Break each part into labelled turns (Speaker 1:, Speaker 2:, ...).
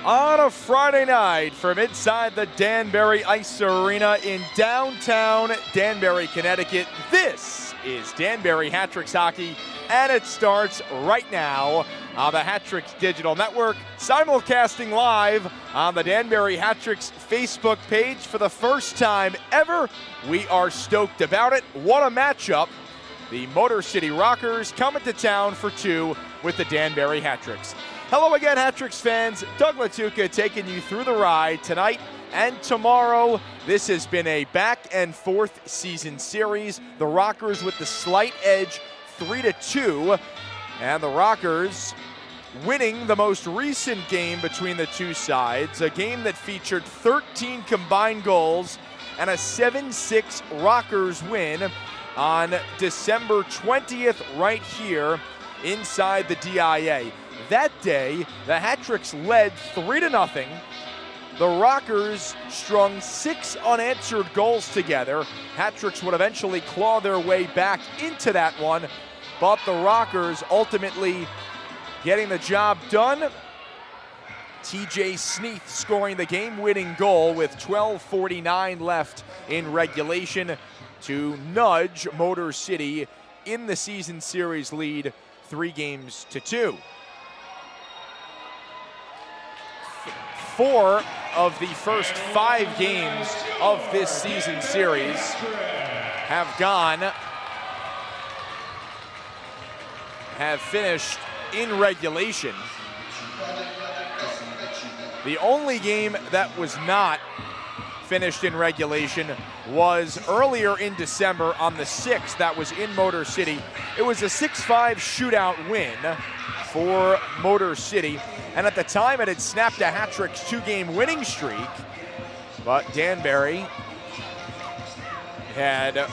Speaker 1: On a Friday night from inside the Danbury Ice Arena in downtown Danbury, Connecticut, this is Danbury Hat-Tricks Hockey, and it starts right now on the Hat-Tricks Digital Network, simulcasting live on the Danbury Hat-Tricks Facebook page for the first time ever. We are stoked about it. What a matchup. The Motor City Rockers coming to town for two with the Danbury Hat-Tricks. Hello again, Hat-Tricks fans. Doug Latuca taking you through the ride tonight and tomorrow. This has been a back and forth season series. The Rockers with the slight edge, 3-2, and the Rockers winning the most recent game between the two sides, a game that featured 13 combined goals and a 7-6 Rockers win on December 20th right here inside the DIA. That day, the Hat-Tricks led 3-0. The Rockers strung 6 unanswered goals together. Hat-Tricks would eventually claw their way back into that one, but the Rockers ultimately getting the job done. TJ Sneath scoring the game-winning goal with 12:49 left in regulation to nudge Motor City in the season series lead 3-2. 4 of the first 5 games of this season series have finished in regulation. The only game that was not finished in regulation was earlier in December on the 6th. That was in Motor City. It was a 6-5 shootout win for Motor City, and at the time it had snapped a Hat-Tricks 2-game winning streak, but Danbury had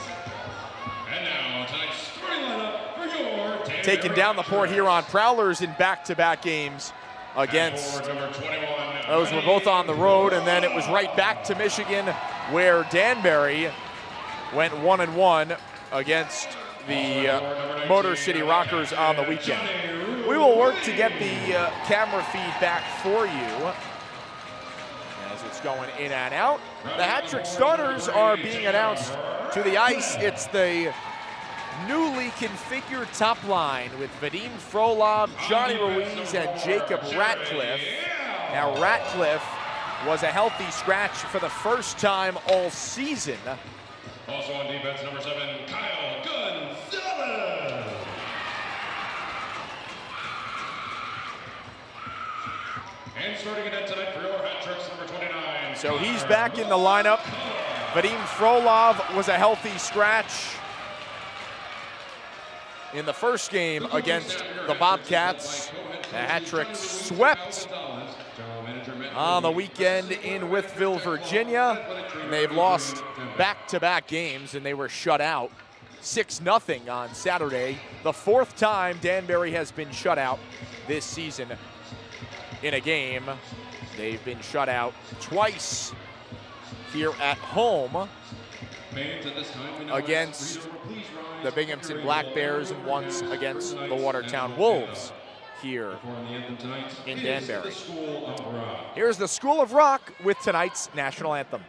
Speaker 1: taken down the Port Huron Prowlers in back-to-back games against, those were both on the road, and then it was right back to Michigan where Danbury went 1-1 against the Motor City Rockers on the weekend. We will work to get the camera feed back for you as it's going in and out. The Hat-Tricks starters are being announced to the ice. It's the newly configured top line with Vadim Frolov, Johnny Ruiz, and Jacob Ratcliffe. Now Ratcliffe was a healthy scratch for the first time all season.
Speaker 2: Also on defense, number 7, Kyle Gonzalez. And starting it at tonight for your Hat-Tricks, number 29.
Speaker 1: So he's back in the lineup. Vadim Frolov was a healthy scratch in the first game against the Bobcats. The Hat-Tricks swept on the weekend in Wytheville, Virginia. And they've lost back-to-back games, and they were shut out 6-0 on Saturday. The 4th time Danbury has been shut out this season in a game. They've been shut out twice here at home against the Binghamton Black Bears and once against the Watertown Wolves here in Danbury. Here's the School of Rock with tonight's national anthem.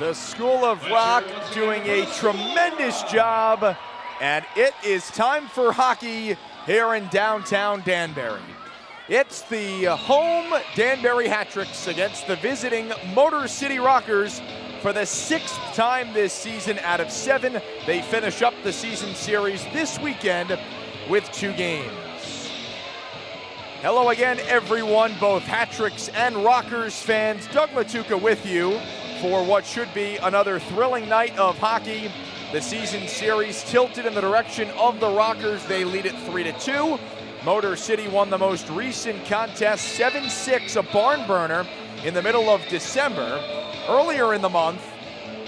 Speaker 1: The School of Rock doing a tremendous job, and it is time for hockey here in downtown Danbury. It's the home Danbury Hat-Tricks against the visiting Motor City Rockers for the 6th time this season out of 7. They finish up the season series this weekend with 2 games. Hello again, everyone, both Hat-Tricks and Rockers fans. Doug Matuka with you for what should be another thrilling night of hockey. The season series tilted in the direction of the Rockers. They lead it 3-2. Motor City won the most recent contest 7-6, a barn burner in the middle of December. Earlier in the month,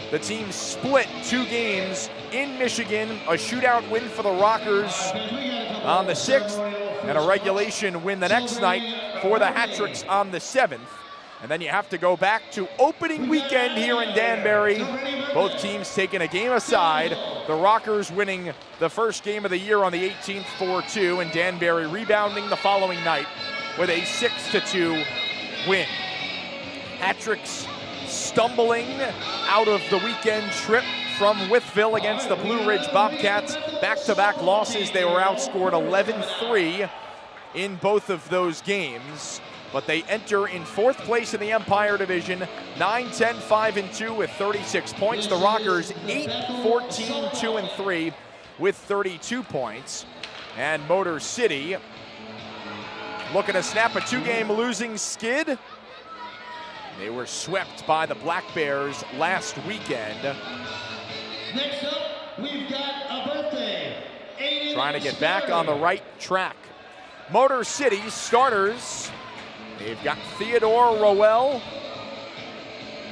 Speaker 1: the team split 2 games in Michigan, a shootout win for the Rockers on the 6th, and a regulation win the next night for the Hat-Tricks on the 7th. And then you have to go back to opening weekend here in Danbury. Both teams taking a game aside. The Rockers winning the first game of the year on the 18th 4-2, and Danbury rebounding the following night with a 6-2 win. Hat-Tricks stumbling out of the weekend trip from Wytheville against the Blue Ridge Bobcats. Back-to-back losses. They were outscored 11-3 in both of those games. But they enter in 4th place in the Empire Division, 9-10-5-2 with 36 points. The Rockers 8-14-2-3 with 32 points. And Motor City looking to snap a 2-game losing skid. They were swept by the Black Bears last weekend.
Speaker 3: Next up, we've got a birthday.
Speaker 1: Trying to get back on the right track. Motor City starters. They've got Theodore Rowell,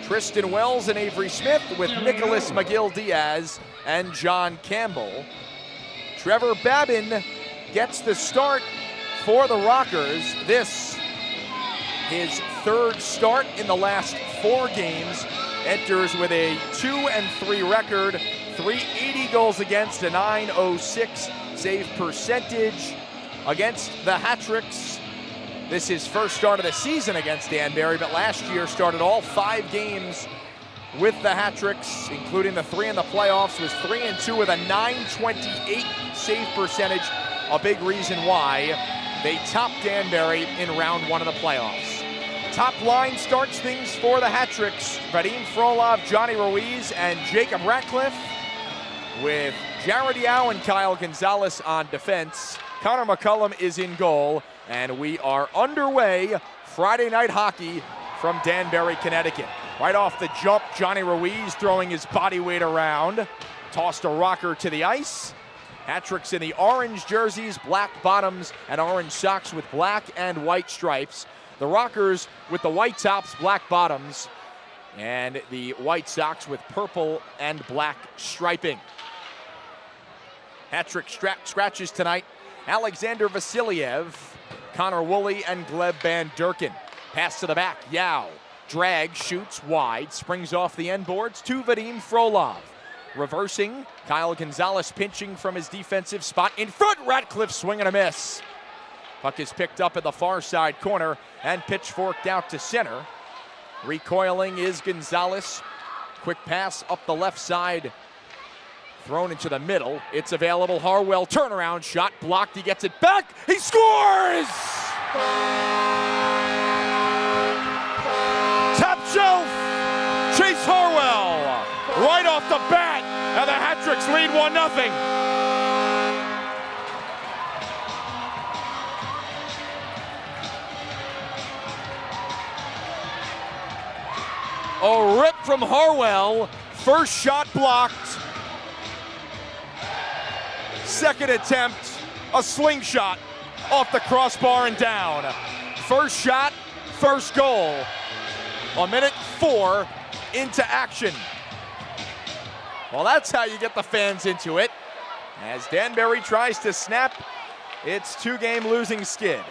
Speaker 1: Tristan Wells, and Avery Smith with Nicholas McGill-Diaz and John Campbell. Trevor Babin gets the start for the Rockers. This, his 3rd start in the last 4 games. Enters with a 2-3 record, 380 goals against, a .906 save percentage against the Hat-Tricks. This is his first start of the season against Danbury, but last year started all 5 games with the Hat-Tricks, including the 3 in the playoffs, was 3-2 with a .928 save percentage, a big reason why they topped Danbury in round 1 of the playoffs. Top line starts things for the Hat-Tricks. Vadim Frolov, Johnny Ruiz, and Jacob Ratcliffe, with Jared Yao and Kyle Gonzalez on defense. Connor McCullum is in goal. And we are underway. Friday night hockey from Danbury, Connecticut. Right off the jump, Johnny Ruiz throwing his body weight around. Tossed a rocker to the ice. Hat-Tricks in the orange jerseys, black bottoms, and orange socks with black and white stripes. The Rockers with the white tops, black bottoms, and the white socks with purple and black striping. Hat-Trick scratches tonight. Alexander Vasiliev, Connor Woolley, and Gleb Van Durken. Pass to the back, Yao. Drag, shoots wide, springs off the end boards to Vadim Frolov. Reversing, Kyle Gonzalez pinching from his defensive spot. In front, Ratcliffe swing and a miss. Puck is picked up at the far side corner and pitchforked out to center. Recoiling is Gonzalez. Quick pass up the left side. Thrown into the middle. It's available. Harwell turnaround shot blocked. He gets it back. He scores! Top shelf. Chase Harwell right off the bat. And the Hat-Tricks lead 1-0. A rip from Harwell. First shot blocked. Second attempt, a slingshot off the crossbar and down. First shot, first goal. 1:04 into action. Well, that's how you get the fans into it, as Danbury tries to snap its 2-game losing skid.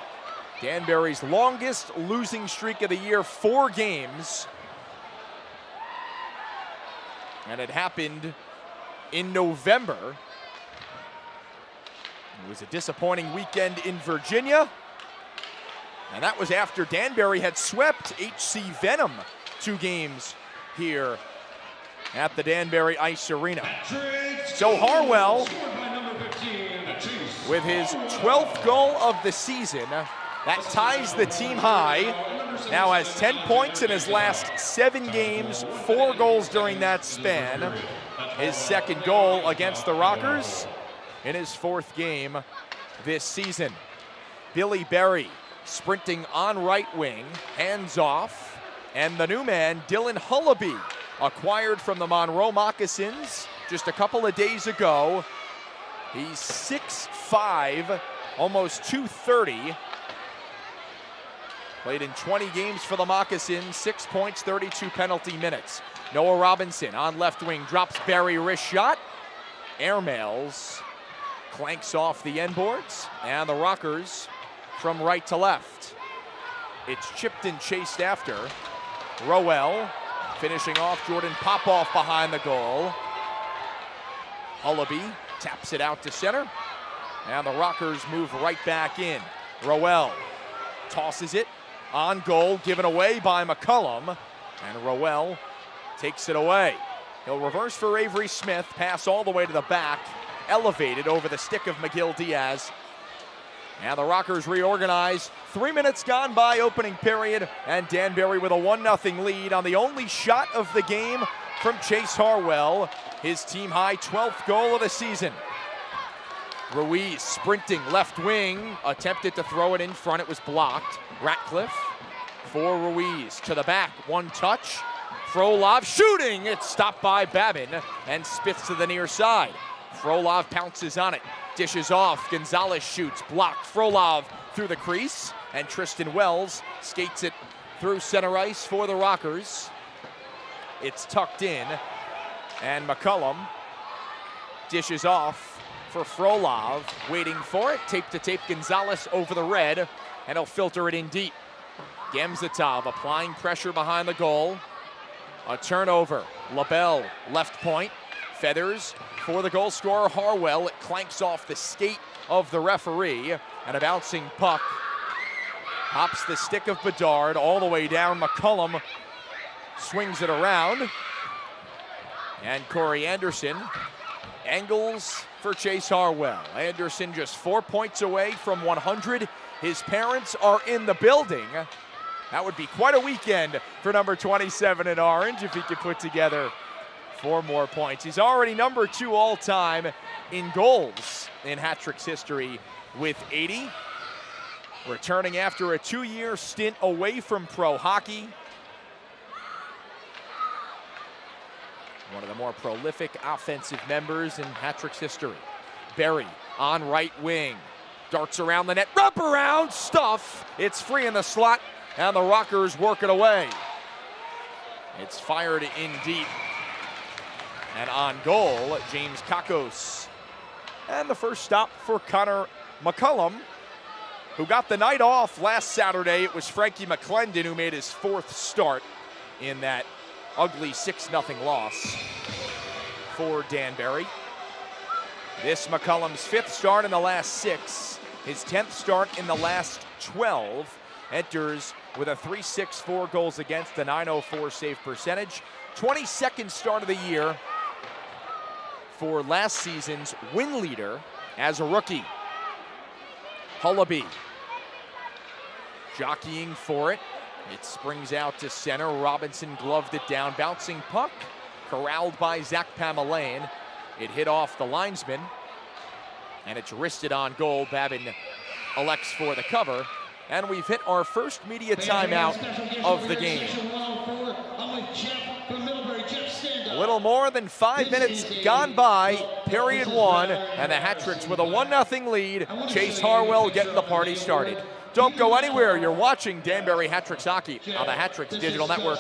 Speaker 1: Danbury's longest losing streak of the year, 4 games. And it happened in November. It was a disappointing weekend in Virginia. And that was after Danbury had swept HC Venom 2 games here at the Danbury Ice Arena. So Harwell, with his 12th goal of the season, that ties the team high. Now has 10 points in his last 7 games, 4 goals during that span. His second goal against the Rockers in his 4th game this season. Billy Berry sprinting on right wing, hands off, and the new man, Dylan Hullaby, acquired from the Monroe Moccasins just a couple of days ago. He's 6'5", almost 230. Played in 20 games for the Moccasins, 6 points, 32 penalty minutes. Noah Robinson on left wing, drops Berry, wrist shot. Airmails, clanks off the end boards, and the Rockers from right to left. It's chipped and chased after. Rowell finishing off Jordan Popoff behind the goal. Hullaby taps it out to center, and the Rockers move right back in. Rowell tosses it on goal, given away by McCullum, and Rowell takes it away. He'll reverse for Avery Smith, pass all the way to the back, elevated over the stick of McGill Diaz. And the Rockers reorganize. 3 minutes gone by opening period, and Danbury with a 1-0 lead on the only shot of the game from Chase Harwell, his team high 12th goal of the season. Ruiz sprinting left wing, attempted to throw it in front, it was blocked. Ratcliffe for Ruiz, to the back, one touch. Frolov shooting, it's stopped by Babin and spits to the near side. Frolov pounces on it, dishes off, Gonzalez shoots, blocked. Frolov through the crease, and Tristan Wells skates it through center ice for the Rockers. It's tucked in, and McCullum dishes off for Frolov, waiting for it, tape to tape Gonzalez over the red, and he'll filter it in deep. Gamzatov applying pressure behind the goal. A turnover, LaBelle left point, feathers for the goal scorer Harwell. It clanks off the skate of the referee, and a bouncing puck hops the stick of Bedard all the way down. McCullum swings it around, and Corey Anderson angles for Chase Harwell. Anderson just 4 points away from 100. His parents are in the building. That would be quite a weekend for number 27 in orange if he could put together 4 more points. He's already number 2 all-time in goals in hat-tricks history with 80. Returning after a 2-year stint away from pro hockey. One of the more prolific offensive members in hat-tricks history. Berry on right wing, darts around the net, wrap around, stuff. It's free in the slot, and the Rockers work it away. It's fired in deep. And on goal, James Kakos. And the first stop for Connor McCullum, who got the night off last Saturday. It was Frankie McClendon who made his 4th start in that ugly 6-0 loss for Danbury. This McCullum's 5th start in the last 6, his 10th start in the last 12. Enters with a .364 goals against, a .904 save percentage. 22nd start of the year for last season's win leader as a rookie. Hullaby jockeying for it. It springs out to center. Robinson gloved it down. Bouncing puck, corralled by Zach Pamelaine. It hit off the linesman, and it's wristed on goal. Babin elects for the cover, and we've hit our first media timeout of the game. A little more than 5 minutes gone by, period 1, and the Hat-Tricks with a 1-0 lead. Chase Harwell getting the party started. Don't go anywhere. You're watching Danbury Hat-Tricks Hockey on the Hat-Tricks Digital Network.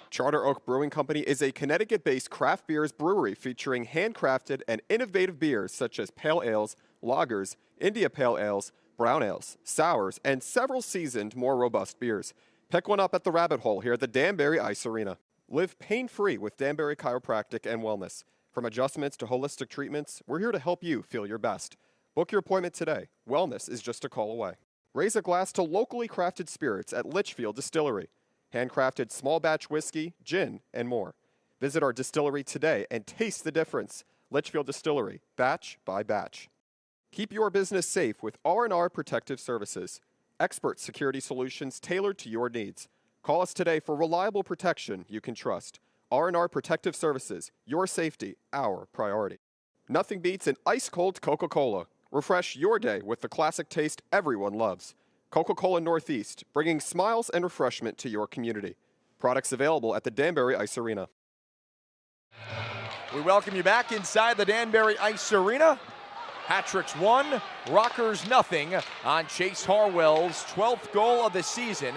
Speaker 4: Charter Oak Brewing Company is a Connecticut-based craft beers brewery featuring handcrafted and innovative beers such as pale ales, lagers, India Pale Ales, brown ales, sours, and several seasoned, more robust beers. Pick one up at the Rabbit Hole here at the Danbury Ice Arena. Live pain-free with Danbury Chiropractic and Wellness. From adjustments to holistic treatments, we're here to help you feel your best. Book your appointment today. Wellness is just a call away. Raise a glass to locally crafted spirits at Litchfield Distillery. Handcrafted small batch whiskey, gin, and more. Visit our distillery today and taste the difference. Litchfield Distillery, batch by batch. Keep your business safe with R&R Protective Services. Expert security solutions tailored to your needs. Call us today for reliable protection you can trust. R&R Protective Services, your safety, our priority. Nothing beats an ice-cold Coca-Cola. Refresh your day with the classic taste everyone loves. Coca-Cola Northeast, bringing smiles and refreshment to your community. Products available at the Danbury Ice Arena.
Speaker 1: We welcome you back inside the Danbury Ice Arena. Hat-tricks 1, Rockers nothing on Chase Harwell's 12th goal of the season.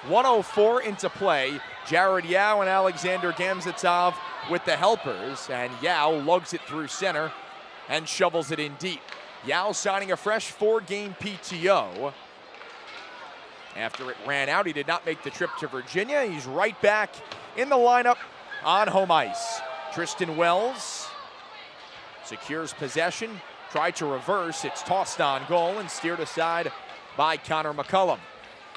Speaker 1: 1:04 into play. Jared Yao and Alexander Gamzatov with the helpers, and Yao lugs it through center and shovels it in deep. Yao signing a fresh 4-game PTO. After it ran out, he did not make the trip to Virginia. He's right back in the lineup on home ice. Tristan Wells secures possession. Tried to reverse, it's tossed on goal and steered aside by Connor McCullum.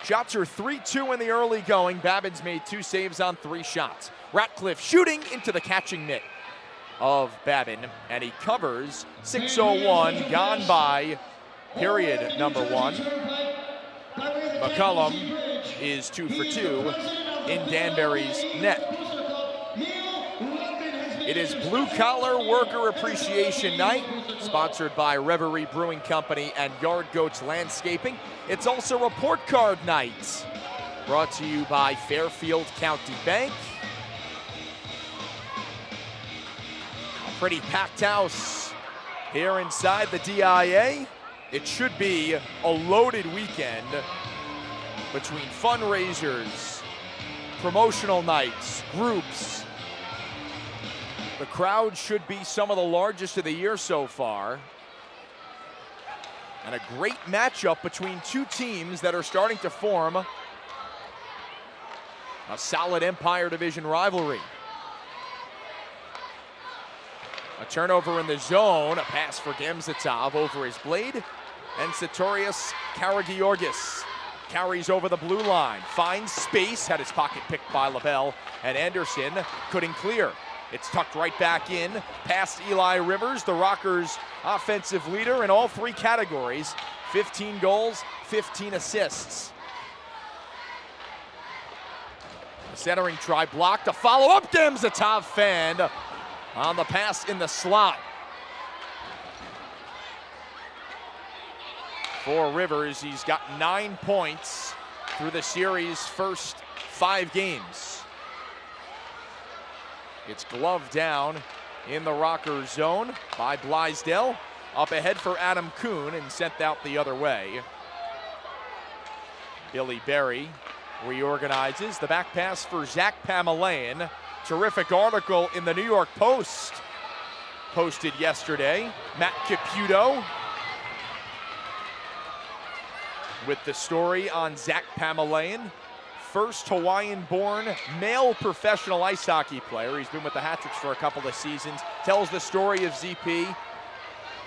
Speaker 1: Shots are 3-2 in the early going. Babbitt's made 2 saves on 3 shots. Ratcliffe shooting into the catching mitt of Babin, and he covers. 6:01 gone by period number 1. McCullum is 2 for 2 in Danbury's net. It is Blue Collar Worker Appreciation Night, sponsored by Reverie Brewing Company and Yard Goats Landscaping. It's also Report Card Night, brought to you by Fairfield County Bank. A pretty packed house here inside the DIA. It should be a loaded weekend between fundraisers, promotional nights, groups. The crowd should be some of the largest of the year so far. And a great matchup between 2 teams that are starting to form a solid Empire Division rivalry. A turnover in the zone, a pass for Gamzatov over his blade, and Sartorius Karagiorgis carries over the blue line, finds space, had his pocket picked by LaBelle, and Anderson couldn't clear. It's tucked right back in, past Eli Rivers, the Rockers' offensive leader in all 3 categories. 15 goals, 15 assists. The centering try blocked, a follow-up, Gamzatov fanned on the pass in the slot. For Rivers, he's got 9 points through the series' first 5 games. It's gloved down in the Rocker zone by Blaisdell. Up ahead for Adam Kuhn and sent out the other way. Billy Berry reorganizes. The back pass for Zach Pamelayan. Terrific article in the New York Post posted yesterday. Matt Caputo with the story on Zach Pamelayan. First Hawaiian-born male professional ice hockey player. He's been with the Hat-tricks for a couple of seasons. Tells the story of ZP,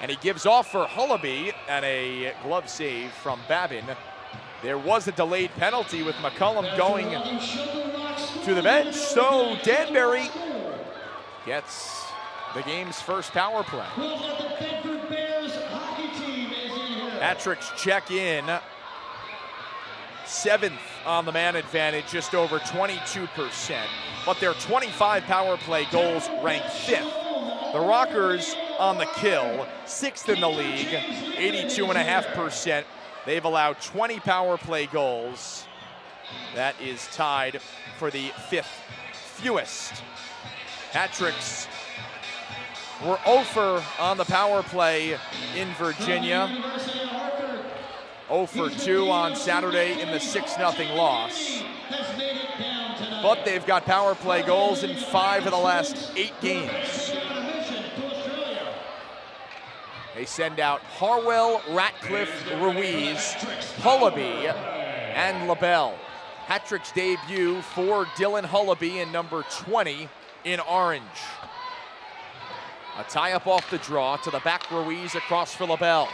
Speaker 1: and he gives off for Hullaby and a glove save from Babin. There was a delayed penalty with McCullum going to the bench, so Danbury gets the game's first power play. Hat-tricks check in. 7th on the man advantage, just over 22%, but their 25 power play goals rank 5th. The Rockers on the kill, 6th in the league, 82.5%. They've allowed 20 power play goals. That is tied for the 5th fewest. Hat-tricks were 0 for on the power play in Virginia. 0 for 2 on Saturday in the 6-0 loss. But they've got power play goals in 5 of the last 8 games. They send out Harwell, Ratcliffe, Ruiz, Hullaby, and LaBelle. Hat-trick's debut for Dylan Hullaby in number 20 in orange. A tie-up off the draw to the back, Ruiz across for LaBelle.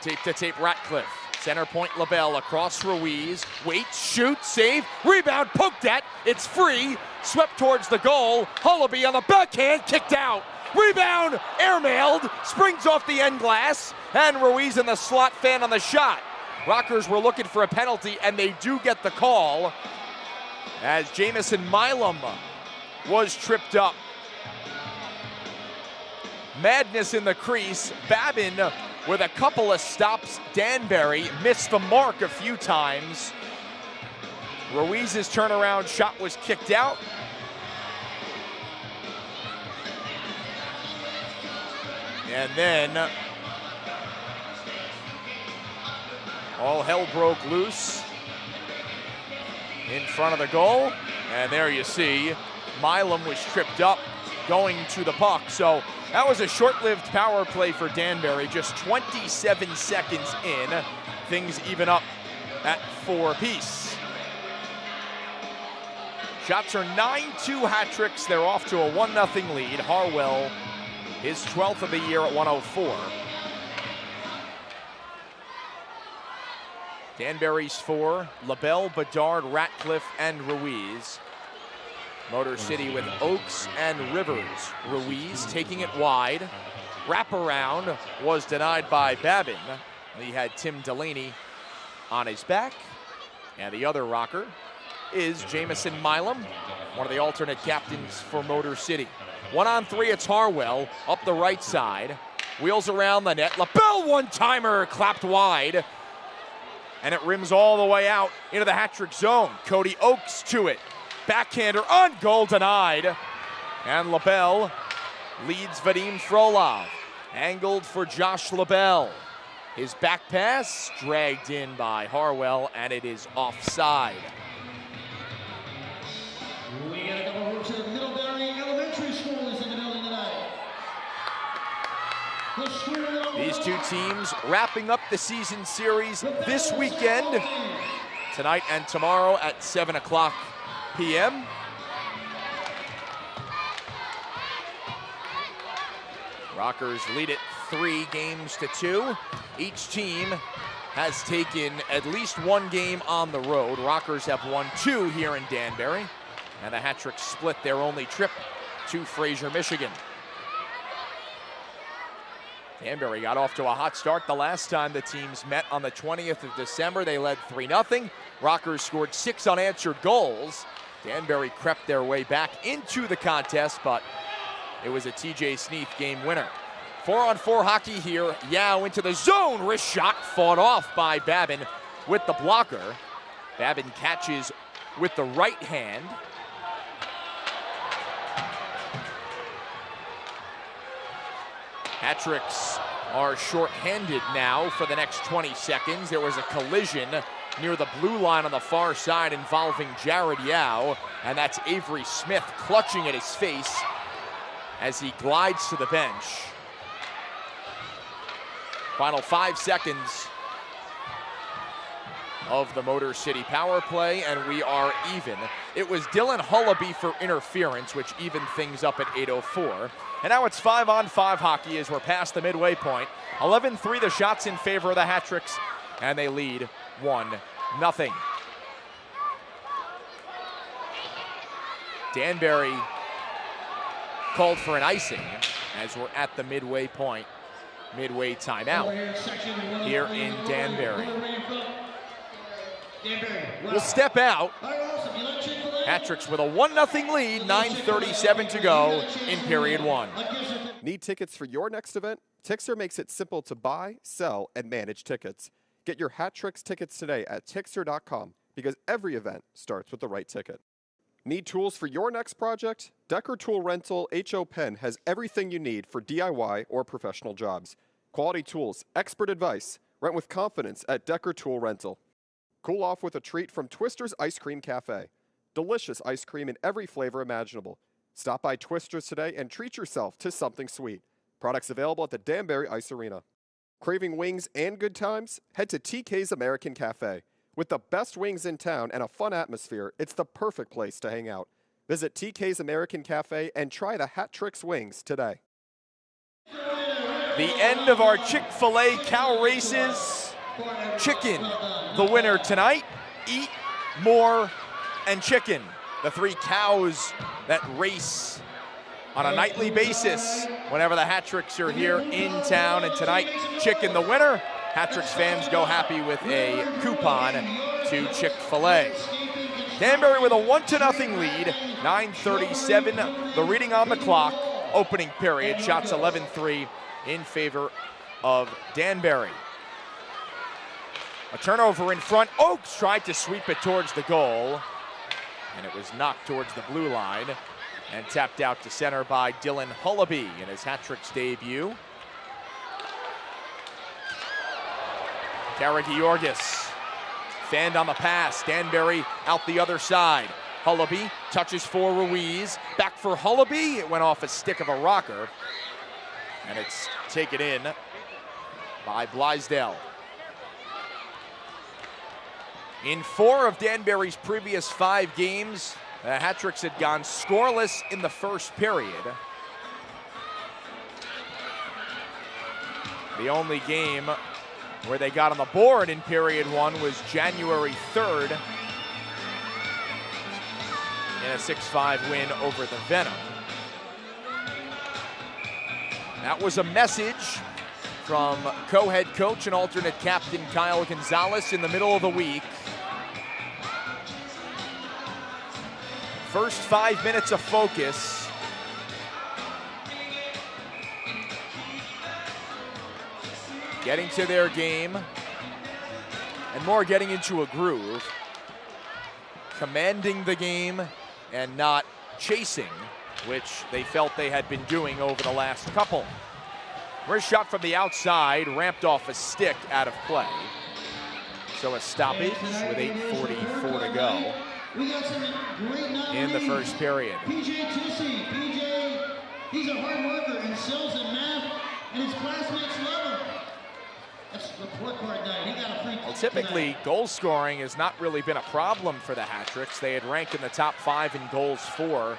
Speaker 1: Tape to tape Ratcliffe, Center point LaBelle across Ruiz. Waits, shoots, save, rebound, poked at. It's free. Swept towards the goal. Hullaby on the backhand, kicked out. Rebound, airmailed, springs off the end glass, and Ruiz in the slot fan on the shot. Rockers were looking for a penalty, and they do get the call as Jamison Milam was tripped up. Madness in the crease. Babin with a couple of stops. Danbury missed the mark a few times. Ruiz's turnaround shot was kicked out. And then all hell broke loose in front of the goal. And there you see, Milam was tripped up going to the puck. So that was a short-lived power play for Danbury. Just 27 seconds in, things even up at 4 apiece. Shots are 9-2 hat tricks. They're off to a 1-0 lead. Harwell, his 12th of the year at 104. Danbury's 4, LaBelle, Bedard, Ratcliffe, and Ruiz. Motor City with Oaks and Rivers. Ruiz taking it wide. Wraparound was denied by Babin. He had Tim Delaney on his back. And the other rocker is Jamison Milam, one of the alternate captains for Motor City. 1-on-3, it's Harwell up the right side. Wheels around the net. LaBelle one-timer clapped wide. And it rims all the way out into the hat-trick zone. Cody Oaks to it. Backhander on goal, denied. And LaBelle leads Vadim Frolov. Angled for Josh LaBelle. His back pass dragged in by Harwell, and it is offside.
Speaker 3: We got to go over to the Danbury Elementary School is in the building tonight.
Speaker 1: These two teams wrapping up the season series this weekend, tonight and tomorrow at 7 o'clock p.m. Rockers lead it 3-2. Each team has taken at least one game on the road. Rockers have won 2 here in Danbury, and the hat-tricks split their only trip to Fraser, Michigan. Danbury got off to a hot start the last time the teams met on the 20th of December. They led 3-0. Rockers scored 6 unanswered goals. Danbury crept their way back into the contest, but it was a TJ Sneath game winner. 4-on-4 hockey here. Yao into the zone. Wrist shot fought off by Babin with the blocker. Babin catches with the right hand. Hat-tricks are short-handed now for the next 20 seconds. There was a collision near the blue line on the far side involving Jared Yao, and that's Avery Smith clutching at his face as he glides to the bench. Final 5 seconds of the Motor City power play, and we are even. It was Dylan Hullaby for interference, which evened things up at 8:04. And now it's 5-on-5 hockey as we're past the midway point. 11-3 the shots in favor of the hat-tricks, and they lead 1-0. Danbury called for an icing as we're at the midway point. Midway timeout here in Danbury. We'll step out. Hat-tricks with a 1-0 lead, 9:37 to go in period 1.
Speaker 4: Need tickets for your next event? Tixter makes it simple to buy, sell, and manage tickets. Get your Hat-tricks tickets today at Tixter.com because every event starts with the right ticket. Need tools for your next project? Decker Tool Rental HO Pen has everything you need for DIY or professional jobs. Quality tools, expert advice. Rent with confidence at Decker Tool Rental. Cool off with a treat from Twister's Ice Cream Cafe. Delicious ice cream in every flavor imaginable. Stop by Twister's today and treat yourself to something sweet. Products available at the Danbury Ice Arena. Craving wings and good times? Head to TK's American Cafe. With the best wings in town and a fun atmosphere, it's the perfect place to hang out. Visit TK's American Cafe and try the Hat-tricks wings today.
Speaker 1: The end of our Chick-fil-A cow races Chicken, the winner tonight. Eat more and chicken. The three cows that race on a nightly basis whenever the Hat-Tricks are here in town. And tonight, Chicken the winner. Hat-Tricks fans go happy with a coupon to Chick-fil-A. Danbury with a 1-0 lead, 9:37, the reading on the clock, opening period, shots 11-3 in favor of Danbury. A turnover in front, Oaks tried to sweep it towards the goal, and it was knocked towards the blue line and tapped out to center by Dylan Hullaby in his Hat-Tricks debut. Karagiorgis fanned on the pass. Danbury out the other side. Hullaby touches for Ruiz. Back for Hullaby. It went off a stick of a rocker. And it's taken in by Blaisdell. In 4 of Danbury's previous 5 games, the Hat-Tricks had gone scoreless in the first period. The only game where they got on the board in period 1 was January 3rd in a 6-5 win over the Venom. That was a message from co-head coach and alternate captain Kyle Gonzalez in the middle of the week. First 5 minutes of focus. Getting to their game, and more getting into a groove. Commanding the game and not chasing, which they felt they had been doing over the last couple. Wrist shot from the outside, ramped off a stick out of play. So a stoppage with 8:44 to go in the first period.
Speaker 3: PJ Tucci. PJ, he's a hard worker and excels in math, and his classmates love him. That's report card night. He got a free.
Speaker 1: Well, typically, goal scoring has not really been a problem for the Hat-Tricks. They had ranked in the top 5 in goals for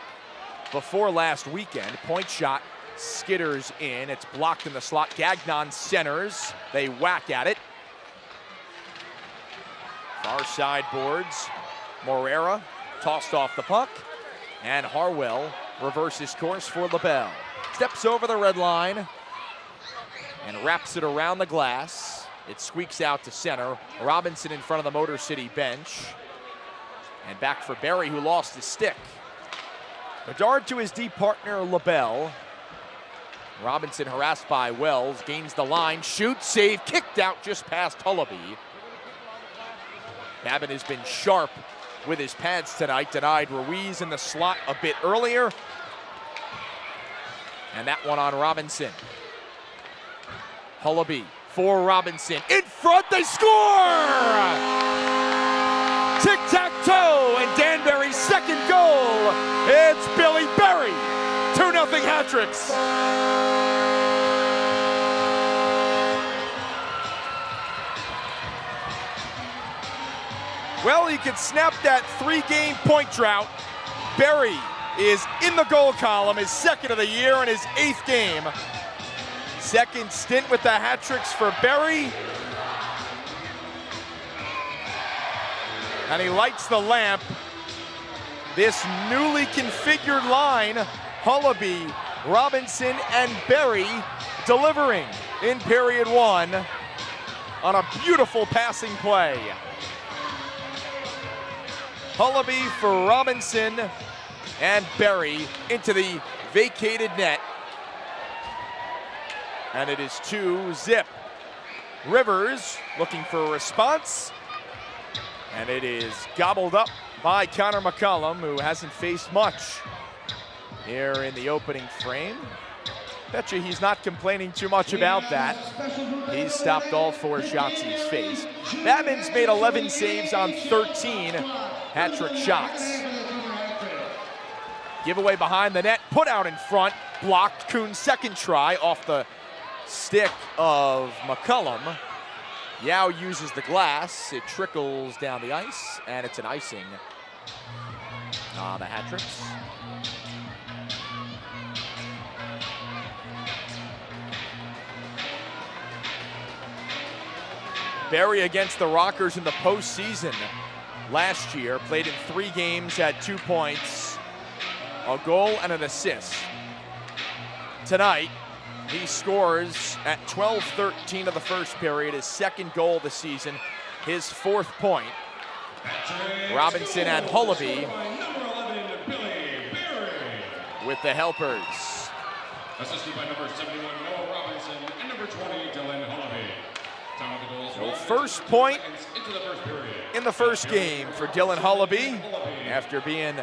Speaker 1: before last weekend. Point shot skitters in. It's blocked in the slot. Gagnon centers. They whack at it. Far side boards. Morera tossed off the puck. And Harwell reverses course for LaBelle. Steps over the red line and wraps it around the glass. It squeaks out to center. Robinson in front of the Motor City bench. And back for Berry, who lost his stick. Bedard to his deep partner, LaBelle. Robinson harassed by Wells, gains the line, shoots, save, kicked out just past Hullaby. Babin has been sharp with his pads tonight, denied Ruiz in the slot a bit earlier. And that one on Robinson. Hullaby for Robinson. In front, they score! Tic-tac-toe, and Danbury's second goal. It's Billy Berry. 2-0 Hat-Tricks. Well, he could snap that 3-game point drought. Berry is in the goal column, his second of the year and his 8th game. Second stint with the Hat-Tricks for Berry. And he lights the lamp. This newly configured line, Hullaby, Robinson, and Berry delivering in period 1 on a beautiful passing play. Hullaby for Robinson and Berry into the vacated net. And it is 2-0. Rivers looking for a response. And it is gobbled up by Connor McCollum, who hasn't faced much here in the opening frame. Bet you he's not complaining too much about that. He's stopped all 4 shots he's faced. Babin's made 11 saves on 13 Hat-Trick shots. Giveaway behind the net, put out in front, blocked. Kuhn's second try off the stick of McCullum. Yao uses the glass, it trickles down the ice, and it's an icing on the Hat-Tricks. Barry against the Rockers in the postseason last year. Played in 3 games, had 2 points, a goal, and an assist. Tonight, he scores at 12:13 of the first period, his 2nd goal of the season, his 4th point. Robinson and Hullaby with the helpers.
Speaker 2: Assisted by number 71, Noah Robinson, and number 20, Dylan Hullaby. Time of the goals,
Speaker 1: So first point
Speaker 2: into the first period.
Speaker 1: in the first game for Dylan Hullaby after being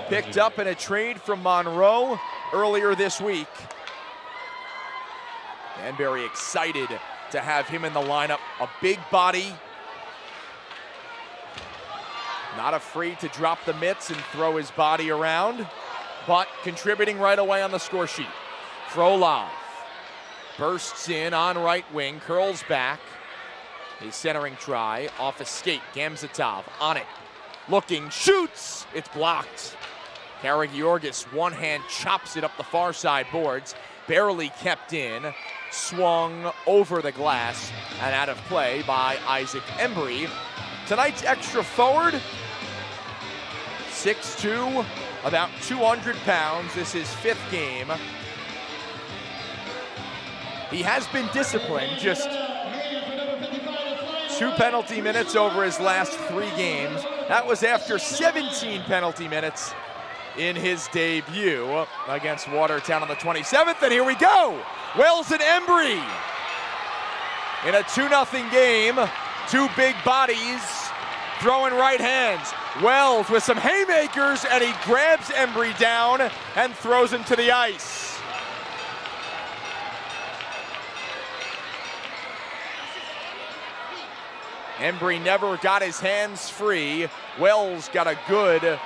Speaker 1: picked up in a trade from Monroe earlier this week. Danbury excited to have him in the lineup. A big body, not afraid to drop the mitts and throw his body around, but contributing right away on the score sheet. Frolov bursts in on right wing, curls back. His centering try, off a skate. Gamzatov on it, looking, shoots. It's blocked. Karagiorgis, one hand, chops it up the far side boards. Barely kept in, swung over the glass and out of play by Isaac Embry. Tonight's extra forward, 6'2", about 200 pounds. This is 5th game. He has been disciplined, just 2 penalty minutes over his last 3 games. That was after 17 penalty minutes in his debut against Watertown on the 27th. And here we go. Wells and Embry in a 2-0 game. 2 big bodies throwing right hands. Wells with some haymakers, and he grabs Embry down and throws him to the ice. Embry never got his hands free. Wells got a good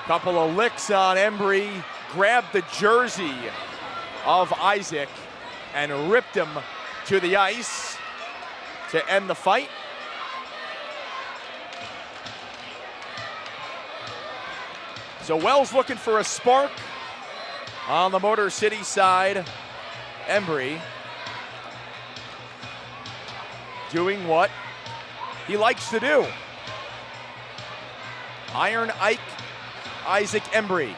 Speaker 1: couple of licks on Embry, grabbed the jersey of Isaac and ripped him to the ice to end the fight. So Wells looking for a spark on the Motor City side. Embry doing what he likes to do. Iron Ike, Isaac Embry.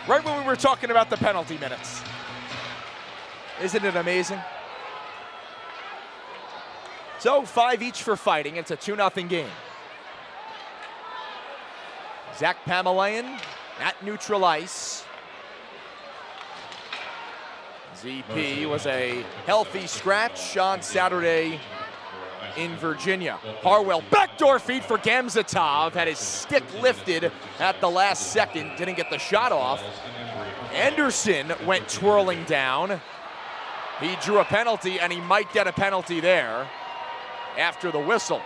Speaker 1: Right when we were talking about the penalty minutes. Isn't it amazing? So 5 each for fighting. It's a 2-0 game. Zach Pamelayan at neutral ice. ZP was a healthy scratch on Saturday in Virginia. Harwell, backdoor feed for Gamzatov, had his stick lifted at the last second, didn't get the shot off. Anderson went twirling down. He drew a penalty, and he might get a penalty there after the whistle.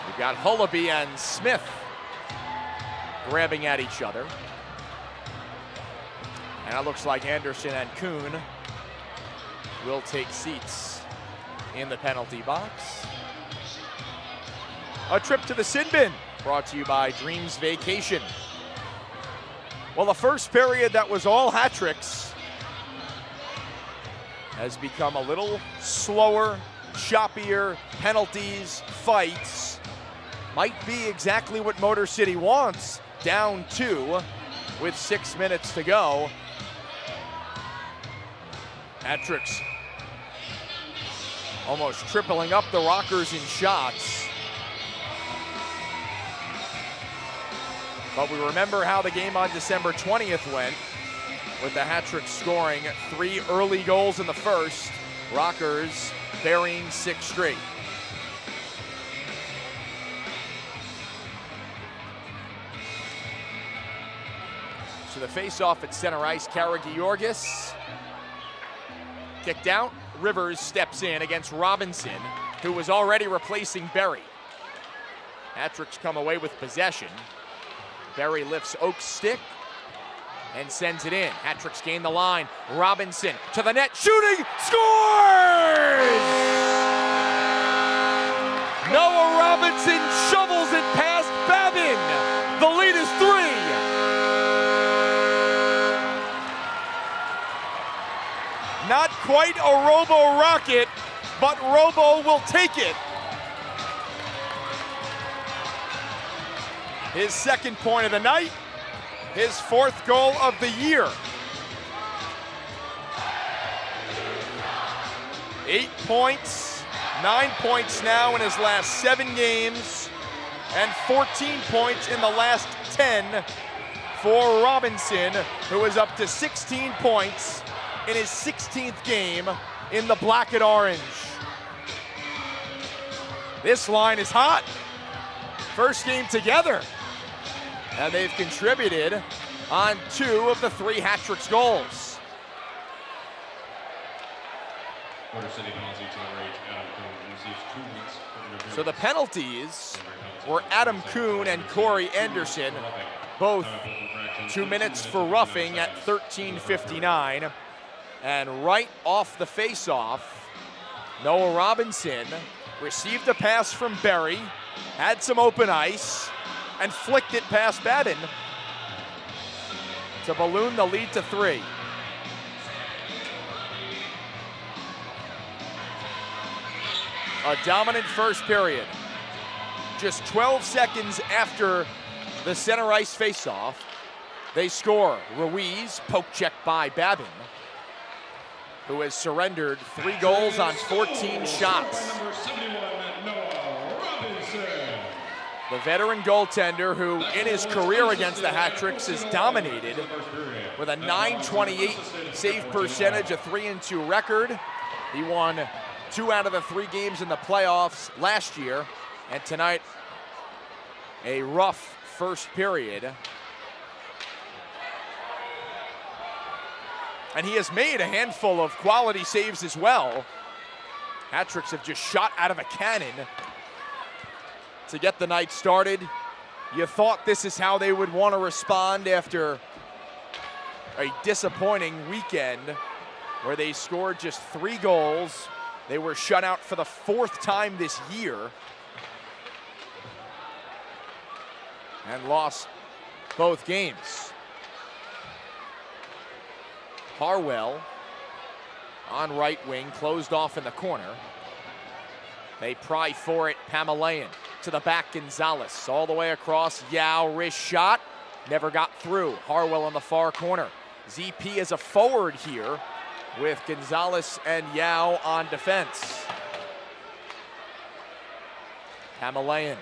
Speaker 1: We've got Hullaby and Smith grabbing at each other. And it looks like Anderson and Kuhn will take seats in the penalty box. A trip to the sin bin brought to you by Dreams Vacation. Well, the first period that was all hat tricks has become a little slower, choppier, penalties, fights. Might be exactly what Motor City wants. Down 2 with 6 minutes to go. Hat-tricks almost tripling up the Rockers in shots. But we remember how the game on December 20th went, with the hat-trick scoring 3 early goals in the first. Rockers burying 6 straight. So the face-off at center ice, Karagiorgis kicked out. Rivers steps in against Robinson, who was already replacing Berry. Hat-tricks come away with possession. Berry lifts Oak's stick and sends it in. Hat-tricks gain the line. Robinson to the net, shooting, scores! Robinson shovels it past Babin. The lead is 3. Not quite a Robo rocket, but Robo will take it. His second point of the night, his 4th goal of the year. 8 points, 9 points now in his last 7 games, and 14 points in the last 10 for Robinson, who is up to 16 points in his 16th game in the black and orange. This line is hot. First game together. And they've contributed on 2 of the 3 hat-trick goals. So the penalties were Adam Kuhn and Corey Anderson, both 2 minutes for roughing at 13:59. And right off the face-off, Noah Robinson received a pass from Berry, had some open ice, and flicked it past Babin to balloon the lead to 3. A dominant first period. Just 12 seconds after the center ice faceoff, they score. Ruiz, poke check by Babin, who has surrendered 3 goals on 14 shots. The veteran goaltender who in his career against the hat-tricks has dominated with a .928 save percentage, a 3-2 record. He won 2 out of the 3 games in the playoffs last year, and tonight a rough first period. And he has made a handful of quality saves as well. Hat-tricks have just shot out of a cannon to get the night started. You thought this is how they would want to respond after a disappointing weekend where they scored just 3 goals. They were shut out for the 4th time this year and lost both games. Harwell on right wing, closed off in the corner. They pry for it, Pamelayan to the back, Gonzalez all the way across. Yao, wrist shot, never got through. Harwell on the far corner. ZP is a forward here with Gonzalez and Yao on defense. Pamelayan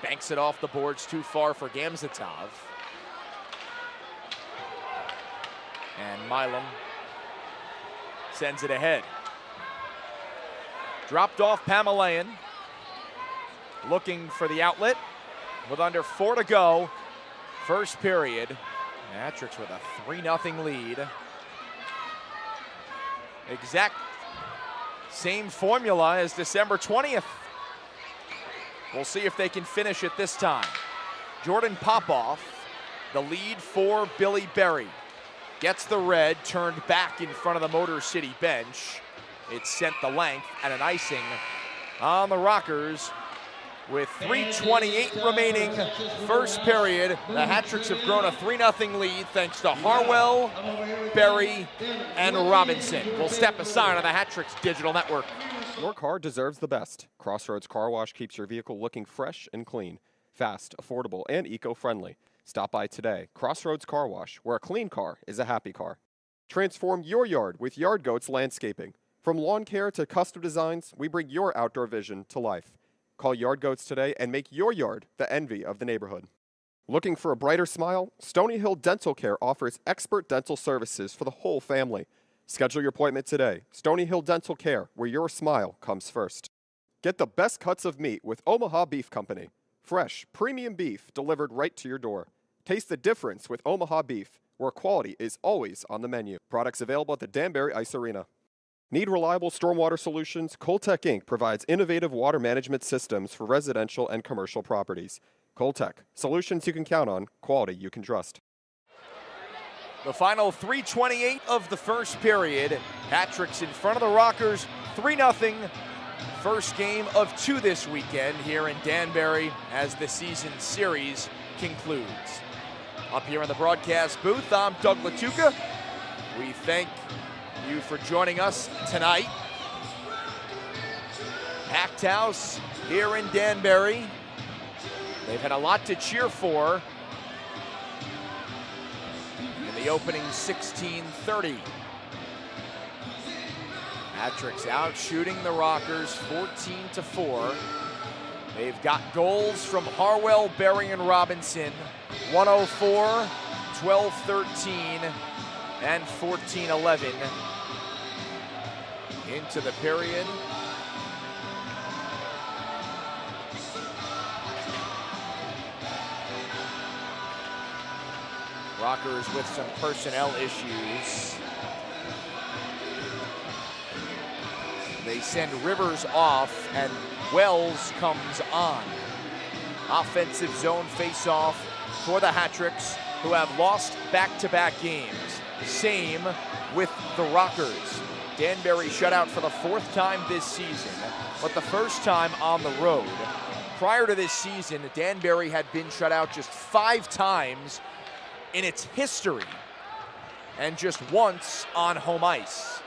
Speaker 1: banks it off the boards, too far for Gamzatov. And Milam sends it ahead. Dropped off Pamelayan, looking for the outlet with under 4 to go. First period. Hat-tricks with a 3-0 lead. Exact same formula as December 20th. We'll see if they can finish it this time. Jordan Popoff, the lead for Billy Berry. Gets the red, turned back in front of the Motor City bench. It sent the length and an icing on the Rockers with 3:28 remaining first period. The hat-tricks have grown a 3-0 lead thanks to Harwell, Berry, and Robinson. We'll step aside on the hat-tricks digital network.
Speaker 4: Your car deserves the best. Crossroads Car Wash keeps your vehicle looking fresh and clean, fast, affordable, and eco-friendly. Stop by today. Crossroads Car Wash, where a clean car is a happy car. Transform your yard with Yard Goats Landscaping. From lawn care to custom designs, we bring your outdoor vision to life. Call Yard Goats today and make your yard the envy of the neighborhood. Looking for a brighter smile? Stony Hill Dental Care offers expert dental services for the whole family. Schedule your appointment today. Stony Hill Dental Care, where your smile comes first. Get the best cuts of meat with Omaha Beef Company. Fresh, premium beef delivered right to your door. Taste the difference with Omaha Beef, where quality is always on the menu. Products available at the Danbury Ice Arena. Need reliable stormwater solutions? Coltech Inc. provides innovative water management systems for residential and commercial properties. Coltech, solutions you can count on, quality you can trust.
Speaker 1: The final 3:28 of the first period. Hat-tricks in front of the Rockers, 3-0. First game of 2 this weekend here in Danbury as the season series concludes. Up here in the broadcast booth, I'm Doug Latuca. We thank you for joining us tonight. Packed house here in Danbury. They've had a lot to cheer for in the opening 16:30. Hattrick's out shooting the Rockers 14-4. They've got goals from Harwell, Berry, and Robinson. 104, 12-13, and 14-11 into the period. Rockers with some personnel issues. They send Rivers off and Wells comes on. Offensive zone face-off for the Hattricks, who have lost back-to-back games. Same with the Rockers. Danbury shut out for the 4th time this season, but the first time on the road. Prior to this season, Danbury had been shut out just 5 times in its history, and just once on home ice.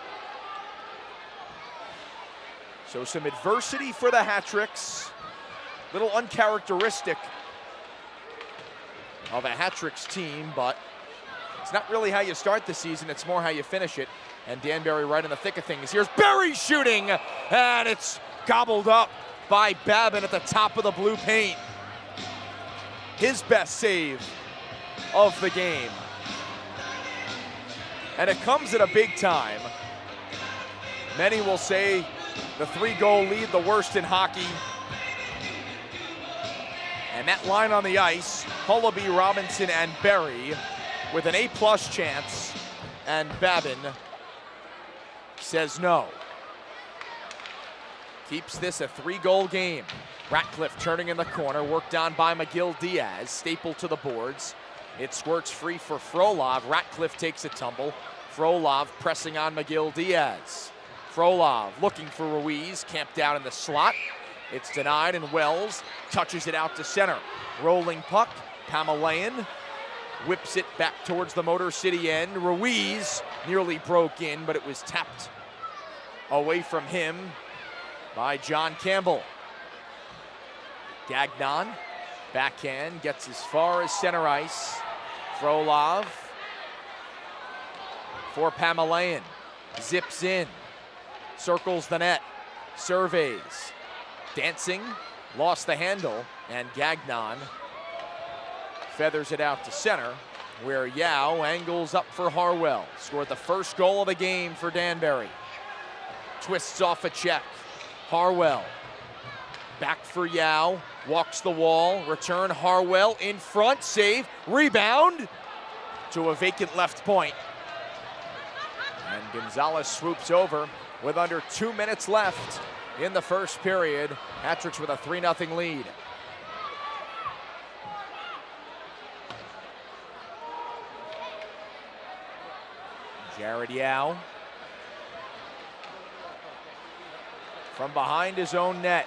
Speaker 1: So some adversity for the Hattricks, little uncharacteristic of a Hattricks team, but it's not really how you start the season, it's more how you finish it. And Danbury right in the thick of things. Here's Berry shooting, and it's gobbled up by Babin at the top of the blue paint. His best save of the game. And it comes at a big time. Many will say the 3-goal lead, the worst in hockey. And that line on the ice, Hullaby, Robinson, and Berry with an A+ chance, and Babin says no. Keeps this a 3-goal game. Ratcliffe turning in the corner, worked on by McGill-Diaz, stapled to the boards. It squirts free for Frolov. Ratcliffe takes a tumble. Frolov pressing on McGill-Diaz. Frolov looking for Ruiz, camped out in the slot. It's denied, and Wells touches it out to center. Rolling puck, Pamelayan whips it back towards the Motor City end. Ruiz nearly broke in, but it was tapped away from him by John Campbell. Gagnon, backhand, gets as far as center ice. Frolov for Pamelayan, zips in, circles the net, surveys, dancing, lost the handle, and Gagnon feathers it out to center, where Yao angles up for Harwell. Scored the first goal of the game for Danbury. Twists off a check. Harwell back for Yao, walks the wall, return Harwell in front, save, rebound to a vacant left point. And Gonzalez swoops over with under 2 minutes left in the first period. Hattricks with a 3-0 lead. Jared Yao from behind his own net.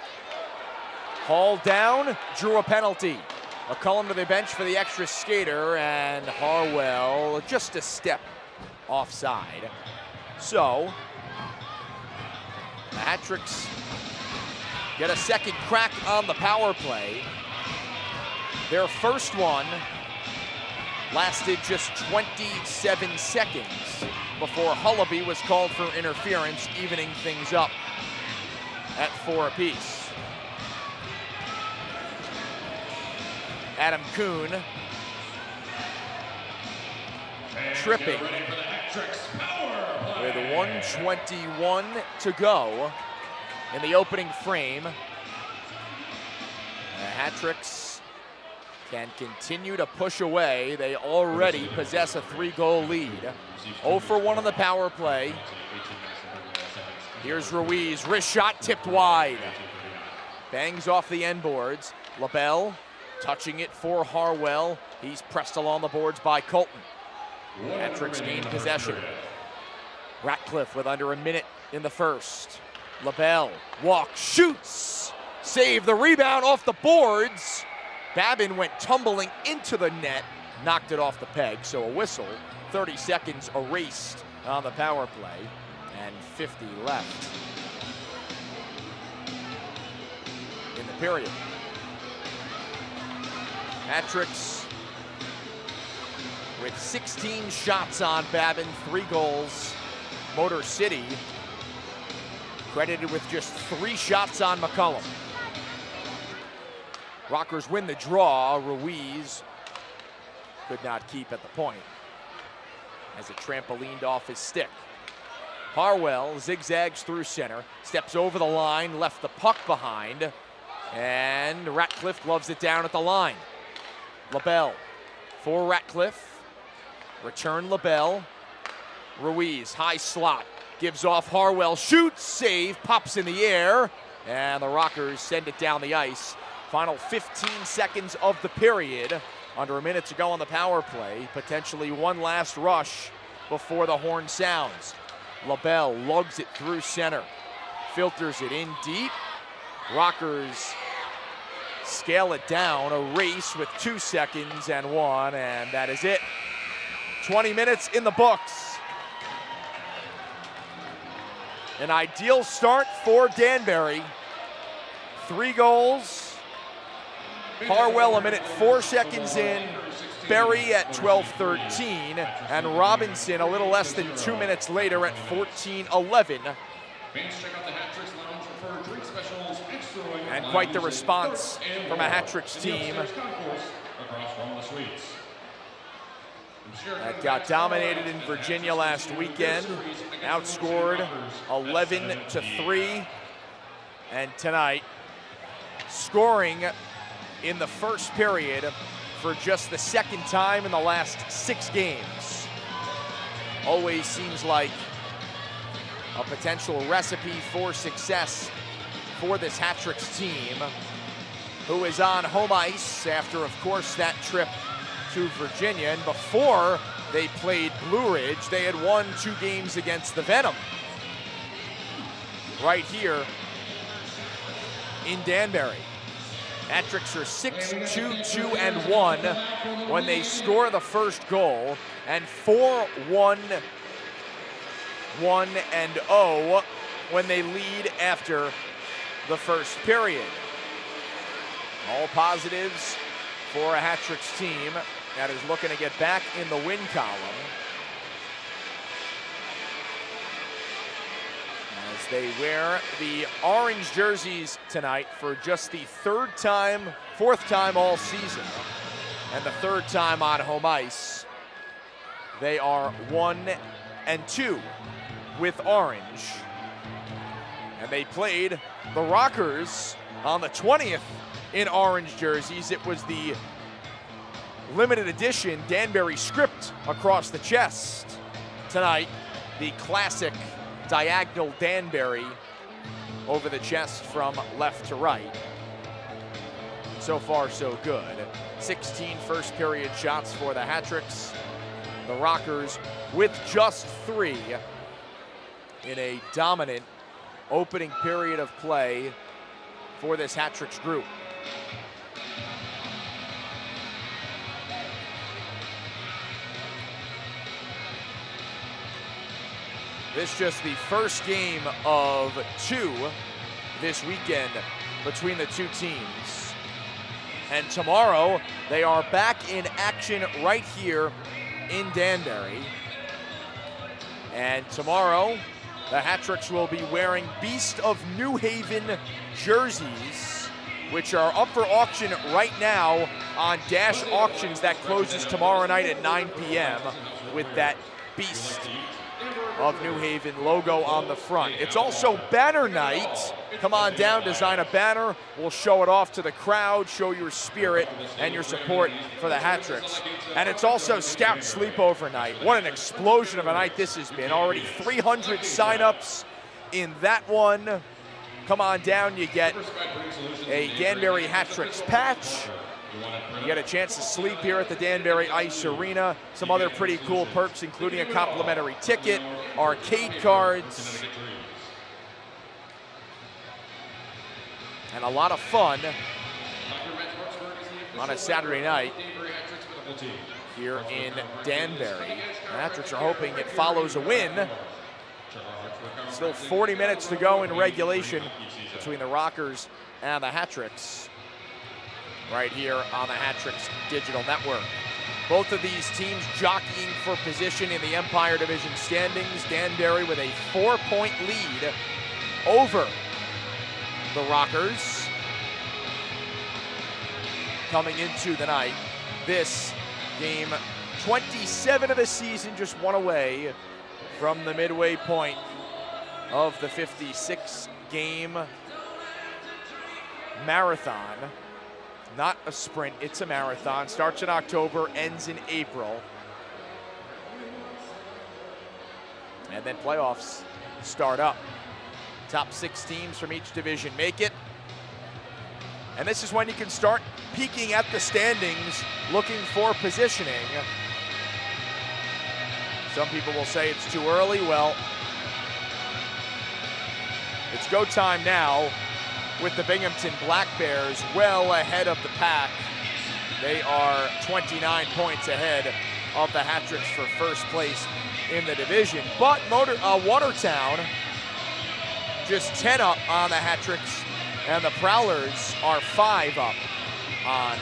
Speaker 1: Hauled down, drew a penalty. McCullum to the bench for the extra skater, and Harwell just a step offside. So, the Hattricks get a second crack on the power play. Their first one lasted just 27 seconds before Hullaby was called for interference, evening things up at 4 apiece. Adam Kuhn tripping with 1:21 to go in the opening frame. The Hattricks can continue to push away. They already possess a 3-goal lead. 0 for 1 on the power play. Here's Ruiz, wrist shot tipped wide. Bangs off the end boards. LaBelle touching it for Harwell. He's pressed along the boards by Colton. Hattricks gain possession. Ratcliffe with under a minute in the first. LaBelle walks, shoots, save the rebound off the boards. Babin went tumbling into the net, knocked it off the peg, so a whistle. 30 seconds erased on the power play, and 50 left in the period. Hat-tricks with 16 shots on Babin, 3 goals. Motor City credited with just 3 shots on McCullum. Rockers win the draw. Ruiz could not keep at the point as it trampolined off his stick. Harwell zigzags through center, steps over the line, left the puck behind, and Ratcliffe gloves it down at the line. LaBelle for Ratcliffe, return LaBelle. Ruiz, high slot, gives off Harwell, shoots, save, pops in the air, and the Rockers send it down the ice. Final 15 seconds of the period, under a minute to go on the power play. Potentially one last rush before the horn sounds. LaBelle lugs it through center, filters it in deep. Rockers scale it down, a race with 2 seconds and 1, and that is it. 20 minutes in the books. An ideal start for Danbury. 3 goals. Harwell a minute 4 seconds in, Berry at 12:13, and Robinson a little less than 2 minutes later at 14:11. And quite the response from a Hat-Tricks team that got dominated in Virginia last weekend, outscored 11-3, and tonight scoring in the first period for just the 2nd time in the last 6 games. Always seems like a potential recipe for success for this Hat-Tricks team, who is on home ice after, of course, that trip to Virginia. And before they played Blue Ridge, they had won 2 games against the Venom right here in Danbury. Hat-Tricks are 6-2-2-1 when they score the first goal, and 4-1-1-0 when they lead after the first period. All positives for a Hat-Tricks team that is looking to get back in the win column as they wear the orange jerseys tonight for just the 4th time all season, and the 3rd time on home ice. They are 1-2 with orange, and they played the Rockers on the 20th in orange jerseys. It was the limited edition Danbury script across the chest. Tonight, the classic diagonal Danbury over the chest from left to right. So far, so good. 16 first period shots for the Hat-Tricks. The Rockers with just 3 in a dominant opening period of play for this Hat-Tricks group. This just the first game of 2 this weekend between the 2 teams. And tomorrow, they are back in action right here in Danbury. And tomorrow, the Hat-Tricks will be wearing Beast of New Haven jerseys, which are up for auction right now on Dash Auctions. That closes tomorrow night at 9 p.m. with that Beast of New Haven logo on the front. It's also banner night. Come on down, design a banner. We'll show it off to the crowd, show your spirit and your support for the Hat-Tricks. And it's also Scout Sleepover night. What an explosion of a night this has been. Already 300 signups in that one. Come on down, you get a Danbury Hat-Tricks patch. You get a chance to sleep here at the Danbury Ice Arena. Some other pretty cool perks, including a complimentary ticket, arcade cards, and a lot of fun on a Saturday night here in Danbury. The Hatricks are hoping it follows a win. Still 40 minutes to go in regulation between the Rockers and the Hatricks right here on the Hatricks Digital Network. Both of these teams jockeying for position in the Empire Division standings. Danbury with a 4-point lead over the Rockers coming into the night. This game 27 of the season, just one away from the midway point of the 56-game marathon. Not a sprint, it's a marathon. Starts in October, ends in April. And then playoffs start up. Top 6 teams from each division make it. And this is when you can start peeking at the standings, looking for positioning. Some people will say it's too early. Well, it's go time now with the Binghamton Black Bears well ahead of the pack. They are 29 points ahead of the Hatricks for first place in the division. But Watertown just 10 up on the Hatricks, and the Prowlers are 5 up on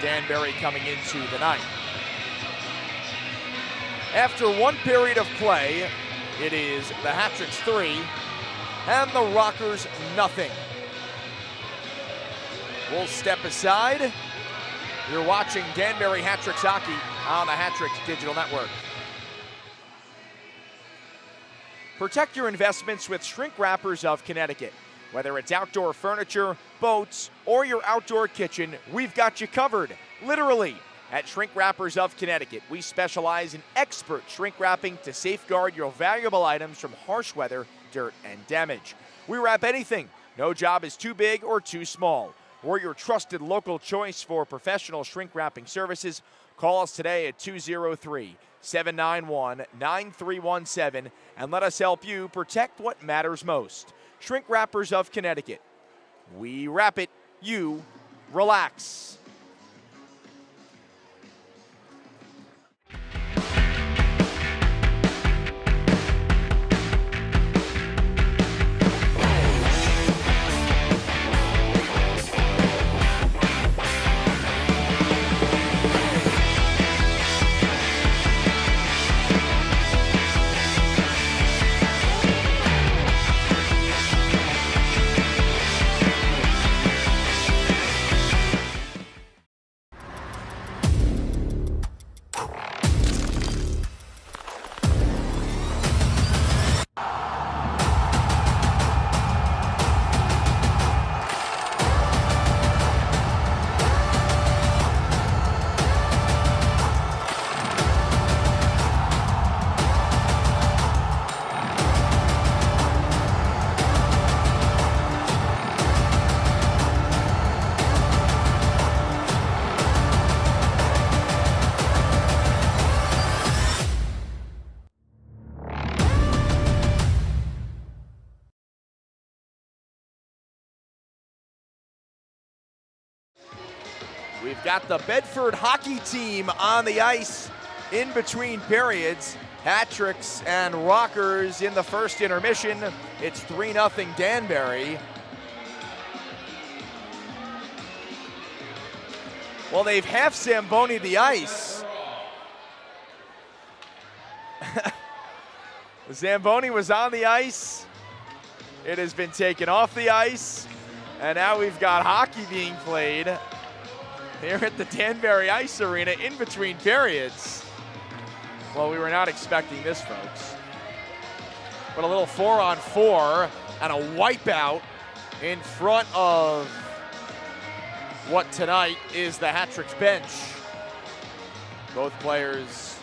Speaker 1: Danbury coming into the night. After one period of play, it is the Hatricks 3 and the Rockers nothing. We'll step aside. You're watching Danbury Hatricks hockey on the Hatricks Digital Network. Protect your investments with Shrink Wrappers of Connecticut. Whether it's outdoor furniture, boats, or your outdoor kitchen, we've got you covered, literally. At Shrink Wrappers of Connecticut, we specialize in expert shrink wrapping to safeguard your valuable items from harsh weather, dirt, and damage. We wrap anything. No job is too big or too small. We're your trusted local choice for professional shrink wrapping services. Call us today at 203-791-9317 and let us help you protect what matters most. Shrink Wrappers of Connecticut. We wrap it, you relax. We've got the Bedford hockey team on the ice in between periods. Hatricks and Rockers in the first intermission. It's 3-0 Danbury. Well, they've half Zamboni the ice. Zamboni was on the ice. It has been taken off the ice. And now we've got hockey being played here at the Danbury Ice Arena in between periods. Well, we were not expecting this, folks. But a little 4-on-4 and a wipeout in front of what tonight is the Hatricks bench. Both players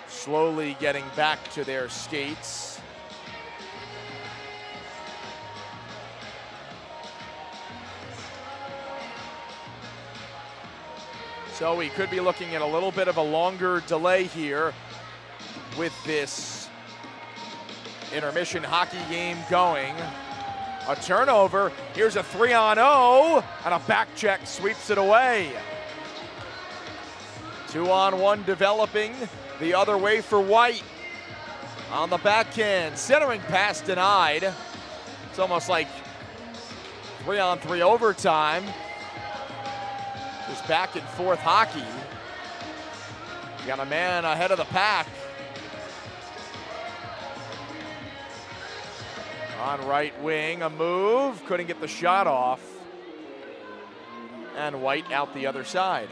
Speaker 1: slowly getting back to their skates. So we could be looking at a little bit of a longer delay here with this intermission hockey game going. A turnover. Here's a 3-on-0, and a back check sweeps it away. 2-on-1 developing the other way for White. On the backhand, centering pass denied. It's almost like 3-on-3 overtime. Just back and forth hockey. You got a man ahead of the pack. On right wing, a move, couldn't get the shot off. And White out the other side.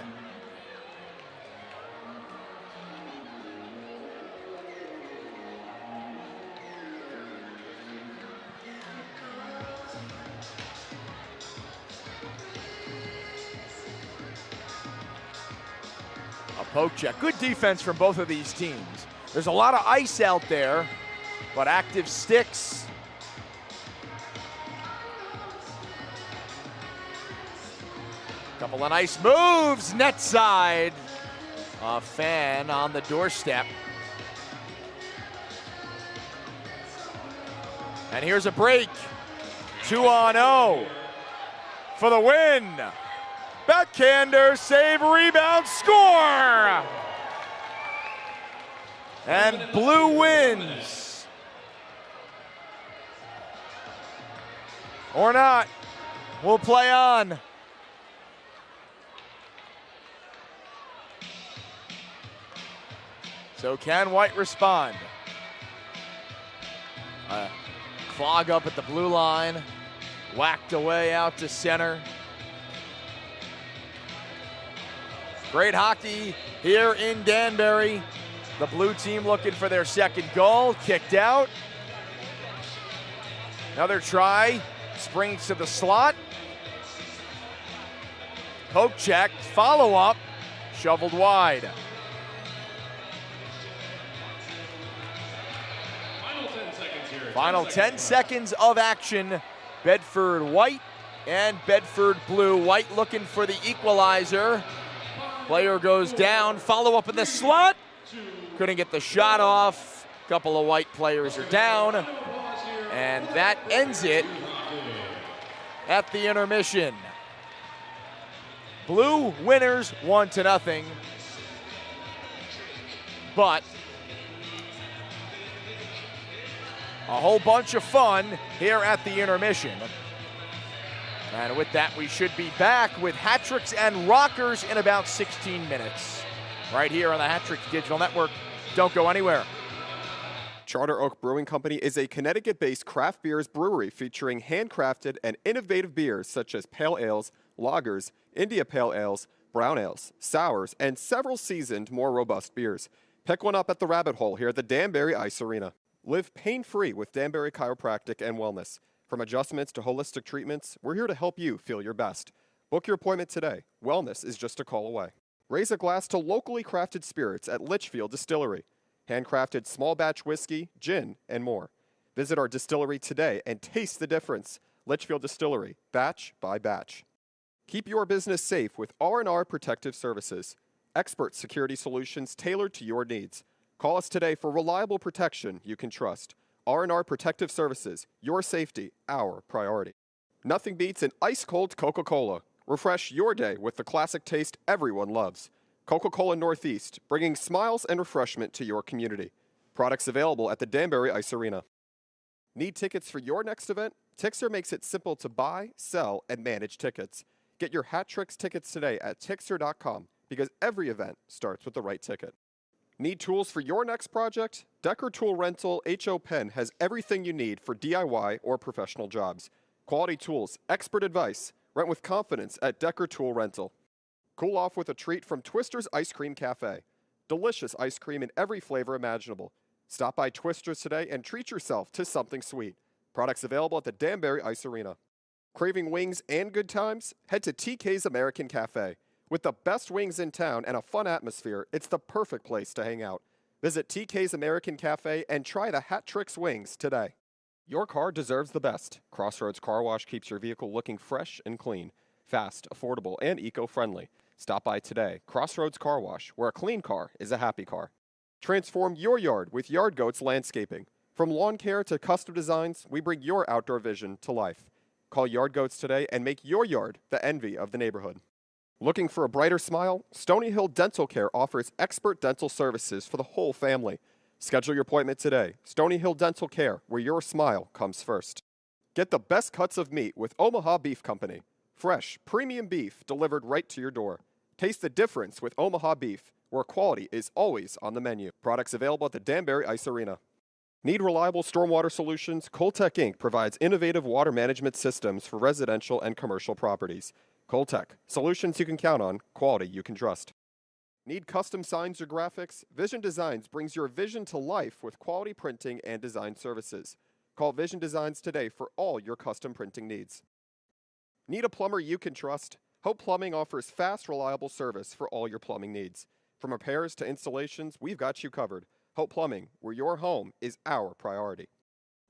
Speaker 1: A poke check. Good defense from both of these teams. There's a lot of ice out there, but active sticks. Couple of nice moves, net side. A fan on the doorstep. And here's a break. 2-on-0 for the win. Backhander, save, rebound, score! And Blue wins. Or not, we'll play on. So can White respond? Clog up at the blue line, whacked away out to center. Great hockey here in Danbury. The blue team looking for their second goal, kicked out. Another try, springs to the slot. Poke check, follow up, shoveled wide. Final 10 seconds of action. Bedford White and Bedford Blue. White looking for the equalizer. Player goes down, follow up in the slot. Couldn't get the shot off. A couple of White players are down. And that ends it at the intermission. Blue winners 1-0. But a whole bunch of fun here at the intermission. And with that, we should be back with Hat Tricks and Rockers in about 16 minutes. Right here on the Hat Tricks Digital Network. Don't go anywhere.
Speaker 4: Charter Oak Brewing Company is a Connecticut-based craft beers brewery featuring handcrafted and innovative beers such as pale ales, lagers, India pale ales, brown ales, sours, and several seasoned, more robust beers. Pick one up at the Rabbit Hole here at the Danbury Ice Arena. Live pain-free with Danbury Chiropractic and Wellness. From adjustments to holistic treatments, we're here to help you feel your best. Book your appointment today. Wellness is just a call away. Raise a glass to locally crafted spirits at Litchfield Distillery. Handcrafted small batch whiskey, gin, and more. Visit our distillery today and taste the difference. Litchfield Distillery, batch by batch. Keep your business safe with R&R Protective Services. Expert security solutions tailored to your needs. Call us today for reliable protection you can trust. R&R Protective Services, your safety, our priority. Nothing beats an ice-cold Coca-Cola. Refresh your day with the classic taste everyone loves. Coca-Cola Northeast, bringing smiles and refreshment to your community. Products available at the Danbury Ice Arena. Need tickets for your next event? Tixer makes it simple to buy, sell, and manage tickets. Get your Hat Tricks tickets today at Tixer.com because every event starts with the right ticket. Need tools for your next project? Decker Tool Rental HO Pen has everything you need for DIY or professional jobs. Quality tools, expert advice. Rent with confidence at Decker Tool Rental. Cool off with a treat from Twister's Ice Cream Cafe. Delicious ice cream in every flavor imaginable. Stop by Twister's today and treat yourself to something sweet. Products available at the Danbury Ice Arena. Craving wings and good times? Head to TK's American Cafe. With the best wings in town and a fun atmosphere, it's the perfect place to hang out. Visit TK's American Cafe and try the Hat Tricks wings today. Your car deserves the best. Crossroads Car Wash keeps your vehicle looking fresh and clean, fast, affordable, and eco-friendly. Stop by today. Crossroads Car Wash, where a clean car is a happy car. Transform your yard with Yard Goats Landscaping. From lawn care to custom designs, we bring your outdoor vision to life. Call Yard Goats today and make your yard the envy of the neighborhood. Looking for a brighter smile? Stony Hill Dental Care offers expert dental services for the whole family. Schedule your appointment today. Stony Hill Dental Care, where your smile comes first. Get the best cuts of meat with Omaha Beef Company. Fresh, premium beef delivered right to your door. Taste the difference with Omaha Beef, where quality is always on the menu. Products available at the Danbury Ice Arena. Need reliable stormwater solutions? Coltech Inc. provides innovative water management systems for residential and commercial properties. Coltech, solutions you can count on, quality you can trust. Need custom signs or graphics? Vision Designs brings your vision to life with quality printing and design services. Call Vision Designs today for all your custom printing needs. Need a plumber you can trust? Hope Plumbing offers fast, reliable service for all your plumbing needs. From repairs to installations, we've got you covered. Hope Plumbing, where your home is our priority.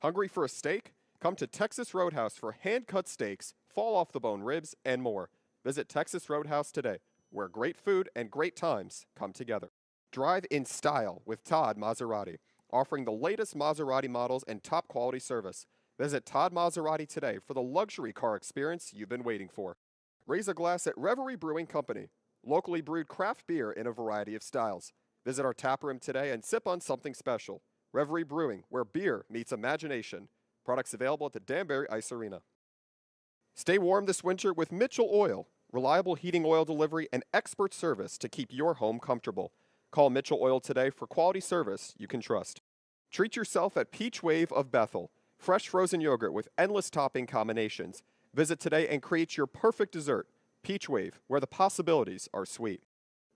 Speaker 4: Hungry for a steak? Come to Texas Roadhouse for hand-cut steaks, fall-off-the-bone ribs, and more. Visit Texas Roadhouse today, where great food and great times come together. Drive in style with Todd Maserati, offering the latest Maserati models and top-quality service. Visit Todd Maserati today for the luxury car experience you've been waiting for. Raise a glass at Reverie Brewing Company, locally brewed craft beer in a variety of styles. Visit our tap room today and sip on something special. Reverie Brewing, where beer meets imagination. Products available at the Danbury Ice Arena. Stay warm this winter with Mitchell Oil. Reliable heating oil delivery and expert service to keep your home comfortable. Call Mitchell Oil today for quality service you can trust. Treat yourself at Peach Wave of Bethel. Fresh frozen yogurt with endless topping combinations. Visit today and create your perfect dessert. Peach Wave, where the possibilities are sweet.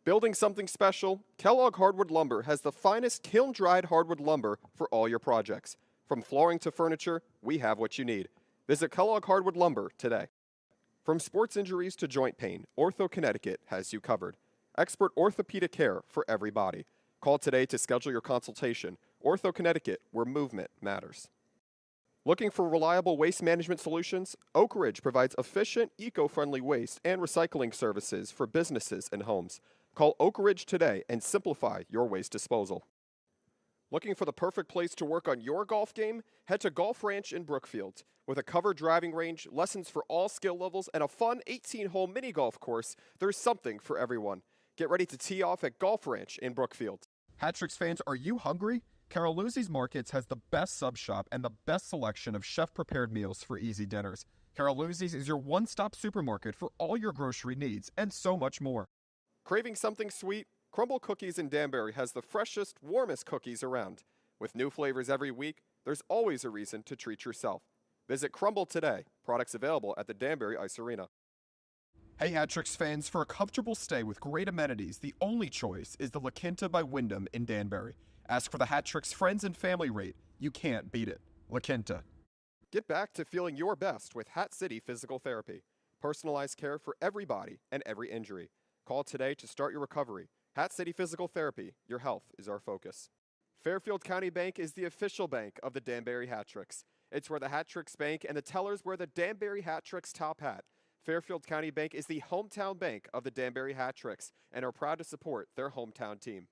Speaker 4: Building something special? Kellogg Hardwood Lumber has the finest kiln-dried hardwood lumber for all your projects. From flooring to furniture, we have what you need. Visit Kellogg Hardwood Lumber today. From sports injuries to joint pain, Ortho Connecticut has you covered. Expert orthopedic care for every body. Call today to schedule your consultation. Ortho Connecticut, where movement matters. Looking for reliable waste management solutions? Oak Ridge provides efficient, eco-friendly waste and recycling services for businesses and homes. Call Oak Ridge today and simplify your waste disposal. Looking for the perfect place to work on your golf game? Head to Golf Ranch in Brookfield. With a covered driving range, lessons for all skill levels, and a fun 18-hole mini golf course, there's something for everyone. Get ready to tee off at Golf Ranch in Brookfield.
Speaker 5: Hatrix fans, are you hungry? Caroluzzi's Markets has the best sub shop and the best selection of chef-prepared meals for easy dinners. Caroluzzi's is your one-stop supermarket for all your grocery needs and so much more.
Speaker 4: Craving something sweet? Crumble Cookies in Danbury has the freshest, warmest cookies around. With new flavors every week, there's always a reason to treat yourself. Visit Crumble today. Products available at the Danbury Ice Arena.
Speaker 5: Hey Hatrix fans, for a comfortable stay with great amenities, the only choice is the La Quinta by Wyndham in Danbury. Ask for the Hatrix Friends and Family rate. You can't beat it. La Quinta.
Speaker 4: Get back to feeling your best with Hat City Physical Therapy. Personalized care for every body and every injury. Call today to start your recovery. Hat City Physical Therapy. Your health is our focus. Fairfield County Bank is the official bank of the Danbury Hatrix. It's where the Hatrix Bank and the tellers wear the Danbury Hatrix top hat. Fairfield County Bank is the hometown bank of the Danbury Hatrix and are proud to support their hometown team.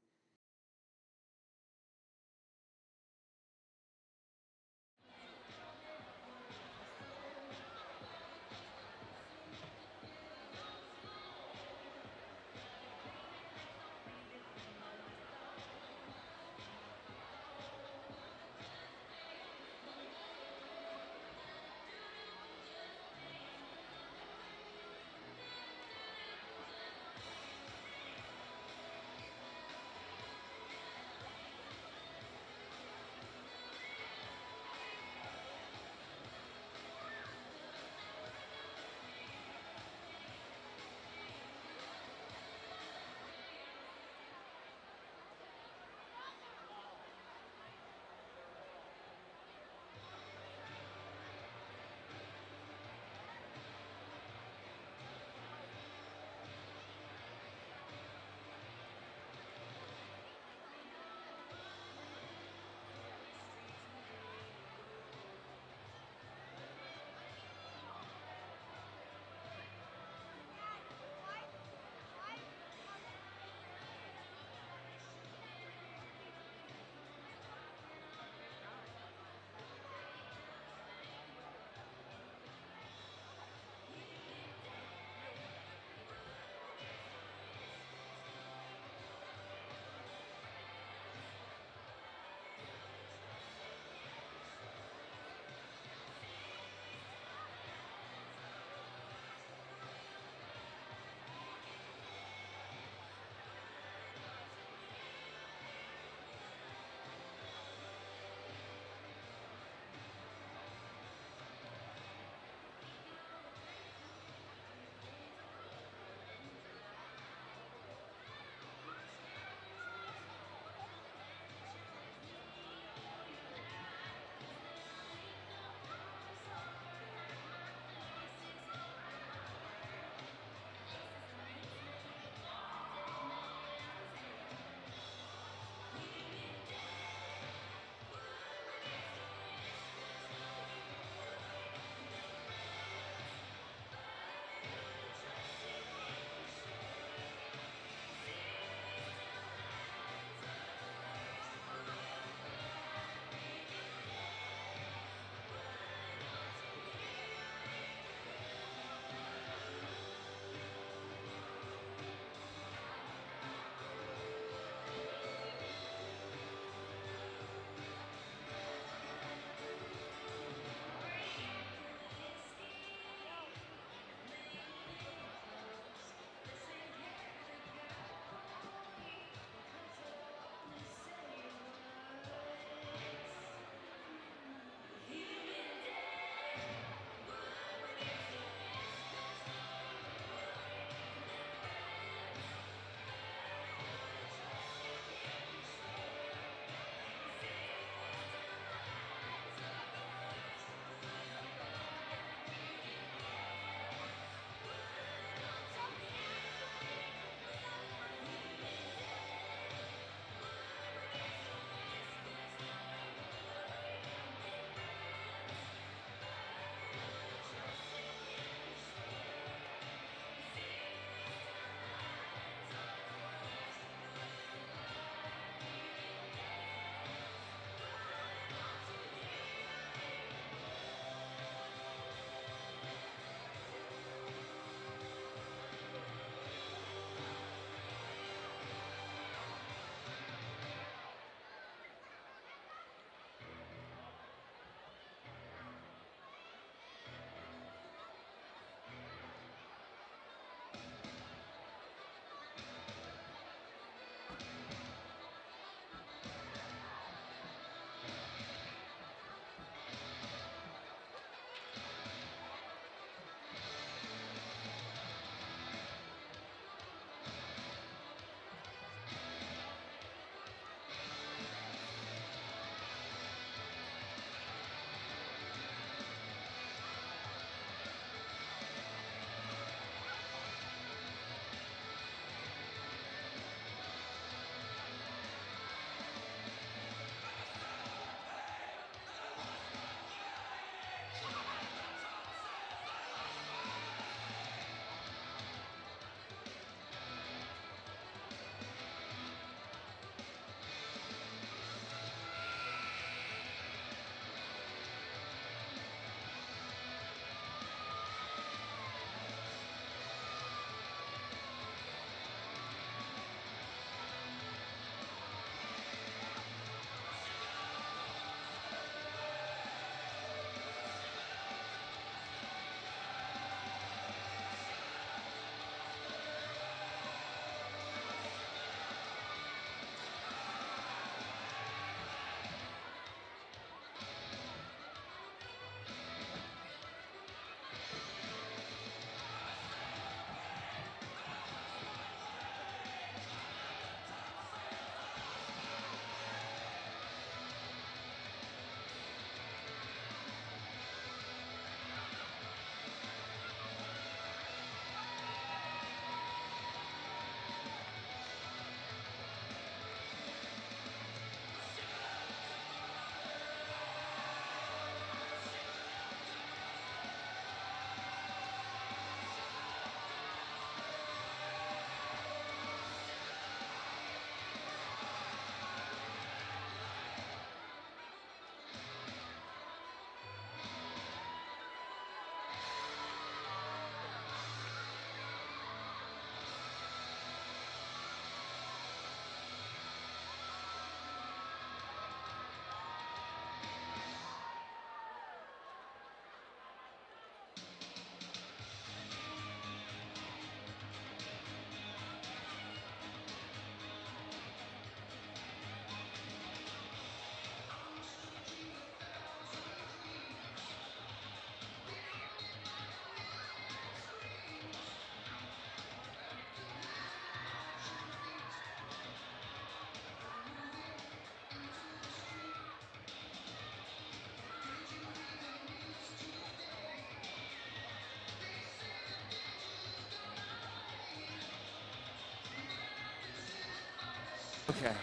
Speaker 1: Okay.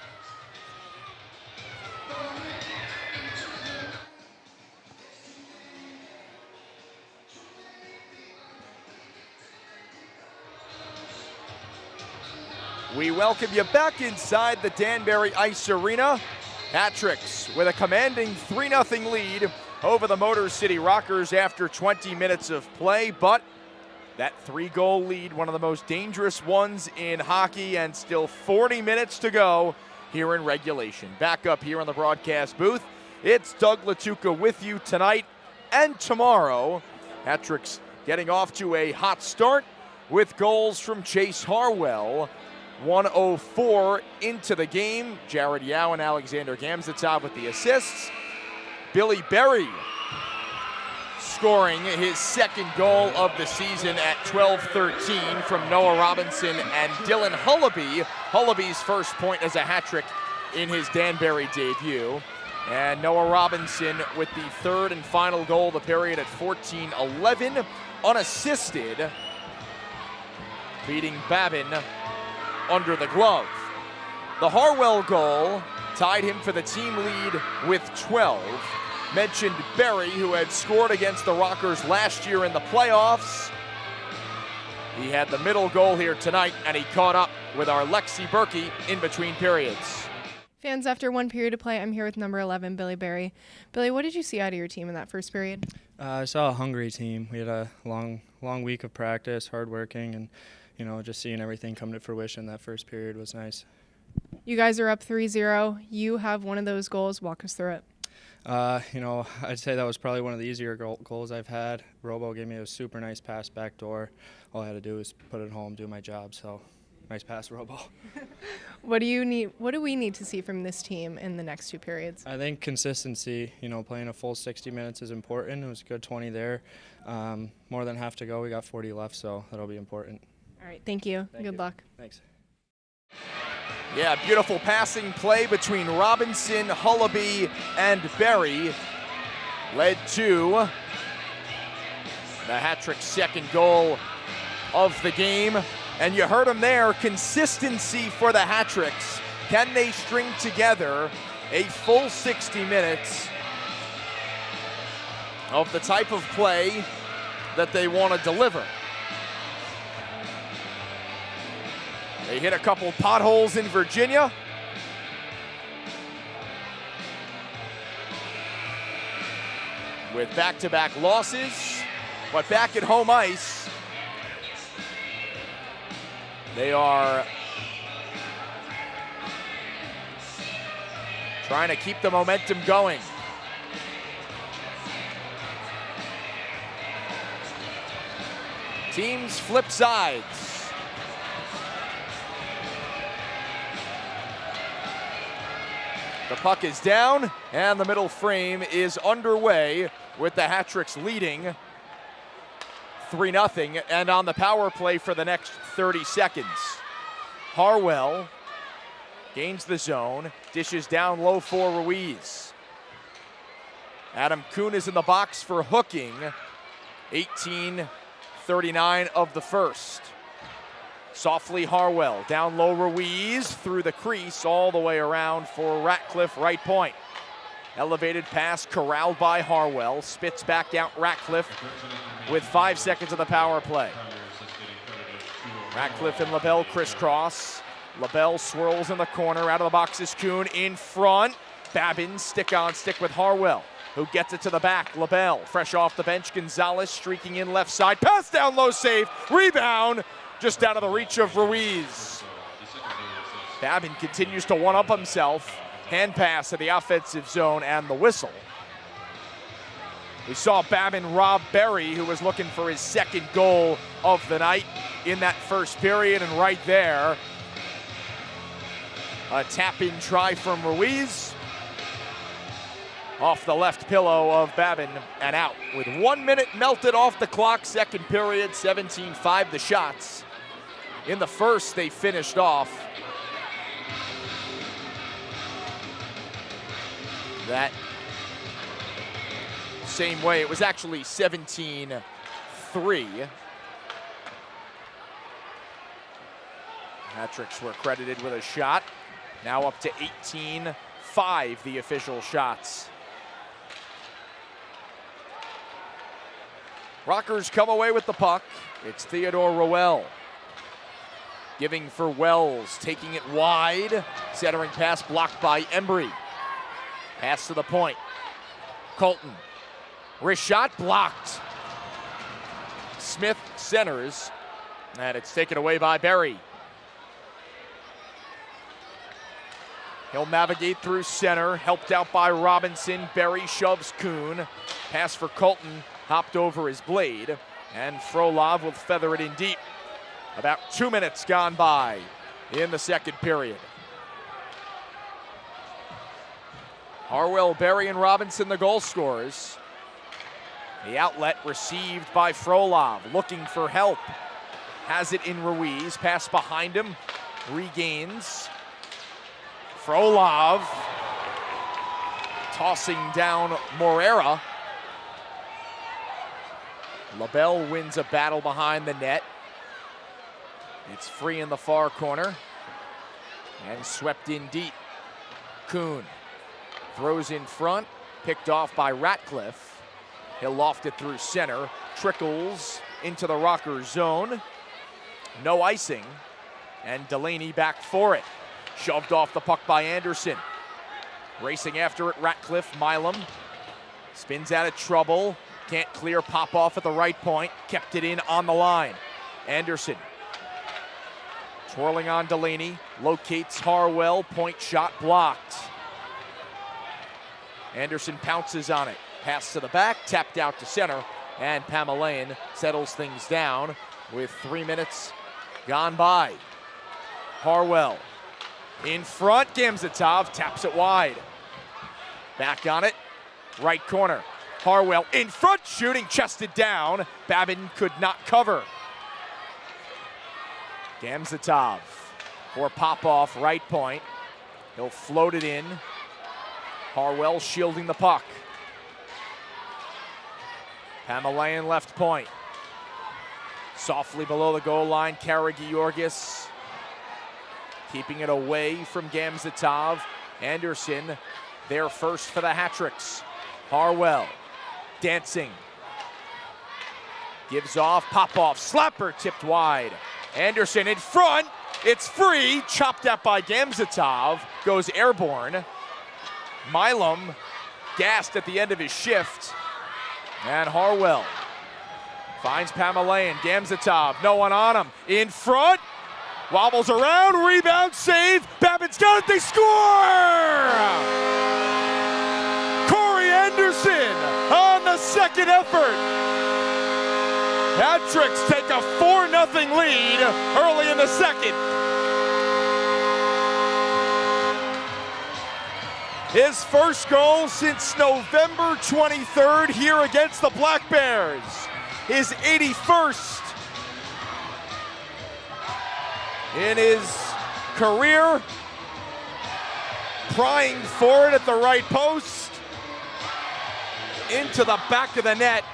Speaker 1: We welcome you back inside the Danbury Ice Arena. Hat-tricks with a commanding 3-0 lead over the Motor City Rockers after 20 minutes of play, but that 3-goal lead, one of the most dangerous ones in hockey, and still 40 minutes to go here in regulation. Back up here on the broadcast booth, it's Doug Latuca with you tonight and tomorrow. Hat-tricks getting off to a hot start with goals from Chase Harwell. 1:04 into the game. Jared Yao and Alexander Gamzatov with the assists. Billy Berry scoring his second goal of the season at 12:13 from Noah Robinson and Dylan Hullaby. Hullaby's first point as a hat trick in his Danbury debut. And Noah Robinson with the third and final goal of the period at 14:11, unassisted, beating Babin under the glove. The Harwell goal tied him for the team lead with 12. Mentioned Berry, who had scored against the Rockers last year in the playoffs. He had the middle goal here tonight, and he caught up with our Lexi Berkey in between periods.
Speaker 6: Fans, after one period of play, I'm here with number 11, Billy Berry. Billy, what did you see out of your team in that first period?
Speaker 7: I saw a hungry team. We had a long week of practice, hardworking, and just seeing everything come to fruition that first period was nice.
Speaker 6: You guys are up 3-0. You have one of those goals. Walk us through it.
Speaker 7: I'd say that was probably one of the easier goals I've had. Robo gave me a super nice pass back door. All I had to do was put it home, do my job. So, nice pass, Robo.
Speaker 6: What do we need to see from this team in the next two periods?
Speaker 7: I think consistency. Playing a full 60 minutes is important. It was a good 20 there. More than half to go. We got 40 left, so that'll be important.
Speaker 6: All right, thank you. Good luck.
Speaker 7: Thanks.
Speaker 1: Yeah, beautiful passing play between Robinson, Hullaby, and Berry led to the hat-trick second goal of the game. And you heard him there, consistency for the hat-tricks. Can they string together a full 60 minutes of the type of play that they want to deliver? They hit a couple potholes in Virginia. With back-to-back losses, but back at home ice, they are trying to keep the momentum going. Teams flip sides. The puck is down, and the middle frame is underway with the hat-tricks leading 3-0, and on the power play for the next 30 seconds. Harwell gains the zone, dishes down low for Ruiz. Adam Kuhn is in the box for hooking, 18:39 of the first. Softly Harwell, down low Ruiz, through the crease, all the way around for Ratcliffe, right point. Elevated pass corralled by Harwell, spits back out Ratcliffe with 5 seconds of the power play. Ratcliffe and LaBelle crisscross. LaBelle swirls in the corner, out of the box is Kuhn, in front. Babin stick on stick with Harwell, who gets it to the back. LaBelle, fresh off the bench, Gonzalez streaking in left side, pass down low, save, rebound, just out of the reach of Ruiz. Babin continues to one-up himself. Hand pass to the offensive zone and the whistle. We saw Babin rob Berry, who was looking for his second goal of the night in that first period, and right there, a tap-in try from Ruiz. Off the left pillow of Babin and out. With 1 minute melted off the clock, second period, 17-5 the shots. In the first, they finished off that same way. It was actually 17-3. Hat-tricks were credited with a shot. Now up to 18-5, the official shots. Rockers come away with the puck. It's Theodore Rowell. Giving for Wells, taking it wide. Centering pass blocked by Embry. Pass to the point. Colton. Wrist shot blocked. Smith centers. And it's taken away by Berry. He'll navigate through center, helped out by Robinson. Berry shoves Kuhn. Pass for Colton, hopped over his blade, and Frolov will feather it in deep. About 2 minutes gone by in the second period. Harwell, Berry, and Robinson, the goal scorers. The outlet received by Frolov, looking for help. Has it in Ruiz, pass behind him, regains. Frolov tossing down Morera. LaBelle wins a battle behind the net. It's free in the far corner and swept in deep. Kuhn throws in front, picked off by Ratcliffe. He'll loft it through center, trickles into the Rockers zone. No icing, and Delaney back for it. Shoved off the puck by Anderson. Racing after it, Ratcliffe, Milam. Spins out of trouble. Can't clear, pop off at the right point. Kept it in on the line. Anderson. Twirling on Delaney. Locates Harwell. Point shot blocked. Anderson pounces on it. Pass to the back, tapped out to center. And Pamelayan settles things down with 3 minutes gone by. Harwell. In front, Gamzatov taps it wide. Back on it, right corner. Harwell in front, shooting, chested down. Babin could not cover. Gamzatov for Popov, right point. He'll float it in. Harwell shielding the puck. Pamelayan left point. Softly below the goal line, Karagiorgis. Keeping it away from Gamzatov. Anderson there first for the hat-tricks. Harwell dancing. Gives off, Popov, slapper tipped wide. Anderson in front, it's free, chopped at by Gamzatov, goes airborne. Milam gassed at the end of his shift. And Harwell finds Pamelayan, Gamzatov, no one on him. In front, wobbles around, rebound, save. Babbitt's got it, they score! Corey Anderson on the second effort. Hat-tricks take a 4-0 lead early in the second. His first goal since November 23rd here against the Black Bears. His 81st in his career, prying for it at the right post, into the back of the net,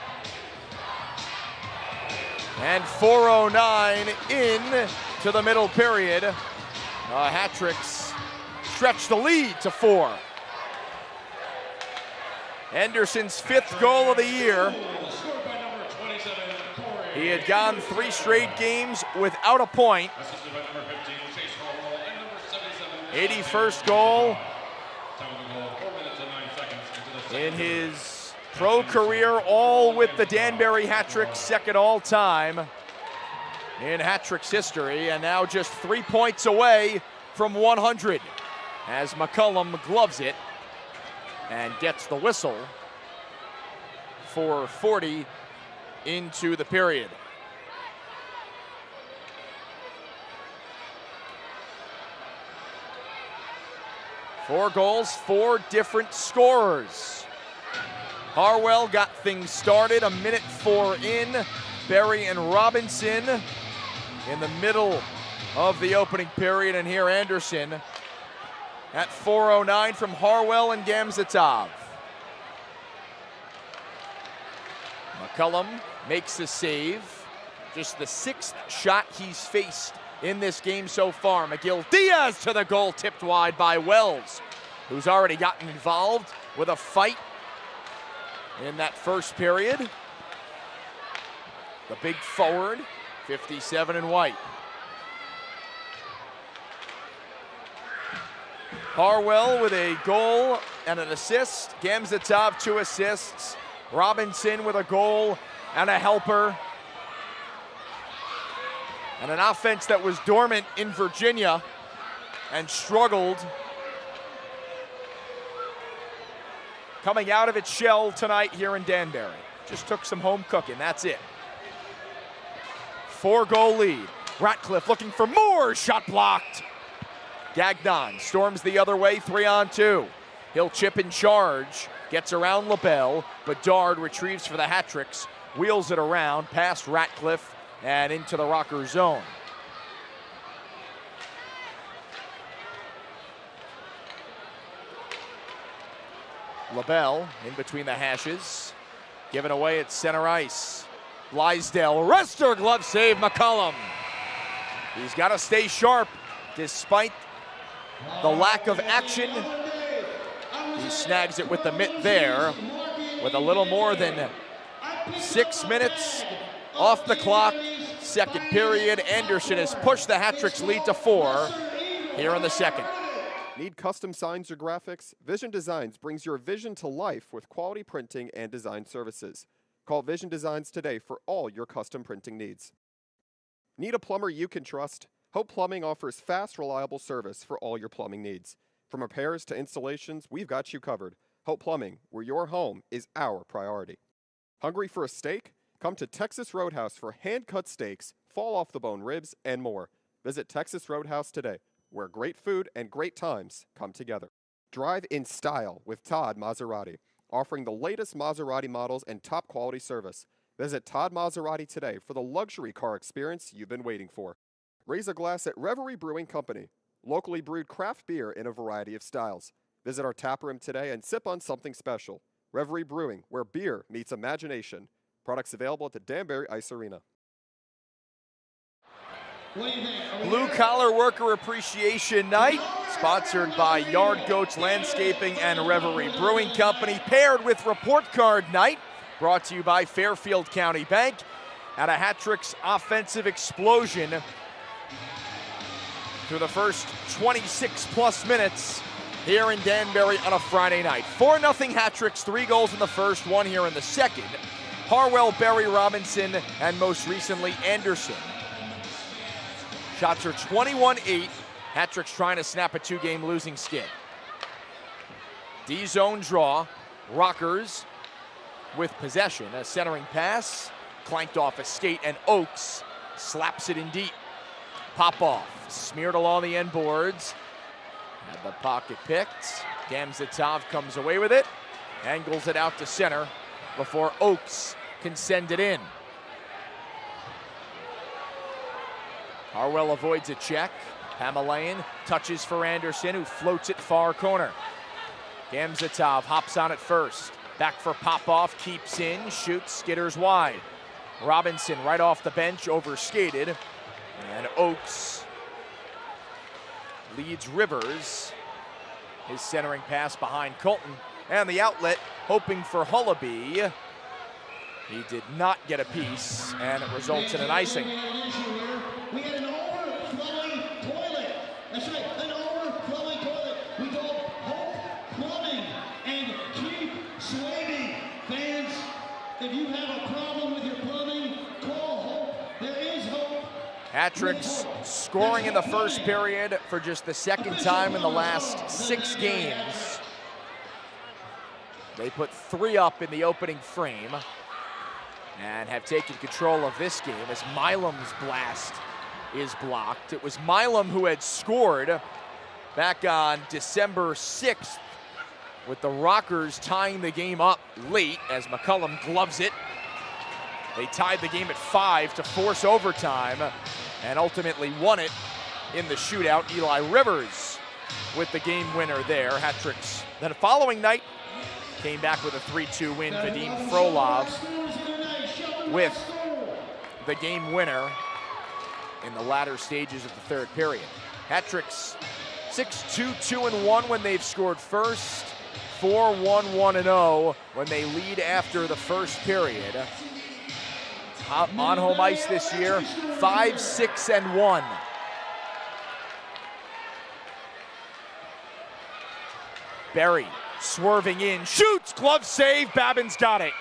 Speaker 1: and 4:09 in to the middle period. Hat-tricks stretch the lead to 4. Anderson's 5th goal of the year. He had gone 3 straight games without a point. 81st goal in his pro career, all with the Danbury hat-trick, second all-time in hat-tricks history, and now just 3 points away from 100 as McCullum gloves it and gets the whistle for 40 into the period. Four goals, 4 different scorers. Harwell got things started, a minute 4 in. Berry and Robinson in the middle of the opening period, and here Anderson at 4:09 from Harwell and Gamzatov. McCullum makes a save. Just the 6th shot he's faced in this game so far. McGill Diaz to the goal, tipped wide by Wells, who's already gotten involved with a fight in that first period. The big forward, 57 in white. Harwell with a goal and an assist. Gamzatov 2 assists. Robinson with a goal and a helper. And an offense that was dormant in Virginia and struggled, coming out of its shell tonight here in Danbury. Just took some home cooking, that's it. 4-goal lead. Ratcliffe looking for more, shot blocked. Gagnon storms the other way, 3-on-2. He'll chip in charge, gets around LaBelle. Bedard retrieves for the Hat-Tricks, wheels it around past Ratcliffe and into the Rocker zone. LaBelle in between the hashes, given away at center ice. Blaisdell, wrester, glove save, McCullum. He's got to stay sharp despite the lack of action. He snags it with the mitt there with a little more than 6 minutes off the clock. Second period, Anderson has pushed the Hat-Tricks lead to 4 here in the second.
Speaker 4: Need custom signs or graphics? Vision Designs brings your vision to life with quality printing and design services. Call Vision Designs today for all your custom printing needs. Need a plumber you can trust? Hope Plumbing offers fast, reliable service for all your plumbing needs. From repairs to installations, we've got you covered. Hope Plumbing, where your home is our priority. Hungry for a steak? Come to Texas Roadhouse for hand-cut steaks, fall-off-the-bone ribs, and more. Visit Texas Roadhouse today, where great food and great times come together. Drive in style with Todd Maserati, offering the latest Maserati models and top-quality service. Visit Todd Maserati today for the luxury car experience you've been waiting for. Raise a glass at Reverie Brewing Company, locally brewed craft beer in a variety of styles. Visit our tap room today and sip on something special. Reverie Brewing, where beer meets imagination. Products available at the Danbury Ice Arena.
Speaker 1: Blue Collar Worker Appreciation Night, sponsored by Yard Goats Landscaping and Reverie Brewing Company, paired with Report Card Night, brought to you by Fairfield County Bank, and a Hat-Tricks offensive explosion through the first 26-plus minutes here in Danbury on a Friday night. 4-0 Hat-Tricks, 3 goals in the first, 1 here in the second. Harwell, Berry, Robinson, and most recently Anderson. Shots are 21-8. Hat-Tricks trying to snap a 2-game losing skid. D-zone draw. Rockers with possession. A centering pass. Clanked off a skate, and Oakes slaps it in deep. Pop-off. Smeared along the end boards. Had the pocket picked. Gamzatov comes away with it. Angles it out to center before Oakes can send it in. Harwell avoids a check. Pamelayan touches for Anderson, who floats it far corner. Gamzatov hops on it first. Back for Popoff, keeps in, shoots, skitters wide. Robinson right off the bench, overskated. And Oakes leads Rivers. His centering pass behind Colton. And the outlet, hoping for Hullaby. He did not get a piece, and it results in an icing.
Speaker 3: We had an overflowing toilet. That's right, an overflowing toilet. We call Hope Plumbing and keep slaving. Fans, if you have a problem with your plumbing, call Hope. There is hope.
Speaker 1: Hat-Tricks scoring in the first period for just the second time in the last 6 games. They put 3 up in the opening frame and have taken control of this game as Milam's blast is blocked. It was Milam who had scored back on December 6th with the Rockers tying the game up late as McCullum gloves it. They tied the game at 5 to force overtime and ultimately won it in the shootout. Eli Rivers with the game winner there. Hat-Tricks. Then the following night came back with a 3-2 win. Vadim Frolov with the game winner in the latter stages of the third period. Hat-tricks 6-2, 2-1 when they've scored first, 4-1, 1-0 when they lead after the first period. On home ice this year, 5-6-1. Berry swerving in, shoots, glove save, Babin's got it.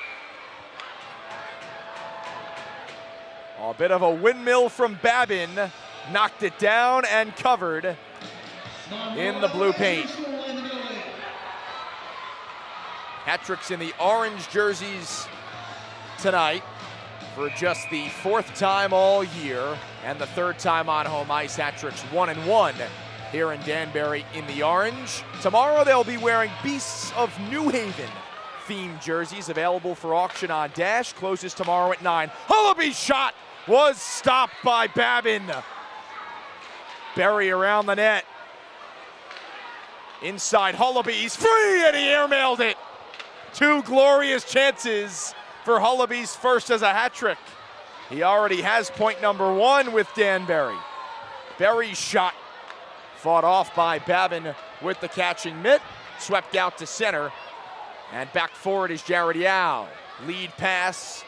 Speaker 1: A bit of a windmill from Babin, knocked it down and covered in the blue paint. Hat-tricks in the orange jerseys tonight for just the fourth time all year and the third time on home ice. Hat-tricks 1-1 here in Danbury in the orange. Tomorrow they'll be wearing Beasts of New Haven themed jerseys, available for auction on Dash. Closes tomorrow at 9. Hullaby's shot was stopped by Babin. Berry around the net. Inside Hullaby, he's free and he airmailed it. Two glorious chances for Hullaby's first as a hat trick. He already has point number 1 with Danbury. Berry's shot fought off by Babin with the catching mitt, swept out to center, and back forward is Jared Yao. Lead pass,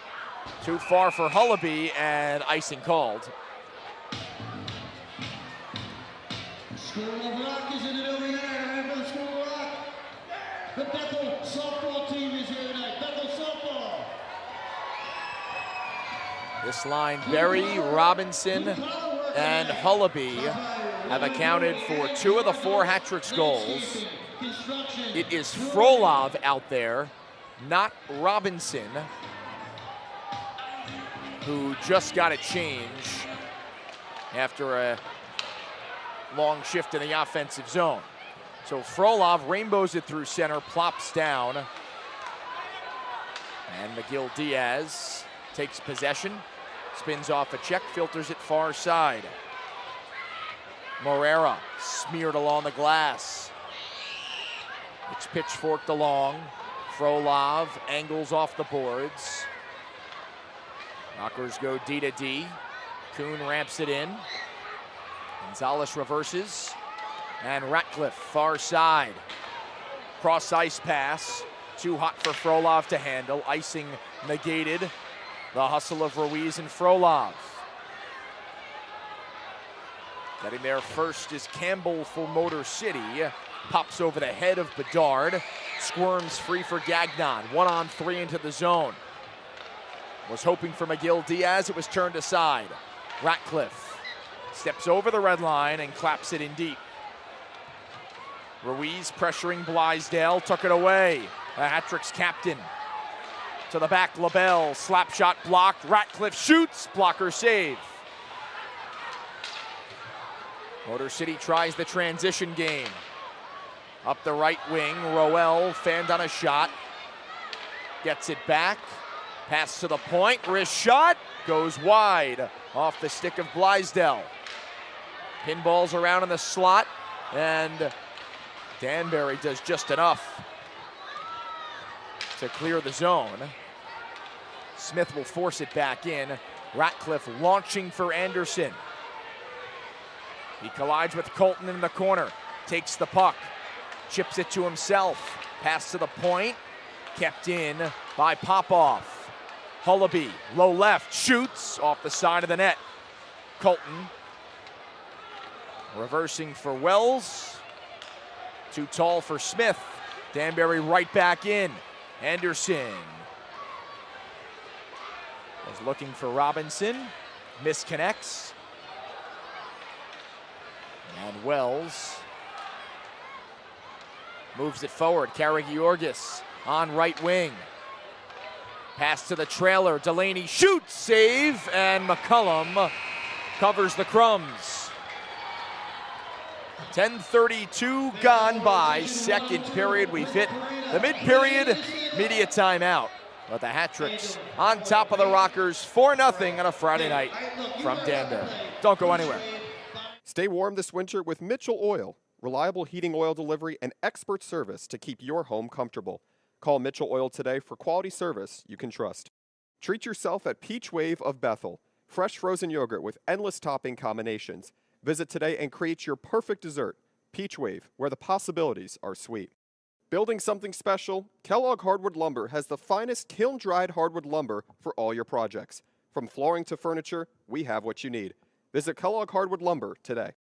Speaker 1: too far for Hullaby, and icing called.
Speaker 3: School of Rock is in it over there. Remember the School of Rock? The Bethel softball team is here tonight. Bethel softball.
Speaker 1: This line, Berry, Robinson, and Hullaby have accounted for 2 of the 4 hat-tricks goals. It is Frolov out there, not Robinson, who just got a change after a long shift in the offensive zone. So Frolov rainbows it through center, plops down, and McGill Diaz takes possession, spins off a check, filters it far side. Morera smeared along the glass. It's pitchforked along. Frolov angles off the boards. Knockers go D to D. Kuhn ramps it in. Gonzalez reverses. And Ratcliffe far side. Cross ice pass. Too hot for Frolov to handle. Icing negated. The hustle of Ruiz and Frolov. Getting there first is Campbell for Motor City. Pops over the head of Bedard. Squirms free for Gagnon. 1-on-3 into the zone. Was hoping for McGill Diaz. It was turned aside. Ratcliffe steps over the red line and claps it in deep. Ruiz pressuring Blaisdell. Took it away. The hat-trick's captain. To the back, LaBelle. Slap shot blocked. Ratcliffe shoots. Blocker save. Motor City tries the transition game. Up the right wing, Roel fanned on a shot. Gets it back. Pass to the point, wrist shot. Goes wide off the stick of Blaisdell. Pinballs around in the slot, and Danbury does just enough to clear the zone. Smith will force it back in. Ratcliffe launching for Anderson. He collides with Colton in the corner, takes the puck, chips it to himself. Pass to the point, kept in by Popoff. Hullaby, low left, shoots off the side of the net. Colton reversing for Wells. Too tall for Smith. Danbury right back in. Anderson is looking for Robinson. Misconnects. And Wells moves it forward. Karagiorgis on right wing. Pass to the trailer. Delaney shoots, save, and McCullum covers the crumbs. 10:32 gone by, second period. We've hit the mid-period media timeout. But the hat-tricks on top of the Rockers, 4-0 on a Friday night from Danbury. Don't go anywhere.
Speaker 4: Stay warm this winter with Mitchell Oil. Reliable heating oil delivery and expert service to keep your home comfortable. Call Mitchell Oil today for quality service you can trust. Treat yourself at Peach Wave of Bethel. fresh frozen yogurt with endless topping combinations. Visit today and create your perfect dessert, Peach Wave, where the possibilities are sweet. Building something special, Kellogg Hardwood Lumber has the finest kiln-dried hardwood lumber for all your projects. From flooring to furniture, we have what you need. Visit Kellogg Hardwood Lumber today.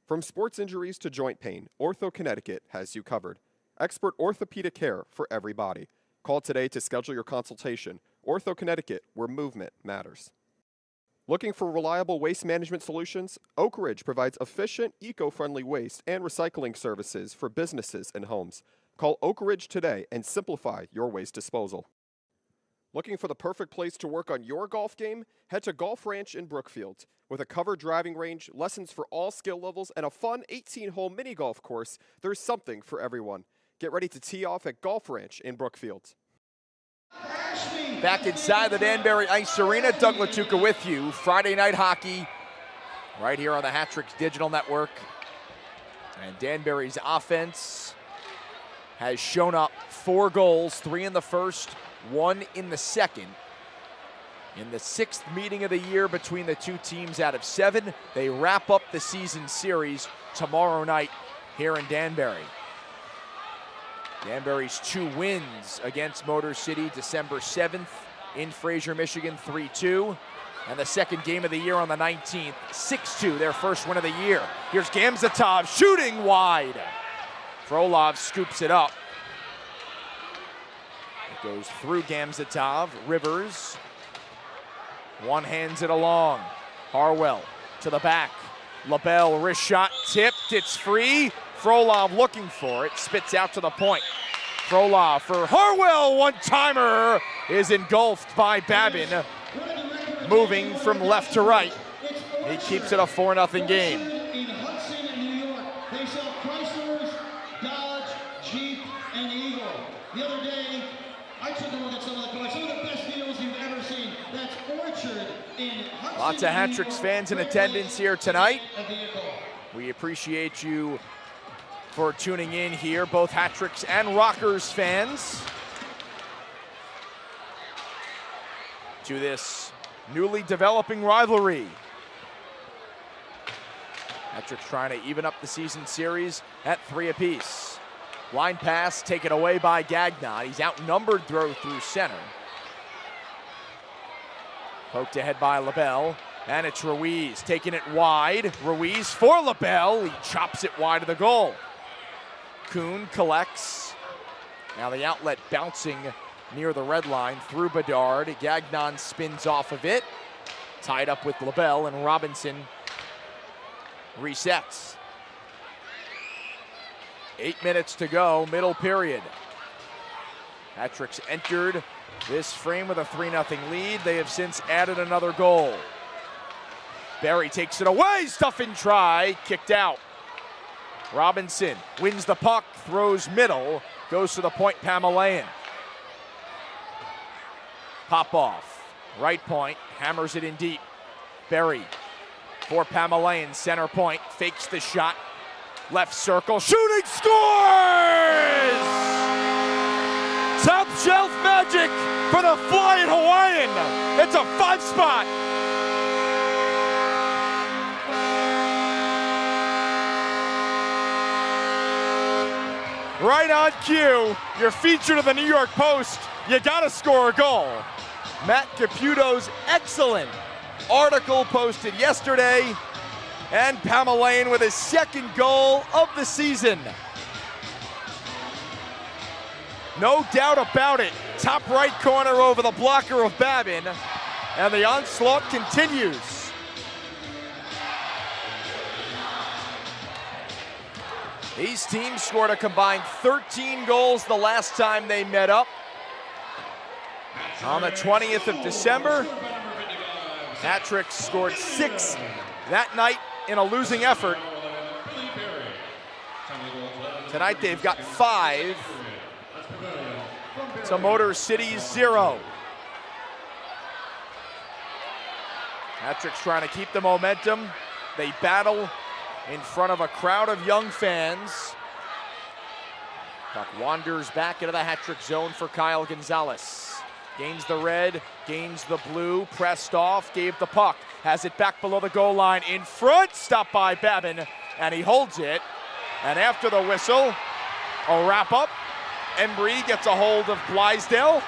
Speaker 4: From sports injuries to joint pain, Ortho Connecticut has you covered. Expert orthopedic care for every body. Call today to schedule your consultation. Ortho Connecticut, where movement matters. Looking for reliable waste management solutions? Oak Ridge provides efficient, eco-friendly waste and recycling services for businesses and homes. Call Oak Ridge today and simplify your waste disposal. Looking for the perfect place to work on your golf game? Head to Golf Ranch in Brookfield. With a covered driving range, lessons for all skill levels, and a fun 18-hole mini golf course, there's something for everyone. Get ready to tee off at Golf Ranch in Brookfield.
Speaker 1: Back inside the Danbury Ice Arena, Doug Latuca with you. Friday night hockey right here on the Hat-Tricks Digital Network. And Danbury's offense has shown up 4 goals, 3 in the first, 1 in the second. In the 6th meeting of the year between the two teams out of 7, they wrap up the season series tomorrow night here in Danbury. Danbury's 2 wins against Motor City December 7th in Fraser, Michigan, 3-2. And the second game of the year on the 19th, 6-2, their first win of the year. Here's Gamzatov shooting wide. Frolov scoops it up. It goes through Gamzatov. Rivers one-hands it along. Harwell to the back. LaBelle, wrist shot, tipped, it's free. Frolov looking for it, spits out to the point. Frolov for Harwell, one-timer is engulfed by Babin. Moving from left to right. He keeps it a 4-0 game.
Speaker 3: In Hudson, New York, they sell Chryslers, Dodge, Jeep, and Eagle. The other day, I took a look at some of the cars, some of the best deals you've ever seen. That's Orchard in Hudson.
Speaker 1: Lots of Hat-Tricks fans in attendance here tonight. We appreciate you for tuning in here, both Hat-Tricks and Rockers fans, to this newly developing rivalry. Hat-Tricks trying to even up the season series at 3 apiece. Line pass taken away by Gagnon. He's outnumbered through center. Poked ahead by LaBelle, and it's Ruiz taking it wide. Ruiz for LaBelle. He chops it wide of the goal. Kuhn collects. Now the outlet bouncing near the red line through Bedard. Gagnon spins off of it. Tied up with LaBelle, and Robinson resets. 8 minutes to go, middle period. Hat-Tricks entered this frame with a 3-0 lead. They have since added another goal. Barry takes it away, stuff and try, kicked out. Robinson wins the puck, throws middle, goes to the point, Pamelayan. Pop-off, right point, hammers it in deep. Barry for Pamelayan, center point, fakes the shot. Left circle, shooting, scores! Top shelf magic for the Flying Hawaiian. It's a 5-spot. Right on cue, you're featured in the New York Post. You gotta score a goal. Matt Caputo's excellent article posted yesterday. And Pamelayan with his 2nd goal of the season. No doubt about it. Top right corner over the blocker of Babin. And the onslaught continues. These teams scored a combined 13 goals the last time they met up. On the 20th of December, Hat-Tricks scored 6 that night in a losing effort. Tonight they've got 5 to Motor City's 0. Hat-Tricks trying to keep the momentum. They battle in front of a crowd of young fans. Puck wanders back into the Hat-Trick zone for Kyle Gonzalez. Gains the red, gains the blue, pressed off, gave the puck. Has it back below the goal line, in front, stopped by Babin, and he holds it. And after the whistle, a wrap up. Embry gets a hold of Blaisdell.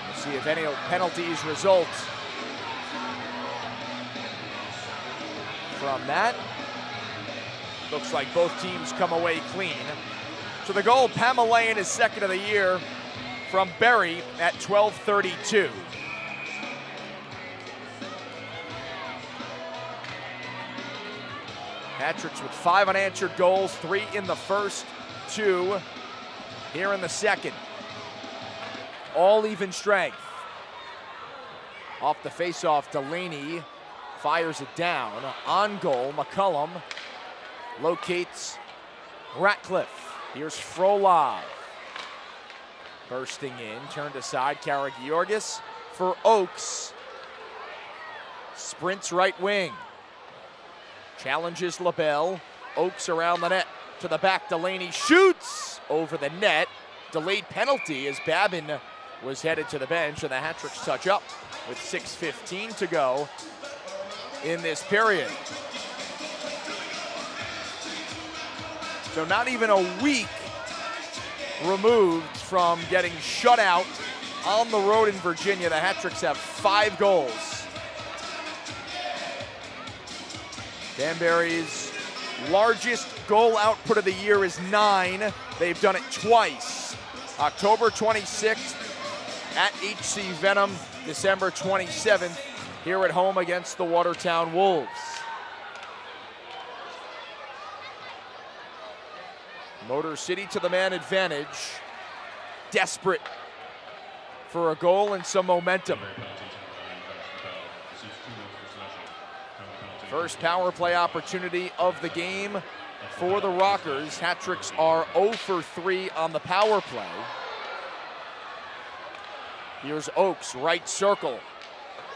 Speaker 1: We'll see if any penalties result from that. Looks like both teams come away clean. So the goal, Pamelayan is second of the year from Barrie at 12:32. Hat-tricks with 5 unanswered goals, 3 in the first, 2 here in the second. All even strength. Off the face-off, Delaney fires it down. On goal, McCullum locates Ratcliffe. Here's Frolov. Bursting in, turned aside, Karagiorgis for Oaks. Sprints right wing. Challenges LaBelle. Oaks around the net. To the back, Delaney shoots over the net. Delayed penalty as Babin was headed to the bench, and the Hat-tricks touch up with 6:15 to go in this period. So not even a week removed from getting shut out on the road in Virginia. The Hat-tricks have 5 goals. Danbury's largest goal output of the year is 9. They've done it twice. October 26th at HC Venom, December 27th here at home against the Watertown Wolves. Motor City to the man advantage. Desperate for a goal and some momentum. First power play opportunity of the game for the Rockers. Hat-tricks are 0 for 3 on the power play. Here's Oaks, right circle.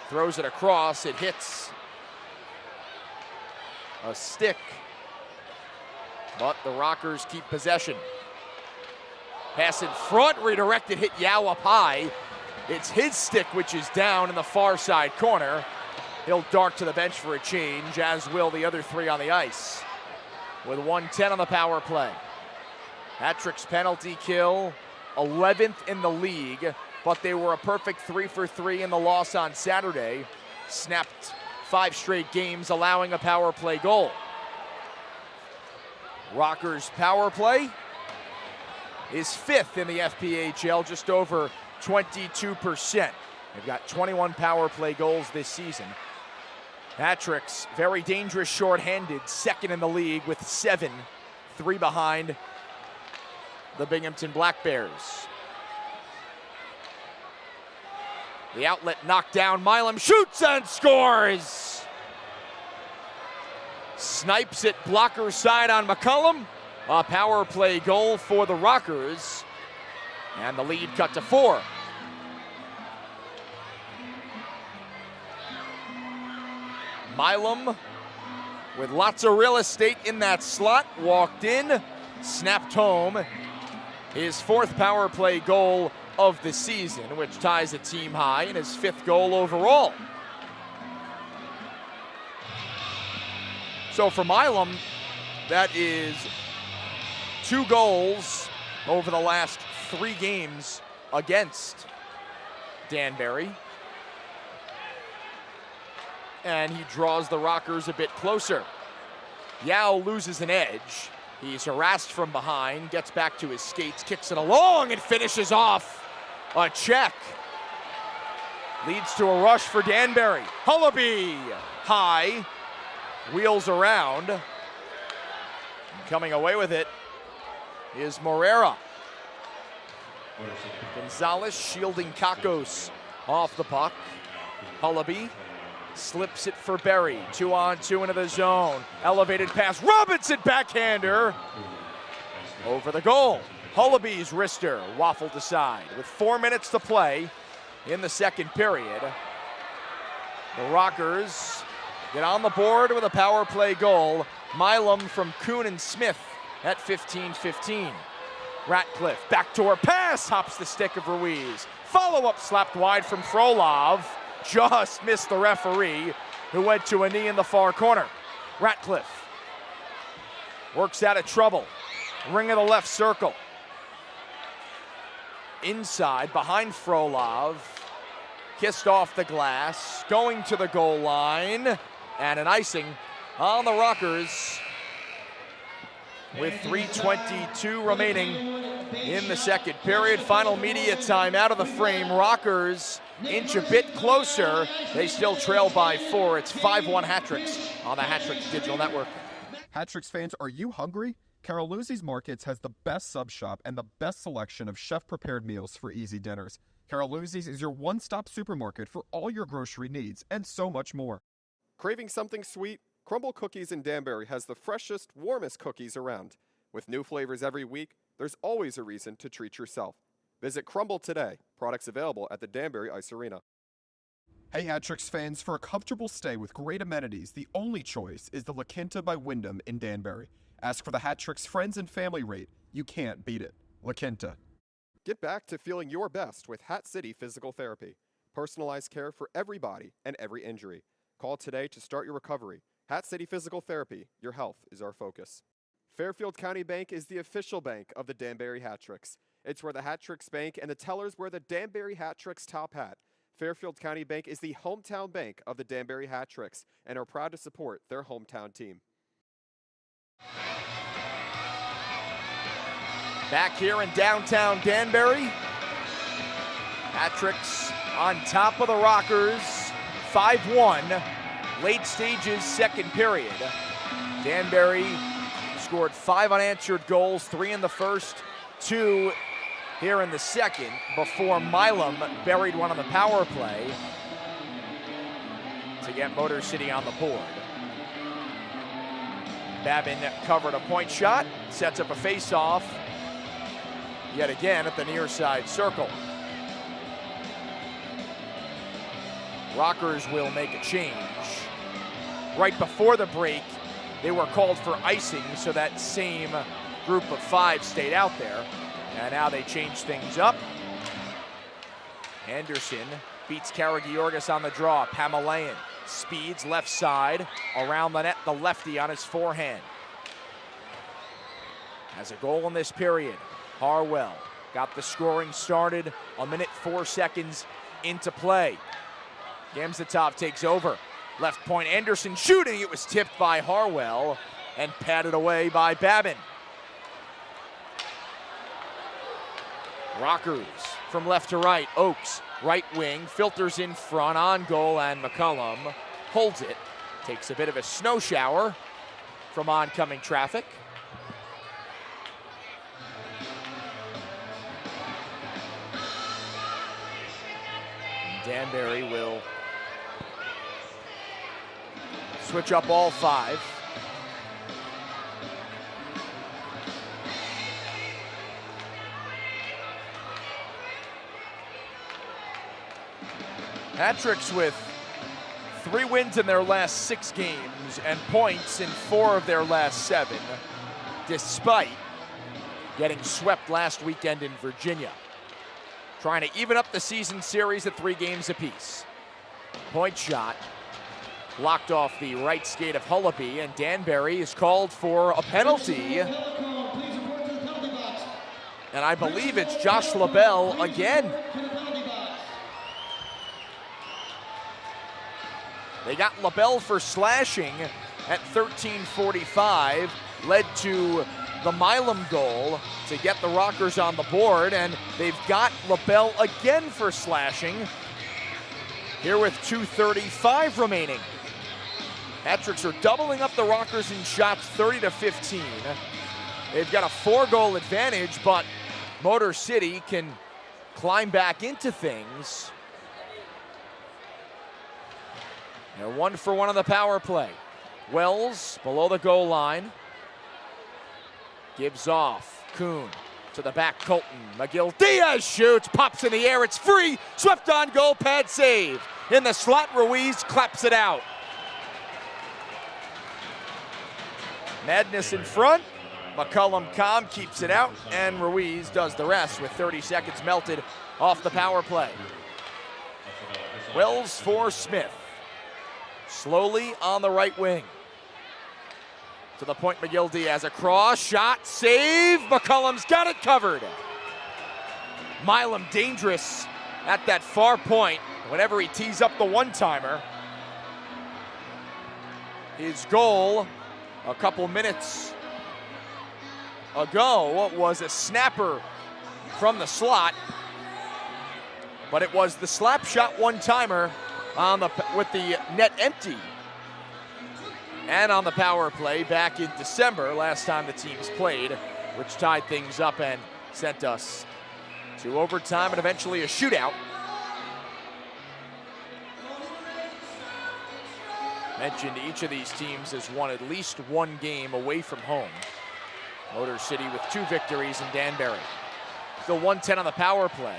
Speaker 1: Throws it across, it hits a stick. But the Rockers keep possession. Pass in front, redirected, hit Yao up high. It's his stick which is down in the far side corner. He'll dart to the bench for a change, as will the other 3 on the ice. With 1:10 on the power play. Hat-tricks penalty kill, 11th in the league, but they were a perfect 3 for 3 in the loss on Saturday. Snapped 5 straight games, allowing a power play goal. Rockers power play is 5th in the FPHL, just over 22%. They've got 21 power play goals this season. Hat-tricks, very dangerous shorthanded, second in the league with 7, 3 behind the Binghamton Black Bears. The outlet knocked down, Milam shoots and scores! Snipes it, blocker side on McCullum. A power play goal for the Rockers. And the lead cut to 4. Milam, with lots of real estate in that slot, walked in, snapped home his 4th power play goal of the season, which ties a team high and his 5th goal overall. So for Milam, that is 2 goals over the last 3 games against Danbury. And he draws the Rockers a bit closer. Yao loses an edge. He's harassed from behind, gets back to his skates, kicks it along, and finishes off a check. Leads to a rush for Danbury. Hullaby high, wheels around. And coming away with it is Morera. Gonzalez shielding Kakos off the puck. Hullaby slips it for Berry. 2-on-2 into the zone. Elevated pass. Robinson backhander over the goal. Hullaby's wrister waffled aside. With 4 minutes to play in the second period, the Rockers get on the board with a power play goal Milam from Kuhn and Smith at 15-15. Ratcliffe, backdoor pass, hops the stick of Ruiz. Follow-up slapped wide from Frolov. Just missed the referee, who went to a knee in the far corner. Ratcliffe works out of trouble. Ring of the left circle. Inside, behind Frolov. Kissed off the glass, going to the goal line, and an icing on the Rockers with 3:22 remaining in the second period. Final media time out of the frame. Rockers inch a bit closer. They still trail by 4. It's 5-1 Hat-Tricks on the Hat-Tricks Digital Network.
Speaker 5: Hat-Tricks fans, are you hungry? Caroluzzi's Markets has the best sub shop and the best selection of chef-prepared meals for easy dinners. Caroluzzi's is your one-stop supermarket for all your grocery needs and so much more.
Speaker 4: Craving something sweet? Crumble Cookies in Danbury has the freshest, warmest cookies around. With new flavors every week, there's always a reason to treat yourself. Visit Crumble today. Products available at the Danbury Ice Arena.
Speaker 5: Hey Hat-Tricks fans, for a comfortable stay with great amenities, the only choice is the La Quinta by Wyndham in Danbury. Ask for the Hat-Tricks friends and family rate. You can't beat it. La Quinta.
Speaker 4: Get back to feeling your best with Hat City Physical Therapy. Personalized care for every body and every injury. Call today to start your recovery. Hat City Physical Therapy. Your health is our focus. Fairfield County Bank is the official bank of the Danbury Hat-Tricks. It's where the Hat-Tricks bank and the tellers wear the Danbury Hat-Tricks top hat. Fairfield County Bank is the hometown bank of the Danbury Hat-Tricks and are proud to support their hometown team.
Speaker 1: Back here in downtown Danbury, Hat-Tricks on top of the Rockers, 5-1, late stages, second period. Danbury scored 5 unanswered goals, 3 in the first, 2 here in the second, before Milam buried one on the power play to get Motor City on the board. Babin covered a point shot, sets up a face-off, yet again at the near side circle. Rockers will make a change. Right before the break, they were called for icing, so that same group of 5 stayed out there. And now they change things up. Anderson beats Karagiorgis on the draw. Pamelayan speeds left side, around the net, the lefty on his forehand. Has a goal in this period. Harwell got the scoring started, 1 minute 4 seconds into play. Gamzatov takes over. Left point, Anderson shooting. It was tipped by Harwell and patted away by Babin. Rockers from left to right. Oakes, right wing, filters in front, on goal, and McCullum holds it. Takes a bit of a snow shower from oncoming traffic. Danbury will switch up all 5. Hat-Tricks with 3 wins in their last 6 games and points in 4 of their last 7, despite getting swept last weekend in Virginia. Trying to even up the season series at 3 games apiece. Point shot blocked off the right skate of Hullaby, and Danbury is called for a penalty. And I believe it's Josh LaBelle again. They got LaBelle for slashing at 13:45, led to the Milam goal to get the Rockers on the board, and they've got LaBelle again for slashing here with 2:35 remaining. Hat-Tricks are doubling up the Rockers in shots, 30-15. They've got a 4-goal advantage, but Motor City can climb back into things. They're 1 for 1 on the power play. Wells below the goal line. Gives off. Kuhn to the back. Colton. McGill. Diaz shoots. Pops in the air. It's free. Swept on goal. Pad save. In the slot, Ruiz claps it out. Madness in front. McCullum calm keeps it out, and Ruiz does the rest with 30 seconds melted off the power play. Wells for Smith. Slowly on the right wing. To the point, McGill-Diaz across, shot, save. McCullum's got it covered. Milam dangerous at that far point whenever he tees up the one-timer. His goal a couple minutes ago was a snapper from the slot, but it was the slap shot one-timer with the net empty and on the power play back in December, last time the teams played, which tied things up and sent us to overtime and eventually a shootout. Mentioned each of these teams has won at least one game away from home. Motor City with 2 victories in Danbury. Still 110 on the power play.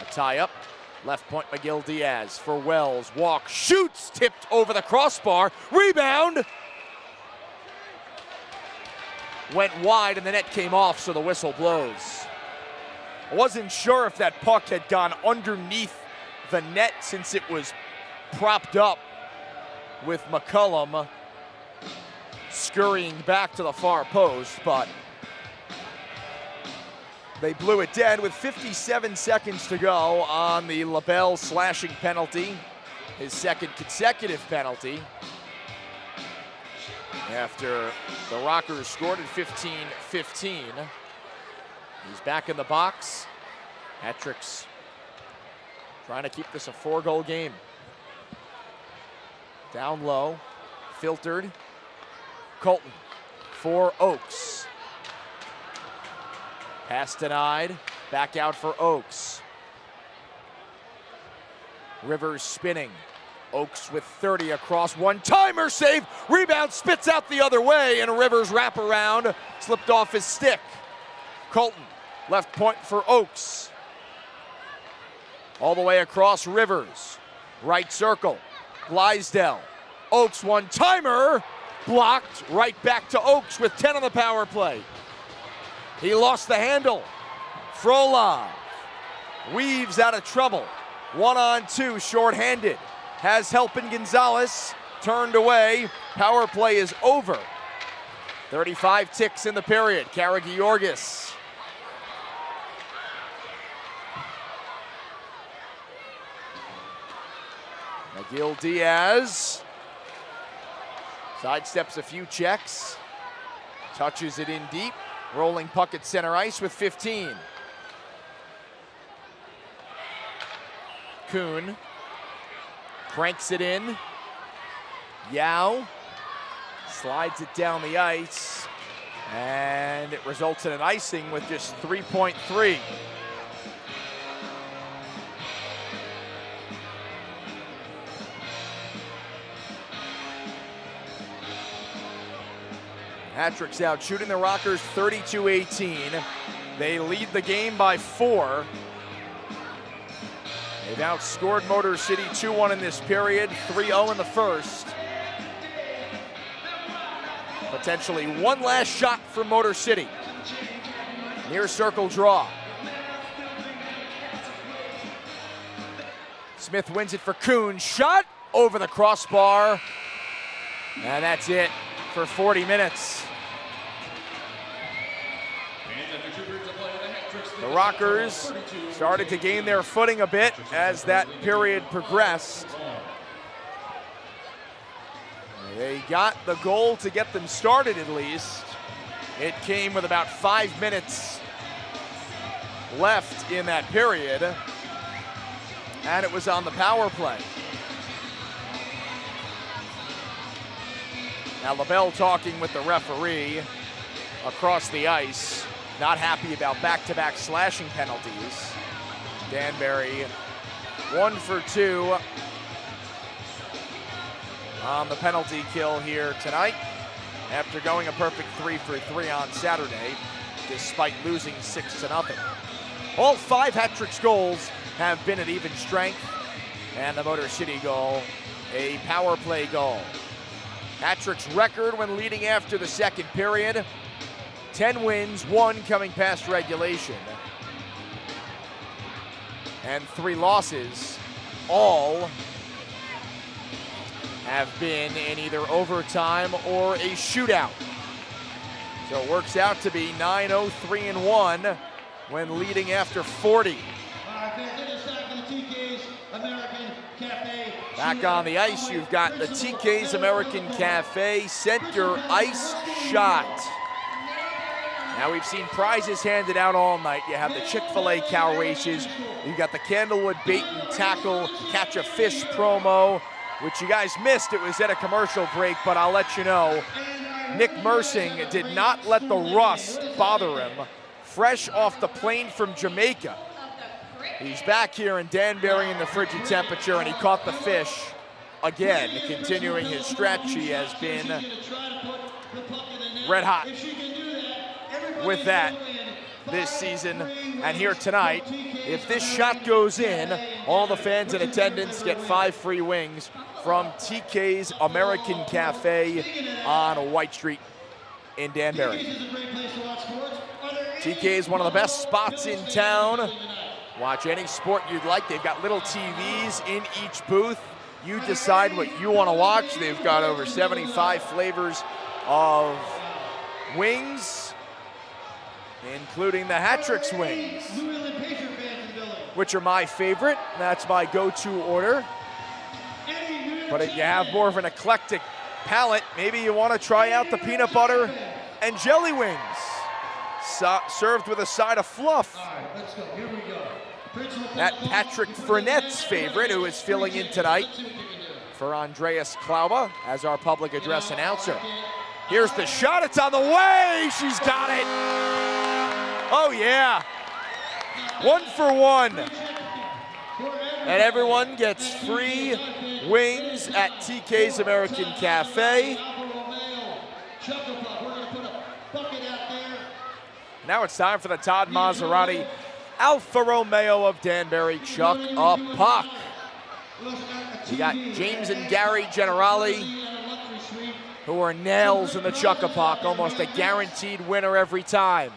Speaker 1: A tie-up. Left point, McGill-Diaz for Wells. Walk, shoots, tipped over the crossbar. Rebound. Went wide and the net came off, so the whistle blows. I wasn't sure if that puck had gone underneath the net since it was propped up with McCullum scurrying back to the far post, but they blew it dead with 57 seconds to go on the LaBelle slashing penalty, his second consecutive penalty. After the Rockers scored at 15-15. He's back in the box. Hat-tricks trying to keep this a 4-goal game. Down low, filtered. Colton for Oakes. Pass denied, back out for Oakes. Rivers spinning. Oakes with 30 across, one-timer save, rebound spits out the other way, and Rivers wraparound slipped off his stick. Colton, left point for Oakes. All the way across Rivers, right circle, Glisdell. Oakes one-timer, blocked, right back to Oakes with 10 on the power play. He lost the handle. Frolov weaves out of trouble. 1-on-2, shorthanded. Has help in Gonzalez, turned away. Power play is over. 35 ticks in the period. Karagiorgis. McGill-Diaz sidesteps a few checks. Touches it in deep. Rolling puck at center ice with 15. Kuhn cranks it in. Yao slides it down the ice, and it results in an icing with just 3.3. Hat-tricks out, shooting the Rockers 32-18. They lead the game by 4. They've outscored Motor City 2-1 in this period, 3-0 in the first. Potentially one last shot for Motor City. Near circle draw. Smith wins it for Kuhn. Shot over the crossbar. And that's it for 40 minutes. The Rockers started to gain their footing a bit as that period progressed. They got the goal to get them started at least. It came with about 5 minutes left in that period, and it was on the power play. Now LaBelle talking with the referee across the ice. Not happy about back-to-back slashing penalties. Danbury 1 for 2 on the penalty kill here tonight after going a perfect 3 for 3 on Saturday despite losing 6-0. All 5 hat-tricks goals have been at even strength, and the Motor City goal a power play goal. Hat-trick's record when leading after the second period, 10 wins, 1 coming past regulation, and 3 losses. All have been in either overtime or a shootout. So it works out to be 9-0-3-1 when leading after 40. Back on the ice, you've got the TK's American Cafe Center Ice Shot. Now we've seen prizes handed out all night. You have the Chick-fil-A cow races. You've got the Candlewood Bait and Tackle Catch a Fish promo, which you guys missed. It was at a commercial break, but I'll let you know. Nick Mersing did not let the rust bother him. Fresh off the plane from Jamaica. He's back here in Danbury in the frigid temperature, and he caught the fish again, continuing his stretch. He has been red hot with that this season and here tonight. If this shot goes in, all the fans in attendance get 5 free wings from TK's American Cafe on White Street in Danbury. TK is one of the best spots in town. Watch any sport you'd like. They've got little TVs in each booth. You decide what you want to watch. They've got over 75 flavors of wings, including the Hat-Trick's wings, which are my favorite. That's my go-to order. But if you have more of an eclectic palate, maybe you want to try out the peanut butter and jelly wings, served with a side of fluff.
Speaker 3: All right, let's go. Here we go.
Speaker 1: That Patrick Frenette's favorite, who is filling in tonight for Andreas Klauba as our public address announcer. Here's the shot, it's on the way, she's got it. Oh yeah, 1 for 1. And everyone gets free wings at TK's American Cafe. Now it's time for the Todd Maserati Alfa Romeo of Danbury Chuck a Puck. You got James and Gary Generali, who are nails in the Chuck a Puck, almost a guaranteed winner every time.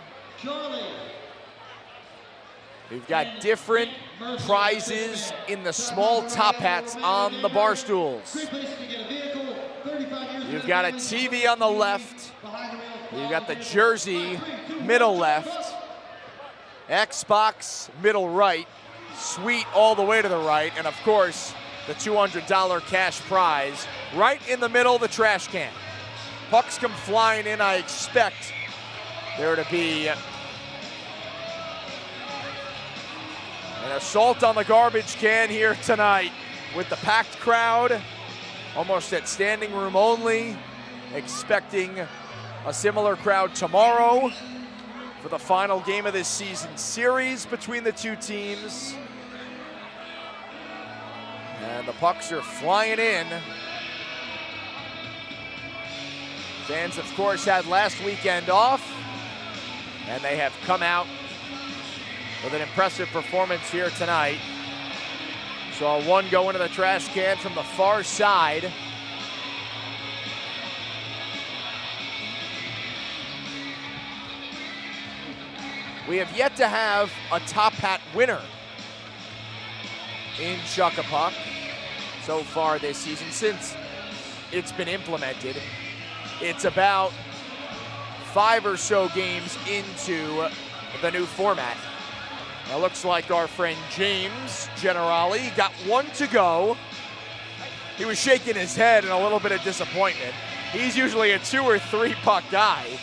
Speaker 1: We've got different prizes in the small top hats on the bar stools. You've got a TV on the left. You've got the jersey middle left. Xbox middle right. Suite all the way to the right. And of course, the $200 cash prize right in the middle of the trash can. Pucks come flying in. I expect there to be an assault on the garbage can here tonight with the packed crowd, almost at standing room only. Expecting a similar crowd tomorrow for the final game of this season series between the two teams. And the pucks are flying in. Fans, of course, had last weekend off, and they have come out with an impressive performance here tonight. Saw one go into the trash can from the far side. We have yet to have a top hat winner in Chuck a Puck so far this season since it's been implemented. It's about 5 or so games into the new format. It looks like our friend James Generali got 1 to go. He was shaking his head in a little bit of disappointment. He's usually a 2 or 3 puck guy.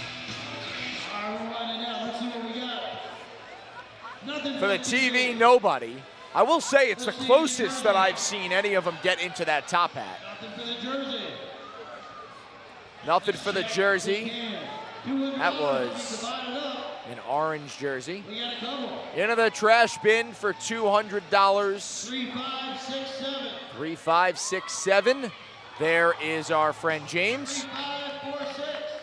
Speaker 1: For the TV, nobody. I will say it's the closest that I've seen any of them get into that top hat. Nothing for the jersey. That was an orange jersey. Into the trash bin for $200. 3567. There is our friend James.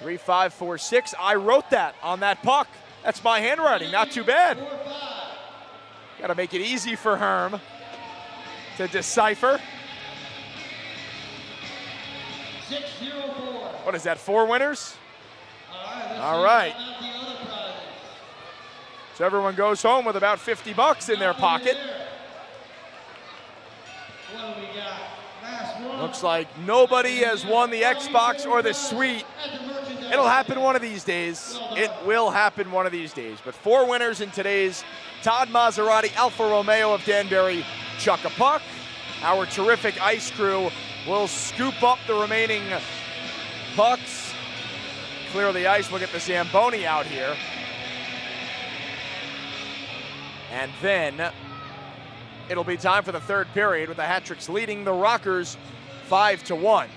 Speaker 1: 3546. I wrote that on that puck. That's my handwriting, not too bad. Got to make it easy for Herm to decipher.
Speaker 3: 604.
Speaker 1: What is that, 4 winners?
Speaker 3: Let's
Speaker 1: All
Speaker 3: see
Speaker 1: right.
Speaker 3: about the other prizes.
Speaker 1: So everyone goes home with about $50 in their pocket.
Speaker 3: What do we got? Last one.
Speaker 1: Looks like nobody has won the Xbox or the Suite. It'll happen one of these days. It will happen one of these days. But 4 winners in today's Todd Maserati Alfa Romeo of Danbury Chuck a Puck. Our terrific ice crew will scoop up the remaining pucks, clear the ice. We'll get the Zamboni out here. And then it'll be time for the third period with the Hat-Tricks leading the Rockers 5-1.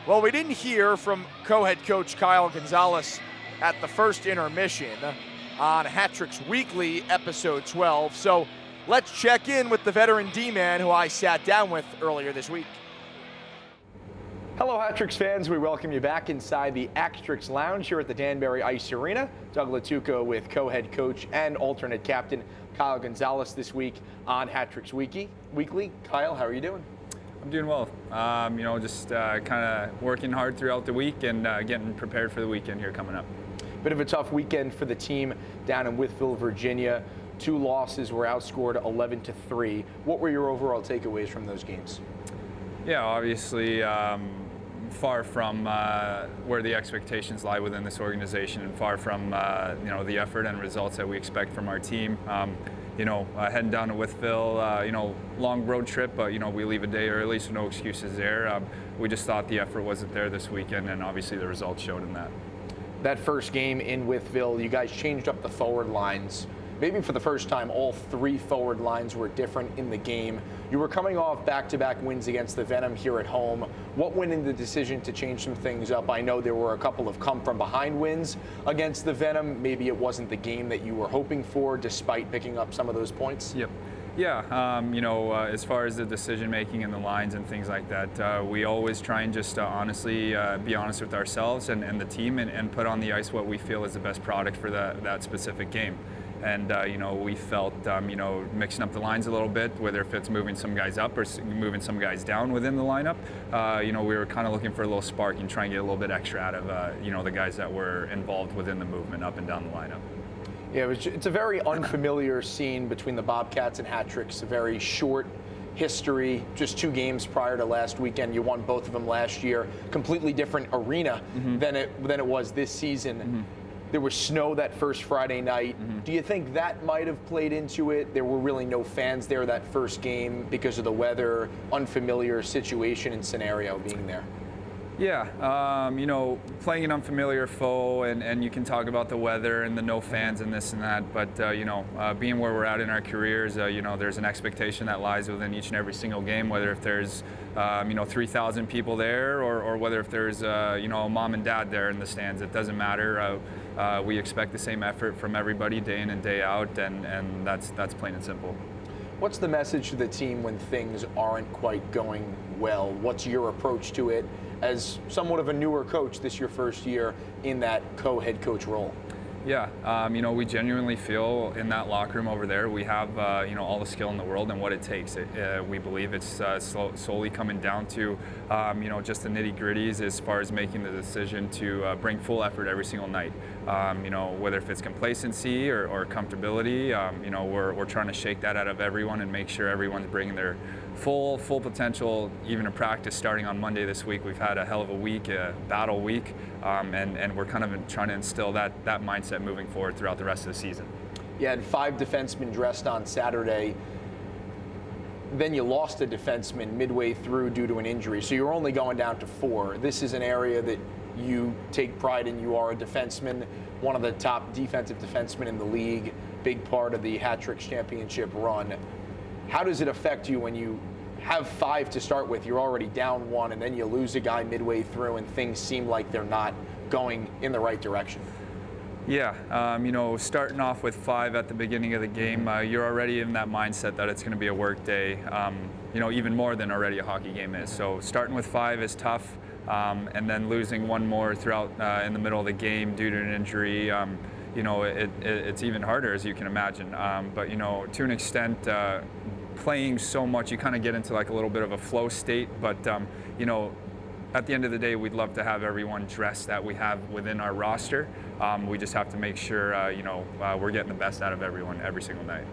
Speaker 1: Well, we didn't hear from co-head coach Kyle Gonzalez at the first intermission on Hat-Tricks Weekly, episode 12. So let's check in with the veteran D-man who I sat down with earlier this week.
Speaker 8: Hello, Hat-Tricks fans. We welcome you back inside the Hat-Tricks Lounge here at the Danbury Ice Arena. Doug Latuco with co-head coach and alternate captain Kyle Gonzalez this week on Hat-Tricks Weekly. Kyle, how are you doing?
Speaker 9: I'm doing well. Just kind of working hard throughout the week and getting prepared for the weekend here coming up.
Speaker 8: Bit of a tough weekend for the team down in Wytheville, Virginia. 2 losses, were outscored 11-3. What were your overall takeaways from those games?
Speaker 9: Yeah, obviously far from where the expectations lie within this organization, and far from the effort and results that we expect from our team. Heading down to Wytheville, long road trip, but we leave a day early, so no excuses there. We just thought the effort wasn't there this weekend, and obviously the results showed in that.
Speaker 8: That first game in Wytheville, you guys changed up the forward lines. Maybe for the first time, all 3 forward lines were different in the game. You were coming off back-to-back wins against the Venom here at home. What went into the decision to change some things up? I know there were a couple of come-from-behind wins against the Venom. Maybe it wasn't the game that you were hoping for, despite picking up some of those points.
Speaker 9: Yep. Yeah, as far as the decision-making and the lines and things like that, we always try and just honestly be honest with ourselves and the team and put on the ice what we feel is the best product for that specific game. And, we felt, mixing up the lines a little bit, whether if it's moving some guys up or moving some guys down within the lineup, we were kind of looking for a little spark and trying to get a little bit extra out of, the guys that were involved within the movement up and down the lineup.
Speaker 8: Yeah, it's a very unfamiliar scene between the Bobcats and Hat-Tricks, a very short history, just 2 games prior to last weekend. You won both of them last year. Completely different arena than it was this season. There was snow that first Friday night. Do you think that might have played into it? There were really no fans there that first game because of the weather, unfamiliar situation and scenario being there.
Speaker 9: Yeah, playing an unfamiliar foe, and you can talk about the weather and the no fans and this and that, but, being where we're at in our careers, there's an expectation that lies within each and every single game, whether if there's, 3,000 people there or whether if there's, mom and dad there in the stands. It doesn't matter. We expect the same effort from everybody day in and day out, and that's plain and simple.
Speaker 8: What's the message to the team when things aren't quite going well? What's your approach to it as somewhat of a newer coach, this your first year in that co-head coach role?
Speaker 9: Yeah, we genuinely feel in that locker room over there, we have, all the skill in the world and what it takes. We believe it's solely coming down to, just the nitty-gritties as far as making the decision to bring full effort every single night. Whether if it's complacency or comfortability, we're trying to shake that out of everyone and make sure everyone's bringing their full potential, even in practice starting on Monday this week. We've had a hell of a week, a battle week, and we're kind of trying to instill that mindset moving forward throughout the rest of the season.
Speaker 8: You had 5 defensemen dressed on Saturday. Then you lost a defenseman midway through due to an injury, so you're only going down to 4. This is an area that you take pride in. You are a defenseman, one of the top defensive defensemen in the league, big part of the Hat-Tricks championship run. How does it affect you when you have 5 to start with, you're already down 1, and then you lose a guy midway through and things seem like they're not going in the right direction?
Speaker 9: Yeah, starting off with 5 at the beginning of the game, you're already in that mindset that it's going to be a work day, even more than already a hockey game is. So starting with 5 is tough, and then losing 1 more throughout in the middle of the game due to an injury, it's even harder, as you can imagine. But to an extent, playing so much, you kind of get into like a little bit of a flow state. But at the end of the day, we'd love to have everyone dressed that we have within our roster. We just have to make sure, we're getting the best out of everyone every single night.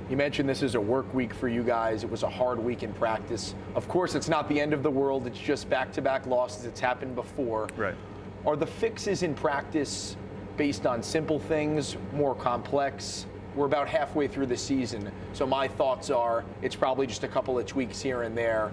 Speaker 8: You mentioned this is a work week for you guys. It was a hard week in practice. Of course, it's not the end of the world. It's just back-to-back losses. It's happened before.
Speaker 9: Right.
Speaker 8: Are the fixes in practice based on simple things, more complex? We're about halfway through the season, so my thoughts are it's probably just a couple of tweaks here and there.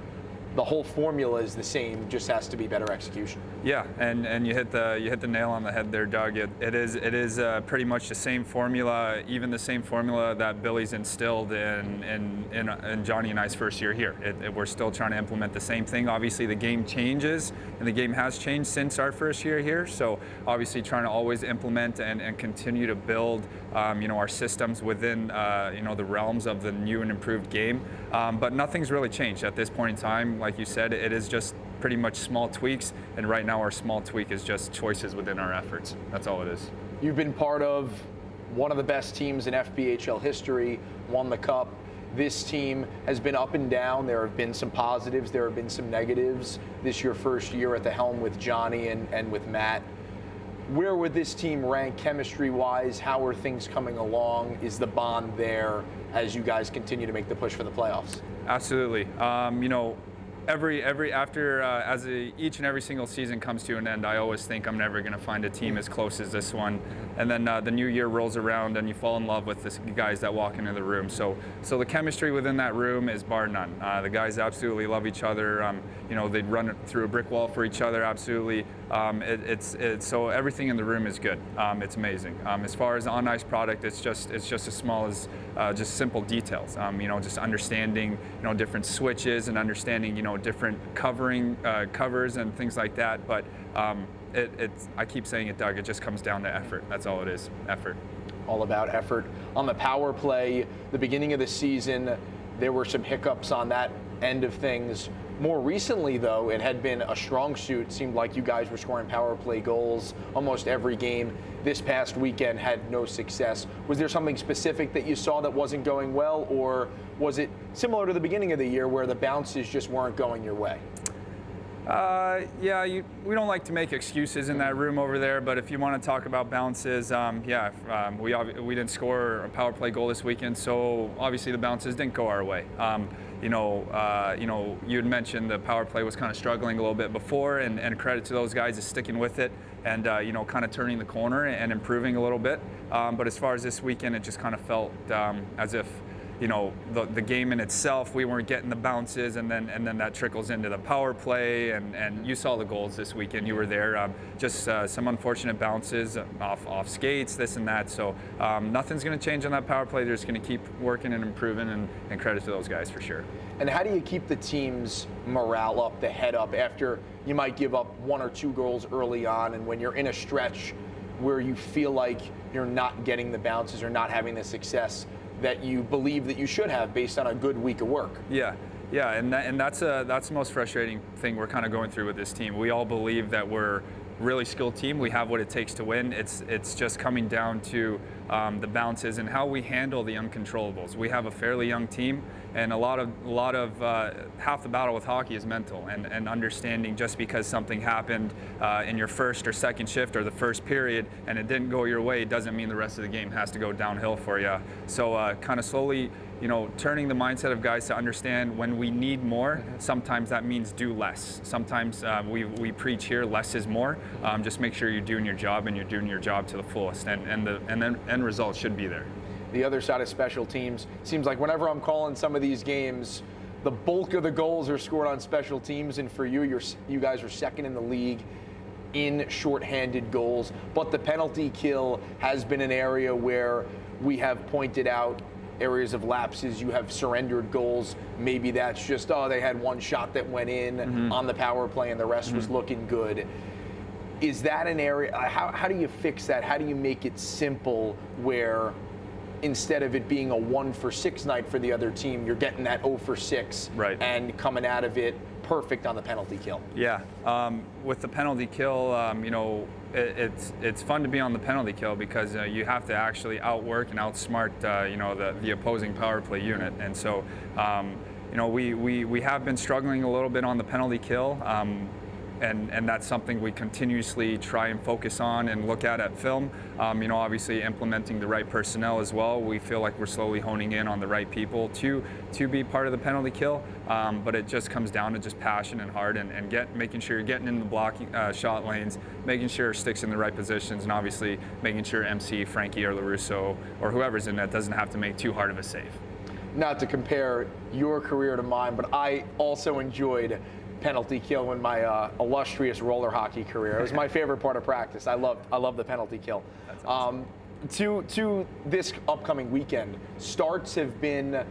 Speaker 8: The whole formula is the same, just has to be better execution.
Speaker 9: Yeah, and you hit the nail on the head there, Doug. It is pretty much the same formula, even the same formula that Billy's instilled in Johnny and I's first year here. We're still trying to implement the same thing. Obviously, the game changes, and the game has changed since our first year here. So obviously, trying to always implement and continue to build, our systems within the realms of the new and improved game. But nothing's really changed at this point in time. Like you said, it is just pretty much small tweaks, and right now our small tweak is just choices within our efforts. That's all it is.
Speaker 8: You've been part of one of the best teams in FBHL history, won the Cup. This team has been up and down. There have been some positives, there have been some negatives. This your first year at the helm with Johnny and with Matt. Where would this team rank chemistry-wise? How are things coming along? Is the bond there as you guys continue to make the push for the playoffs?
Speaker 9: Absolutely. Each and every single season comes to an end, I always think I'm never going to find a team as close as this one. And then the new year rolls around and you fall in love with the guys that walk into the room. So the chemistry within that room is bar none. The guys absolutely love each other. They'd run through a brick wall for each other. Absolutely. So everything in the room is good. It's amazing. As far as the on-ice product, it's just as small as just simple details. Just understanding different switches and understanding different covers and things like that. But I keep saying it, Doug. It just comes down to effort. That's all it is. Effort.
Speaker 8: All about effort. On the power play, the beginning of the season, there were some hiccups on that end of things. More recently, though, it had been a strong suit. It seemed like you guys were scoring power play goals almost every game. This past weekend had no success. Was there something specific that you saw that wasn't going well, or was it similar to the beginning of the year where the bounces just weren't going your way?
Speaker 9: We don't like to make excuses in that room over there, but if you want to talk about bounces, we didn't score a power play goal this weekend, so obviously the bounces didn't go our way. You had mentioned the power play was kind of struggling a little bit before, and credit to those guys is sticking with it and kind of turning the corner and improving a little bit. But as far as this weekend, it just kind of felt as if the game in itself, we weren't getting the bounces, and then that trickles into the power play, and you saw the goals this weekend. You were there. Just some unfortunate bounces off skates, this and that. So nothing's going to change on that power play. They're just going to keep working and improving, and credit to those guys for sure.
Speaker 8: And how do you keep the team's morale up, the head up, after you might give up 1 or 2 goals early on, and when you're in a stretch where you feel like you're not getting the bounces or not having the success that you believe that you should have based on a good week of work?
Speaker 9: Yeah, and that's the most frustrating thing we're kind of going through with this team. We all believe that we're a really skilled team. We have what it takes to win. It's just coming down to the bounces and how we handle the uncontrollables. We have a fairly young team, and a lot of half the battle with hockey is mental and understanding. Just because something happened in your first or second shift or the first period and it didn't go your way doesn't mean the rest of the game has to go downhill for you. So kind of slowly, turning the mindset of guys to understand when we need more, sometimes that means do less. Sometimes we preach here, less is more. Just make sure you're doing your job, and you're doing your job to the fullest, and the end result should be there.
Speaker 8: The other side of special teams, seems like whenever I'm calling some of these games, the bulk of the goals are scored on special teams, and for you guys are second in the league in shorthanded goals. But the penalty kill has been an area where we have pointed out areas of lapses. You have surrendered goals. Maybe that's just, they had one shot that went in on the power play and the rest was looking good. Is that an area, how do you fix that? How do you make it simple where instead of it being a 1 for 6 night for the other team, you're getting that 0 for 6
Speaker 9: right,
Speaker 8: and coming out of it perfect on the penalty kill?
Speaker 9: Yeah, with the penalty kill, it's fun to be on the penalty kill because you have to actually outwork and outsmart the opposing power play unit, and so we have been struggling a little bit on the penalty kill. and that's something we continuously try and focus on and look at film. Obviously implementing the right personnel as well. We feel like we're slowly honing in on the right people to be part of the penalty kill, but it just comes down to just passion and heart and making sure you're getting in the blocking shot lanes, making sure sticks in the right positions, and obviously making sure MC, Frankie, or LaRusso, or whoever's in net doesn't have to make too hard of a save. Not to compare your career to mine, but I also enjoyed penalty kill in my illustrious roller hockey career. It was my favorite part of practice. I love the penalty kill. That's awesome. To this upcoming weekend, starts have been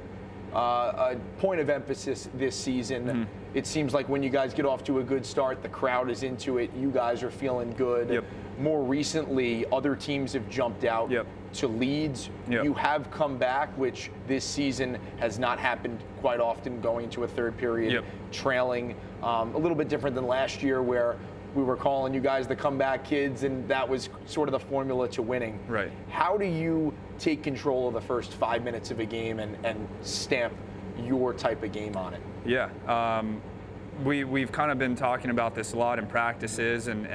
Speaker 9: a point of emphasis this season. Mm-hmm. It seems like when you guys get off to a good start, the crowd is into it. You guys are feeling good. Yep. More recently, other teams have jumped out to leads. Yep. You have come back, which this season has not happened quite often, going to a third period, trailing. A little bit different than last year, where we were calling you guys the comeback kids, and that was sort of the formula to winning. Right. How do you take control of the first 5 minutes of a game and stamp your type of game on it? Yeah. We've kind of been talking about this a lot in practices and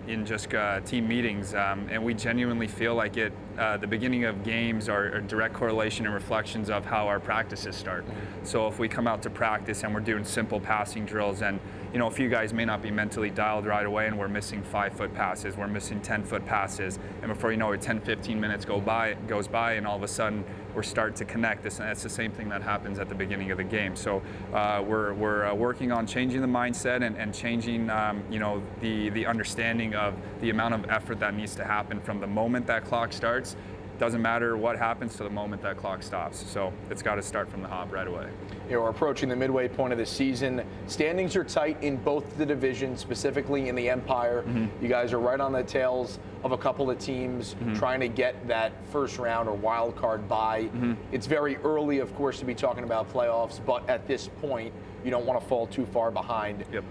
Speaker 9: in just team meetings, and we genuinely feel like the beginning of games are a direct correlation and reflections of how our practices start. Mm-hmm. So if we come out to practice and we're doing simple passing drills, and a few guys may not be mentally dialed right away, and we're missing 5-foot passes, we're missing 10-foot passes, and before you know it, 10-15 minutes goes by, and all of a sudden we're starting to connect. That's the same thing that happens at the beginning of the game. So we're working on changing the mindset and changing the understanding of the amount of effort that needs to happen from the moment that clock starts. Doesn't matter what happens to the moment that clock stops. So it's got to start from the hop right away. We're approaching the midway point of the season. Standings are tight in both the divisions, specifically in the Empire. Mm-hmm. You guys are right on the tails of a couple of teams trying to get that first round or wild card bye. Mm-hmm. It's very early, of course, to be talking about playoffs, but at this point, you don't want to fall too far behind. Yep.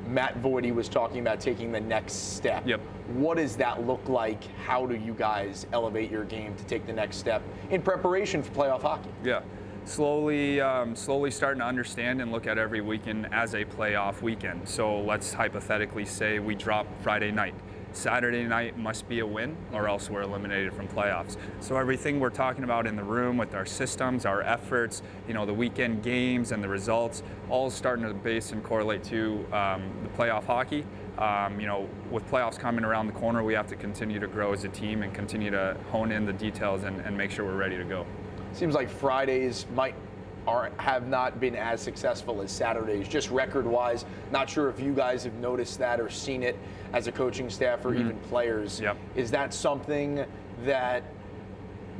Speaker 9: Matt Voidy was talking about taking the next step. Yep. What does that look like? How do you guys elevate your game to take the next step in preparation for playoff hockey? Yeah. Slowly starting to understand and look at every weekend as a playoff weekend. So let's hypothetically say we drop Friday night. Saturday night must be a win, or else we're eliminated from playoffs. So everything we're talking about in the room with our systems, our efforts, the weekend games and the results, all starting to base and correlate to the playoff hockey. With playoffs coming around the corner, we have to continue to grow as a team and continue to hone in the details and make sure we're ready to go. Seems like Fridays have not been as successful as Saturdays, just record-wise. Not sure if you guys have noticed that or seen it as a coaching staff or even players. Yep. Is that something that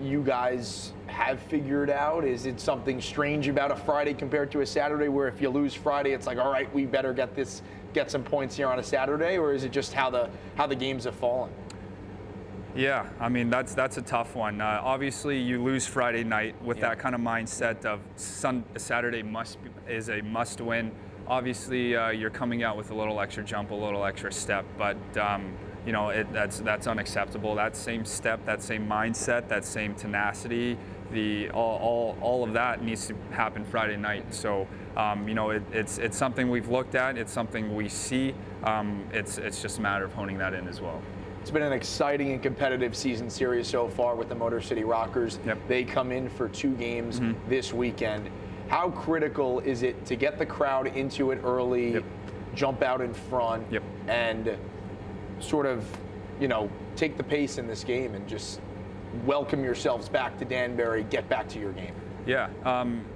Speaker 9: you guys have figured out? Is it something strange about a Friday compared to a Saturday, where if you lose Friday, it's like, all right, we better get some points here on a Saturday, or is it just how the games have fallen? Yeah, I mean, that's a tough one. Obviously, you lose Friday night with that kind of mindset of Saturday is a must win. Obviously, you're coming out with a little extra jump, a little extra step, but that's unacceptable. That same step, that same mindset, that same tenacity, all of that needs to happen Friday night. So it's something we've looked at. It's something we see. It's just a matter of honing that in as well. It's been an exciting and competitive season series so far with the Motor City Rockers. Yep. They come in for 2 games this weekend. How critical is it to get the crowd into it early, jump out in front, and sort of, take the pace in this game and just welcome yourselves back to Danbury, get back to your game? Yeah,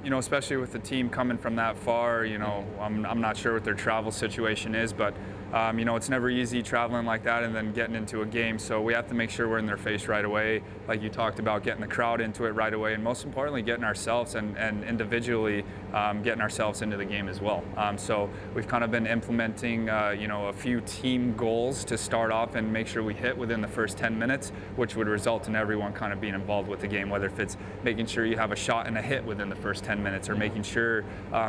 Speaker 9: especially with the team coming from that far, I'm not sure what their travel situation is, but it's never easy traveling like that and then getting into a game. So we have to make sure we're in their face right away, like you talked about, getting the crowd into it right away, and most importantly, getting ourselves and individually getting ourselves into the game as well. So we've kind of been implementing, a few team goals to start off and make sure we hit within the first 10 minutes, which would result in everyone kind of being involved with the game, whether if it's making sure you have a shot and a hit within the first 10 minutes, or making sure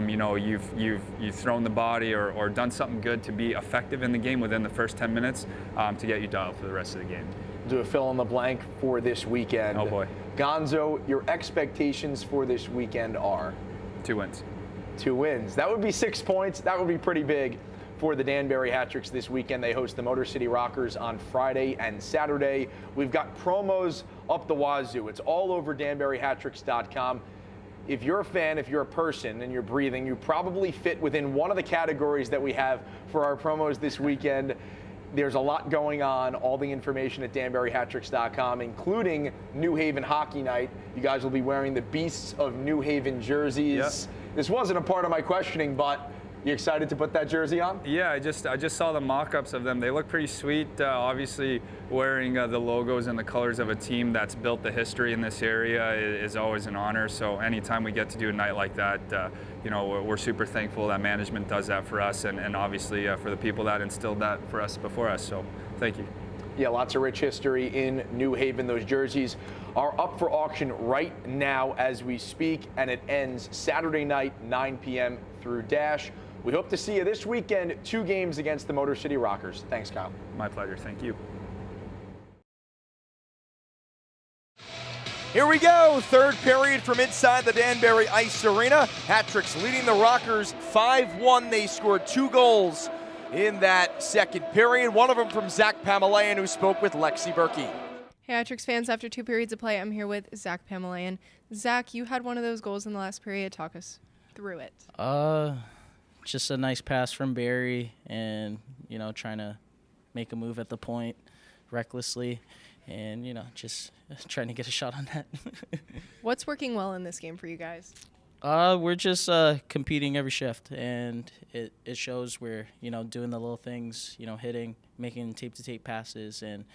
Speaker 9: you've thrown the body or done something good to be effective in the game within the first 10 minutes to get you dialed for the rest of the game. Do a fill in the blank for this weekend. Oh boy. Gonzo, your expectations for this weekend are? 2 wins. 2 wins. That would be 6 points. That would be pretty big
Speaker 8: for the Danbury Hat-Tricks this weekend. They host the Motor City Rockers on Friday and Saturday. We've got promos up the wazoo. It's all over DanburyHattricks.com. If you're a fan, if you're a person and you're breathing, you probably fit within one of the categories that we have for our promos this weekend. There's a lot going on. All the information at DanburyHattricks.com, including New Haven Hockey Night. You guys will be wearing the Beasts of New Haven jerseys.
Speaker 9: Yep.
Speaker 8: This wasn't a part of my questioning, but you excited to put that jersey on?
Speaker 9: Yeah, I just saw the mock-ups of them. They look pretty sweet. Obviously, wearing the logos and the colors of a team that's built the history in this area is always an honor. So anytime we get to do a night like that, we're super thankful that management does that for us, and obviously for the people that instilled that for us before us. So thank you.
Speaker 8: Yeah, lots of rich history in New Haven. Those jerseys are up for auction right now as we speak, and it ends Saturday night, 9 p.m. through Dash. We hope to see you this weekend, 2 games against the Motor City Rockers. Thanks, Kyle.
Speaker 9: My pleasure. Thank you.
Speaker 1: Here we go, third period from inside the Danbury Ice Arena. Hat-Tricks leading the Rockers 5-1. They scored 2 goals in that second period. One of them from Zach Pamelayan, who spoke with Lexi Berkey.
Speaker 6: Hey, Hat-Tricks fans, after 2 periods of play, I'm here with Zach Pamelayan. Zach, you had one of those goals in the last period. Talk us through it.
Speaker 10: Just a nice pass from Barry and, trying to make a move at the point recklessly and, just trying to get a shot on that.
Speaker 6: What's working well in this game for you guys?
Speaker 10: We're just competing every shift, and it shows we're, doing the little things, hitting, making tape-to-tape passes, and,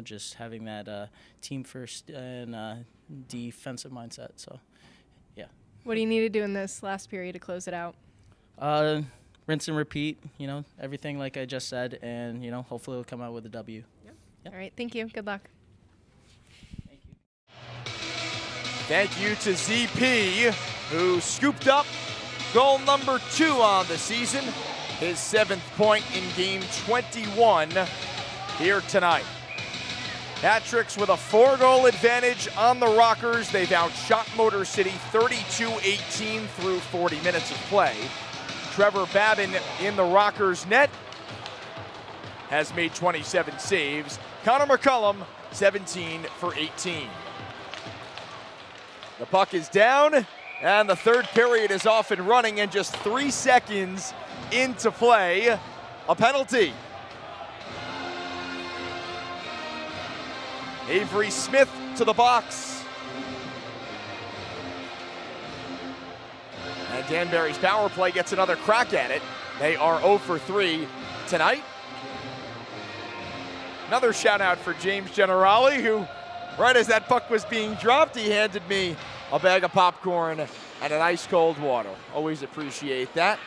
Speaker 10: just having that team first and defensive mindset. So, yeah.
Speaker 6: What do you need to do in this last period to close it out?
Speaker 10: Rinse and repeat, everything like I just said, and, hopefully we'll come out with a W.
Speaker 6: Yep. All right, thank you. Good luck.
Speaker 1: Thank you to ZP, who scooped up goal number 2 on the season, his 7th point in game 21 here tonight. Hat-Tricks with a 4-goal advantage on the Rockers. They've outshot Motor City 32-18 through 40 minutes of play. Trevor Babin in the Rockers' net has made 27 saves. Connor McCullum, 17 for 18. The puck is down, and the third period is off and running, and just 3 seconds into play, a penalty. Avery Smith to the box. And Danbury's power play gets another crack at it. They are 0 for 3 tonight. Another shout out for James Generali, who, right as that puck was being dropped, he handed me a bag of popcorn and an ice cold water. Always appreciate that.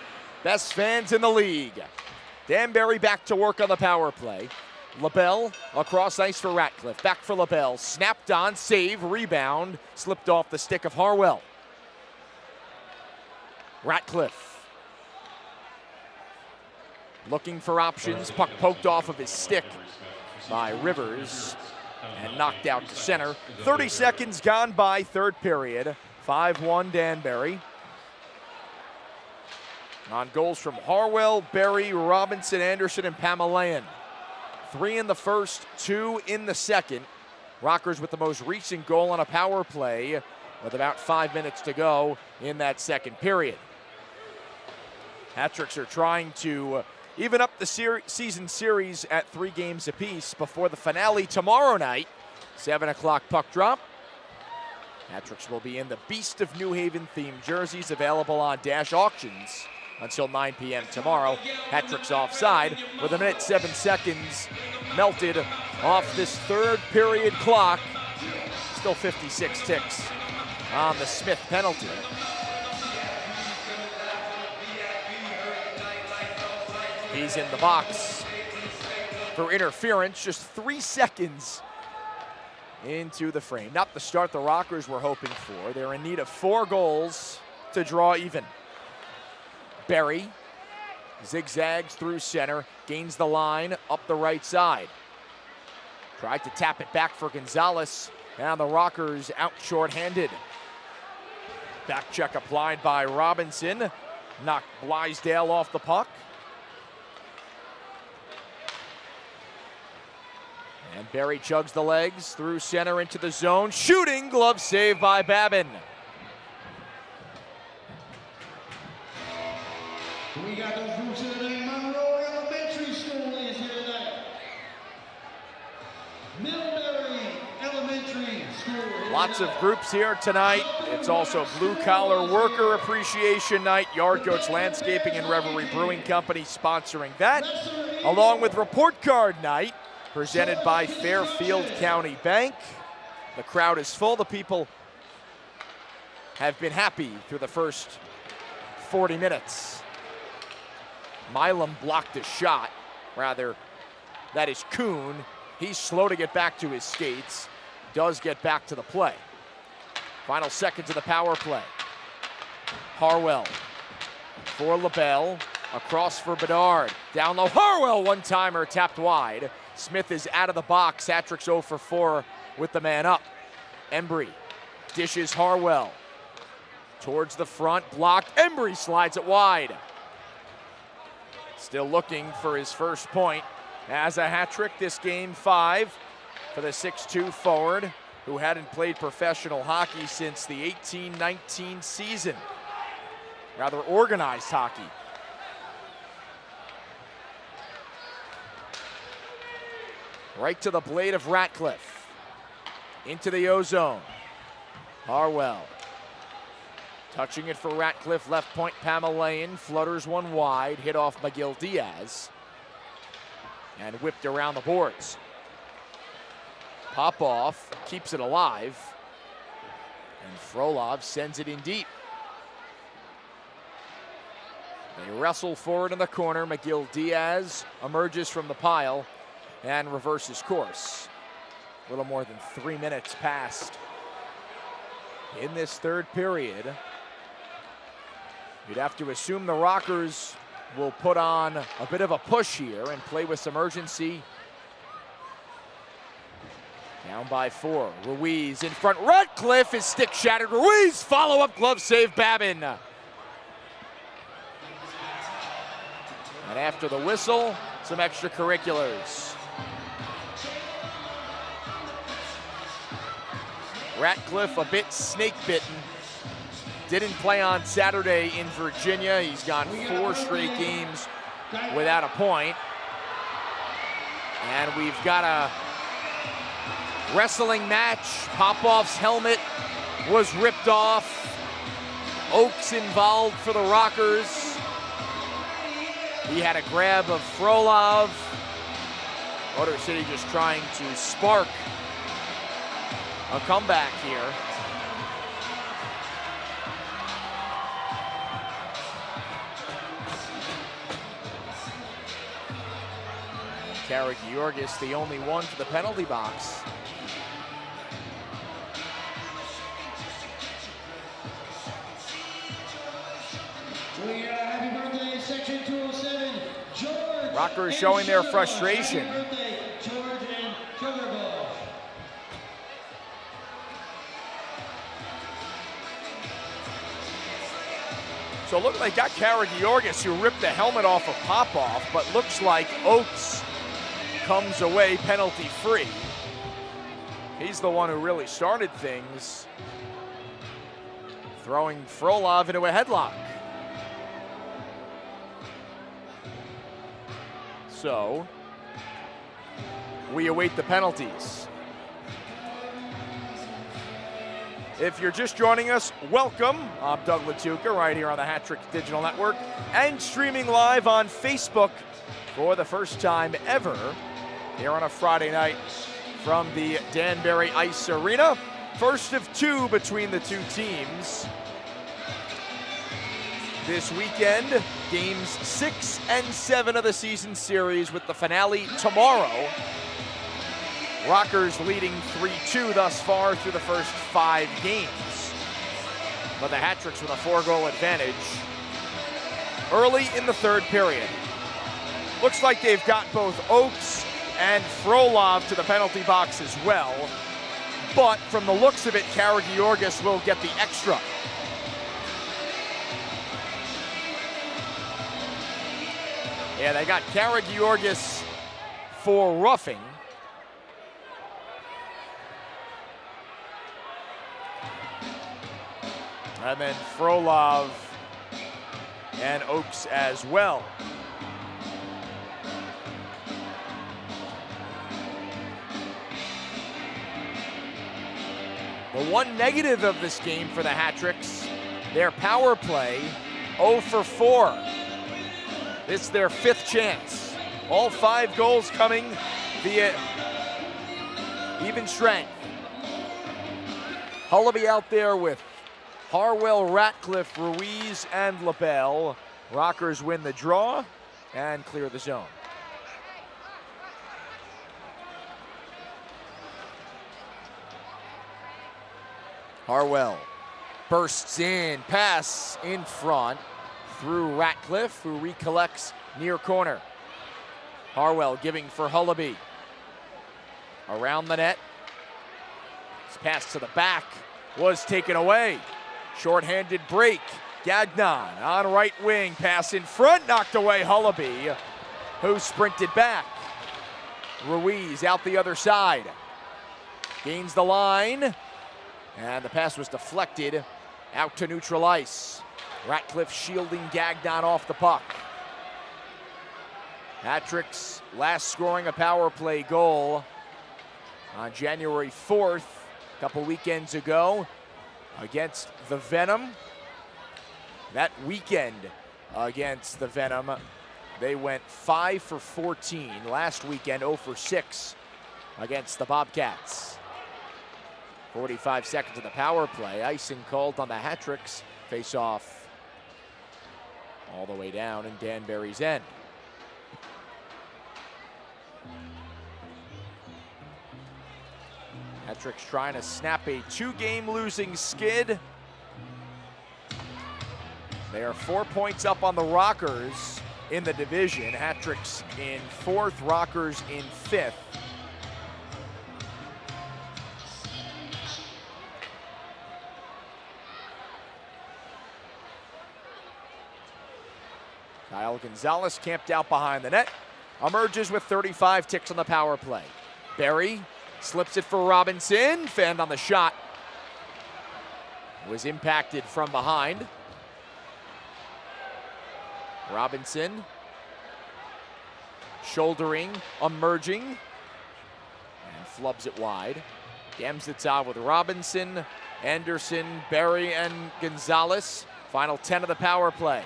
Speaker 1: Best fans in the league. Danbury back to work on the power play. LaBelle across ice for Ratcliffe. Back for LaBelle. Snapped on, save, rebound. Slipped off the stick of Harwell. Ratcliffe looking for options. Puck poked off of his stick by Rivers and knocked out to center. 30 seconds gone by, third period. 5-1 Danbury. On goals from Harwell, Berry, Robinson, Anderson, and Pamelayan. 3 in the first, 2 in the second. Rockers with the most recent goal on a power play with about 5 minutes to go in that second period. Hat-Tricks are trying to even up the season series at 3 games apiece before the finale tomorrow night. 7 o'clock puck drop. Hat-Tricks will be in the Beast of New Haven themed jerseys, available on Dash Auctions until 9 p.m. tomorrow. Hat-Tricks offside with 1:07 melted off this third period clock. Still 56 ticks on the Smith penalty. He's in the box for interference, just 3 seconds into the frame. Not the start the Rockers were hoping for. They're in need of 4 goals to draw even. Berry zigzags through center, gains the line up the right side. Tried to tap it back for Gonzalez, and the Rockers out shorthanded. Back check applied by Robinson. Knocked Blaisdell off the puck. And Barry chugs the legs through center into the zone. Shooting, glove save by Babin.
Speaker 3: We got those groups here tonight. Monroe Elementary School is here tonight. Middlebury Elementary School.
Speaker 1: Lots of groups here tonight. It's also Blue Collar Worker Appreciation Night. Yard Goats Landscaping and Revelry Brewing Company sponsoring that, along with Report Card Night, presented by Fairfield County Bank. The crowd is full. The people have been happy through the first 40 minutes. Milam blocked a shot. Rather, that is Kuhn. He's slow to get back to his skates. Does get back to the play. Final seconds of the power play. Harwell for LaBelle. Across for Bedard. Down low. Harwell, one-timer, tapped wide. Smith is out of the box. Hattrick's 0 for 4 with the man up. Embry dishes Harwell towards the front. Blocked. Embry slides it wide. Still looking for his first point as a hat trick this game 5 for the 6'2 forward who hadn't played professional hockey since the 18-19 season. Rather organized hockey. Right to the blade of Ratcliffe. Into the O-zone. Harwell. Touching it for Ratcliffe, left point Pamelayan, flutters one wide, hit off McGill Diaz. And whipped around the boards. Popoff keeps it alive. And Frolov sends it in deep. They wrestle forward in the corner. McGill Diaz emerges from the pile and reverses course. A little more than 3 minutes passed in this third period. You'd have to assume the Rockers will put on a bit of a push here and play with some urgency. Down by 4. Ruiz in front. Ratcliffe is stick shattered. Ruiz follow-up glove save Babin. And after the whistle, some extracurriculars. Ratcliffe a bit snake bitten. Didn't play on Saturday in Virginia. He's gone 4 straight games without a point. And we've got a wrestling match. Popoff's helmet was ripped off. Oaks involved for the Rockers. He had a grab of Frolov. Motor City just trying to spark a comeback here. Karagiorgis, the only one for the penalty box.
Speaker 3: Happy birthday, section 207, George.
Speaker 1: Rockers showing their frustration.
Speaker 3: Happy birthday, George and Sugarbush.
Speaker 1: So it looked like got Karagiorgis who ripped the helmet off of Popoff, but looks like Oaks comes away penalty free. He's the one who really started things, throwing Frolov into a headlock. So we await the penalties. If you're just joining us, welcome. I'm Doug Latuca right here on the Hat Trick Digital Network and streaming live on Facebook for the first time ever here on a Friday night from the Danbury Ice Arena. First of 2 between the two teams. This weekend, games 6 and 7 of the season series with the finale tomorrow. Rockers leading 3-2 thus far through the first 5 games. But the Hat-Tricks with a 4-goal advantage early in the third period. Looks like they've got both Oaks and Frolov to the penalty box as well. But from the looks of it, Karagiorgis will get the extra. Yeah, they got Karagiorgis for roughing. And then Frolov and Oaks as well. The one negative of this game for the Hat-Tricks, their power play, 0 for 4. This is their 5th chance. All 5 goals coming via even strength. Hullaby out there with Harwell, Ratcliffe, Ruiz, and LaBelle. Rockers win the draw and clear the zone. Harwell bursts in, pass in front through Ratcliffe, who recollects near corner. Harwell giving for Hullaby. Around the net. His pass to the back was taken away. Short-handed break. Gagnon on right wing, pass in front, knocked away Hullaby, who sprinted back. Ruiz out the other side. Gains the line. And the pass was deflected out to neutral ice. Ratcliffe shielding Gagnon off the puck. Hat-Tricks last scoring a power play goal on January 4th, a couple weekends ago, against the Venom. That weekend against the Venom, they went 5 for 14. Last weekend, 0 for 6 against the Bobcats. 45 seconds of the power play. Icing called on the Hat-Tricks. Face off all the way down in Danbury's end. Hat-Tricks trying to snap a 2-game losing skid. They are 4 points up on the Rockers in the division. Hat-Tricks in 4th, Rockers in 5th. Kyle Gonzalez camped out behind the net. Emerges with 35 ticks on the power play. Barry slips it for Robinson. Fanned on the shot. Was impacted from behind. Robinson shouldering, emerging, and flubs it wide. Gamzitsa with Robinson, Anderson, Barry, and Gonzalez. Final 10 of the power play.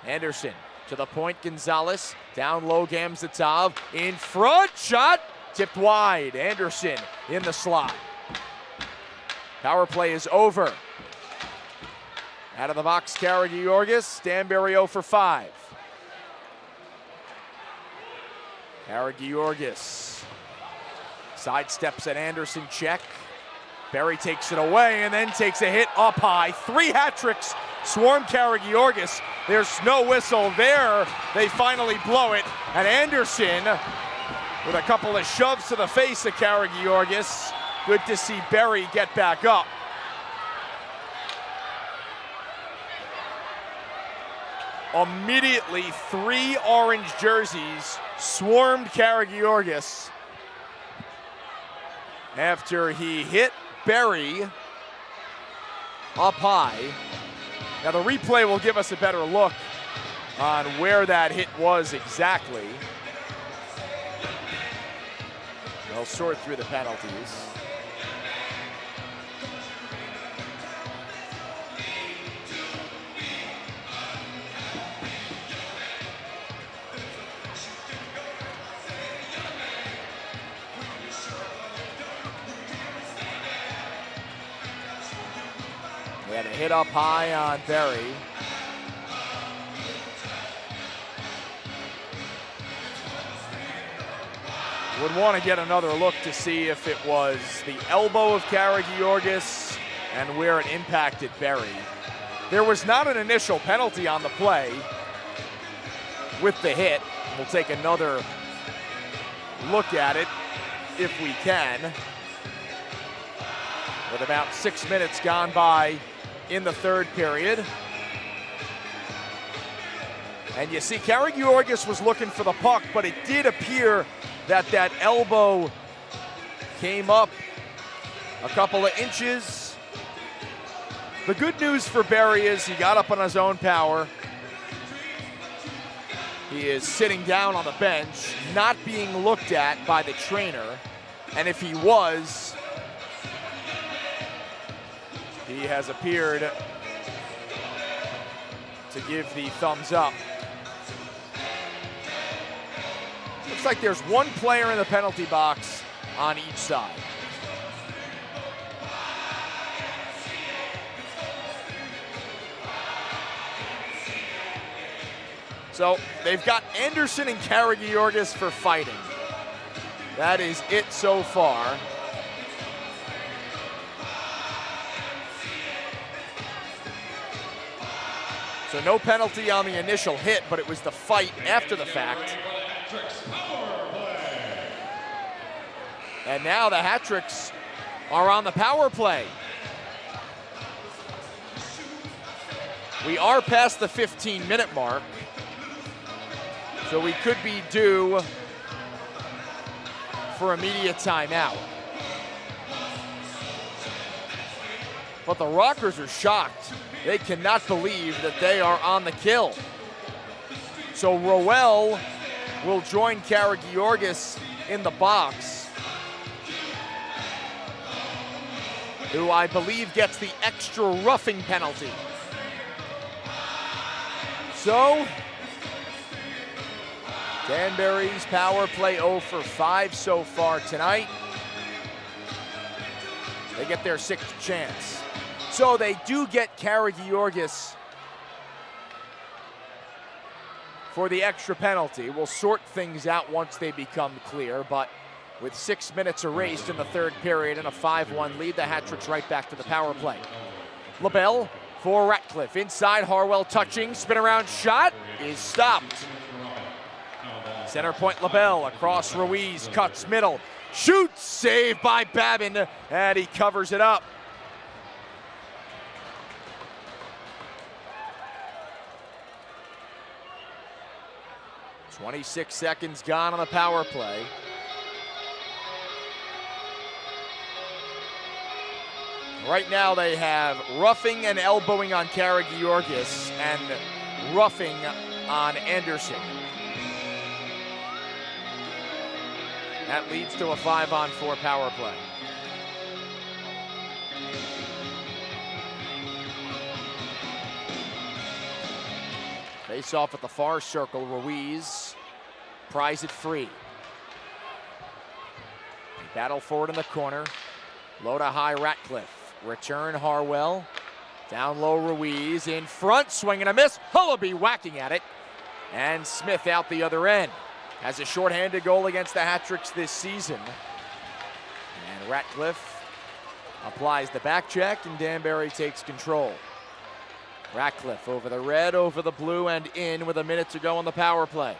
Speaker 1: Anderson to the point, Gonzalez, down low, Gamzitsa, in front, shot, tipped wide. Anderson in the slot. Power play is over. Out of the box, Karagiorgis, Danbury 0 for 5. Karagiorgis sidesteps an Anderson check. Barry takes it away and then takes a hit up high. 3 hat-tricks swarm Karagiorgis. There's no whistle there. They finally blow it. And Anderson with a couple of shoves to the face of Karagiorgis. Good to see Barry get back up. Immediately, 3 orange jerseys swarmed Karagiorgis after he hit Barry up high. Now the replay will give us a better look on where that hit was exactly. They'll sort through the penalties. They had a hit up high on Barry. Would want to get another look to see if it was the elbow of Karagiorgis and where it impacted Barry. There was not an initial penalty on the play with the hit. We'll take another look at it if we can. With about 6 minutes gone by in the third period. And you see Karagiorgis was looking for the puck, but it did appear that that elbow came up a couple of inches The good news for Barry is he got up on his own power. He is sitting down on the bench, not being looked at by the trainer. And if he was, he has appeared to give the thumbs up. Looks like there's one player in the penalty box on each side. So they've got Anderson and Karagiorgis for fighting. That is it so far. So no penalty on the initial hit, but it was the fight after the fact. And now the Hat-Tricks are on the power play. We are past the 15-minute mark, so we could be due for immediate timeout. But the Rockers are shocked. They cannot believe that they are on the kill. So Roel will join Karagiorgis in the box, who I believe gets the extra roughing penalty. So, Danbury's power play 0 for 5 so far tonight. They get their 6th chance. So they do get Karagiorgis for the extra penalty. We'll sort things out once they become clear, but with 6 minutes erased in the third period and a 5-1 lead, the Hat-Tricks right back to the power play. LaBelle for Ratcliffe. Inside, Harwell touching, spin around shot is stopped. Center point LaBelle, across Ruiz, cuts middle, shoots, saved by Babin, and he covers it up. "26 seconds gone on the power play. Right now they have roughing and elbowing on Karagiorgis and roughing on Anderson. That leads to a 5-on-4 power play. Face off at the far circle, Ruiz pries it free. They battle forward in the corner. Low to high, Ratcliffe. Return, Harwell. Down low, Ruiz. In front, swing and a miss. Hullaby whacking at it. And Smith out the other end. Has a shorthanded goal against the Hat-Tricks this season. And Ratcliffe applies the back check, and Danbury takes control. Ratcliffe over the red, over the blue, and in with a minute to go on the power play.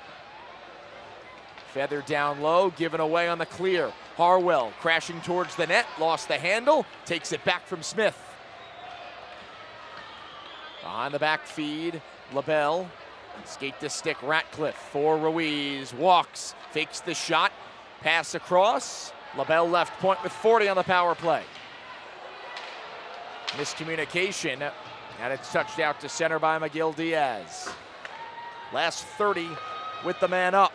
Speaker 1: Feather down low, given away on the clear. Harwell crashing towards the net, lost the handle, takes it back from Smith. Behind the back feed, LaBelle. Skate to stick, Ratcliffe for Ruiz. Walks, fakes the shot, pass across. LaBelle left point with 40 on the power play. Miscommunication, and it's touched out to center by Miguel Diaz. Last 30 with the man up.